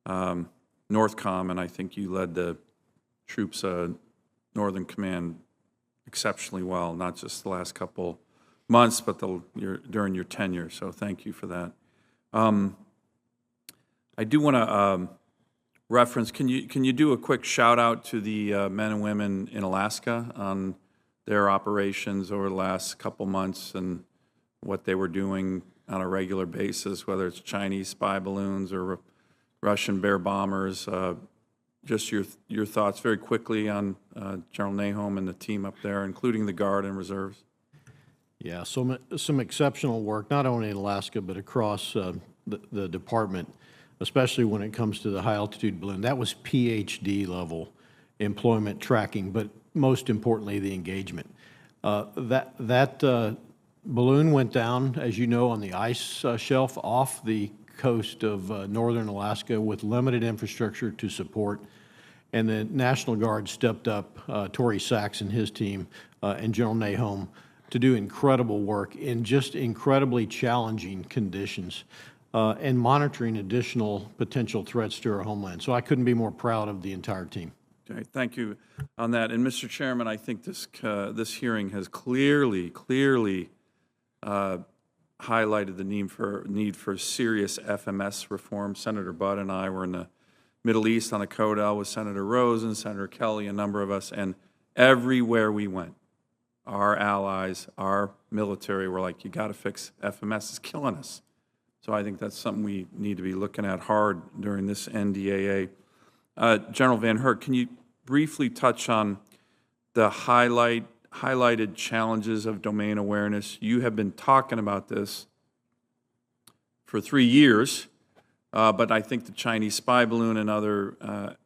NORTHCOM, and I think you led the troops' Northern Command exceptionally well, not just the last couple months, but during your tenure. So thank you for that. I do want to reference. Can you do a quick shout out to the men and women in Alaska on their operations over the last couple months and what they were doing on a regular basis, whether it's Chinese spy balloons or Russian bear bombers? Just your thoughts very quickly on General Nahom and the team up there, including the Guard and Reserves. Yeah, some exceptional work, not only in Alaska, but across the department, especially when it comes to the high-altitude balloon. That was PhD level employment tracking, but most importantly, the engagement. That balloon went down, as you know, on the ice shelf off the coast of northern Alaska with limited infrastructure to support. And the National Guard stepped up, Tory Sachs and his team, and General Nahom, to do incredible work in just incredibly challenging conditions and monitoring additional potential threats to our homeland. So I couldn't be more proud of the entire team. Okay, thank you on that. And Mr. Chairman, I think this hearing has clearly highlighted the need for serious FMS reform. Senator Budd and I were in the Middle East on a CODEL with Senator Rosen, Senator Kelly, a number of us, and everywhere we went, our allies, our military were like, you got to fix FMS, it's killing us. So I think that's something we need to be looking at hard during this NDAA. General Van Herk, can you briefly touch on the highlighted challenges of domain awareness? You have been talking about this for 3 years, but I think the Chinese spy balloon and other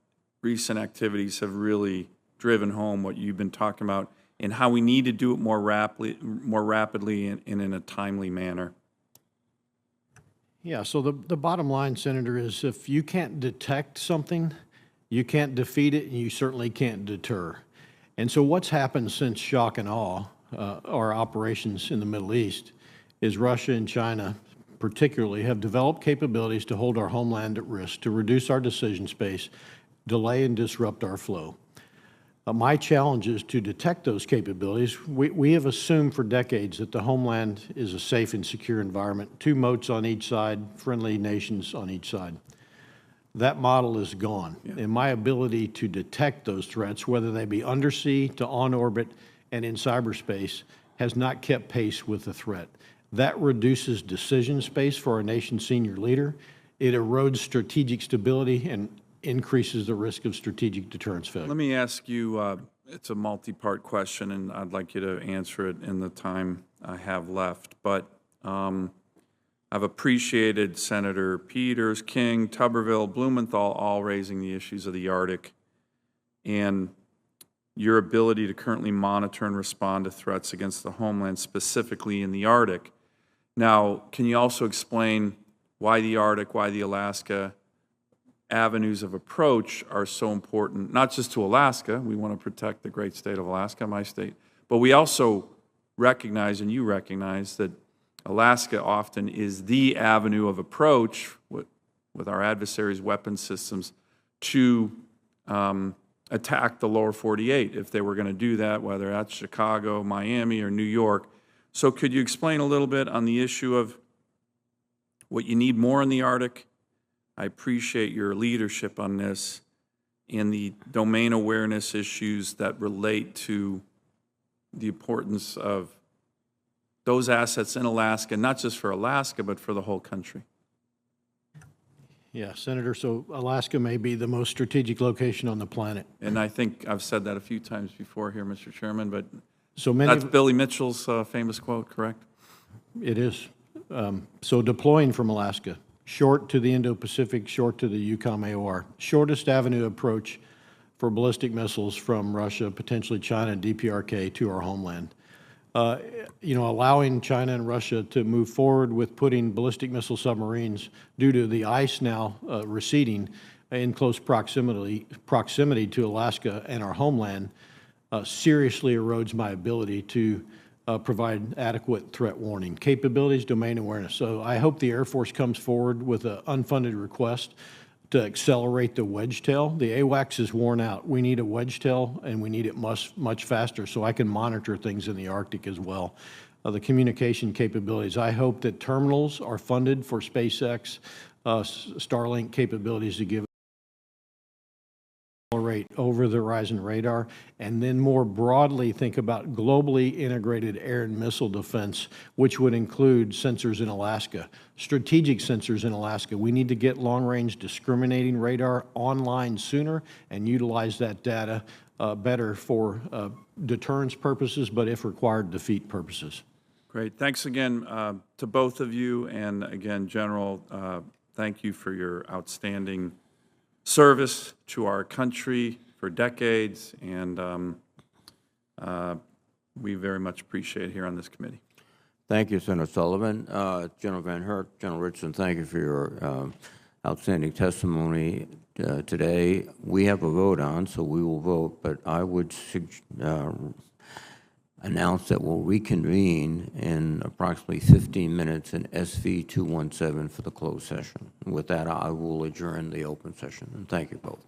recent activities have really driven home what you've been talking about and how we need to do it more rapidly and in a timely manner. Yeah, so the bottom line, Senator, is if you can't detect something, you can't defeat it, and you certainly can't deter. And so what's happened since shock and awe, our operations in the Middle East, is Russia and China particularly have developed capabilities to hold our homeland at risk, to reduce our decision space, delay and disrupt our flow. My challenge is to detect those capabilities. We have assumed for decades that the homeland is a safe and secure environment, 2 moats on each side, friendly nations on each side. That model is gone. Yeah. And my ability to detect those threats, whether they be undersea to on orbit and in cyberspace, has not kept pace with the threat. That reduces decision space for our nation's senior leader. It erodes strategic stability and increases the risk of strategic deterrence failure. Let me ask you, it's a multi-part question, and I'd like you to answer it in the time I have left. But I've appreciated Senator Peters, King, Tuberville, Blumenthal all raising the issues of the Arctic and your ability to currently monitor and respond to threats against the homeland, specifically in the Arctic. Now, can you also explain why the Arctic, why the Alaska avenues of approach are so important, not just to Alaska? We want to protect the great state of Alaska, my state, but we also recognize, and you recognize, that Alaska often is the avenue of approach with our adversaries' weapon systems to attack the lower 48 if they were going to do that, whether that's Chicago, Miami, or New York. So could you explain a little bit on the issue of what you need more in the Arctic? I appreciate your leadership on this and the domain awareness issues that relate to the importance of those assets in Alaska, not just for Alaska, but for the whole country. Yeah, Senator, so Alaska may be the most strategic location on the planet. And I think I've said that a few times before here, Mr. Chairman, but that's Billy Mitchell's famous quote, correct? It is. So deploying from Alaska, short to the Indo-Pacific, short to the EUCOM AOR, shortest avenue approach for ballistic missiles from Russia, potentially China and DPRK to our homeland. Allowing China and Russia to move forward with putting ballistic missile submarines due to the ice now receding in close proximity to Alaska and our homeland seriously erodes my ability to provide adequate threat warning capabilities, domain awareness. So I hope the Air Force comes forward with an unfunded request to accelerate the wedge tail. The AWACS is worn out. We need a wedge tail, and we need it much faster so I can monitor things in the Arctic as well. The communication capabilities. I hope that terminals are funded for SpaceX, Starlink capabilities to give rate over the horizon radar, and then more broadly think about globally integrated air and missile defense, which would include sensors in Alaska, strategic sensors in Alaska. We need to get long-range discriminating radar online sooner and utilize that data better for deterrence purposes, but if required, defeat purposes. Great. Thanks again to both of you, and again, General, thank you for your outstanding service to our country for decades, and we very much appreciate it here on this committee. Thank you, Senator Sullivan. General Van Herk, General Richardson, thank you for your outstanding testimony today. We have a vote on, so we will vote, but I would announce that we'll reconvene in approximately 15 minutes in SV 217 for the closed session. With that, I will adjourn the open session, and thank you both.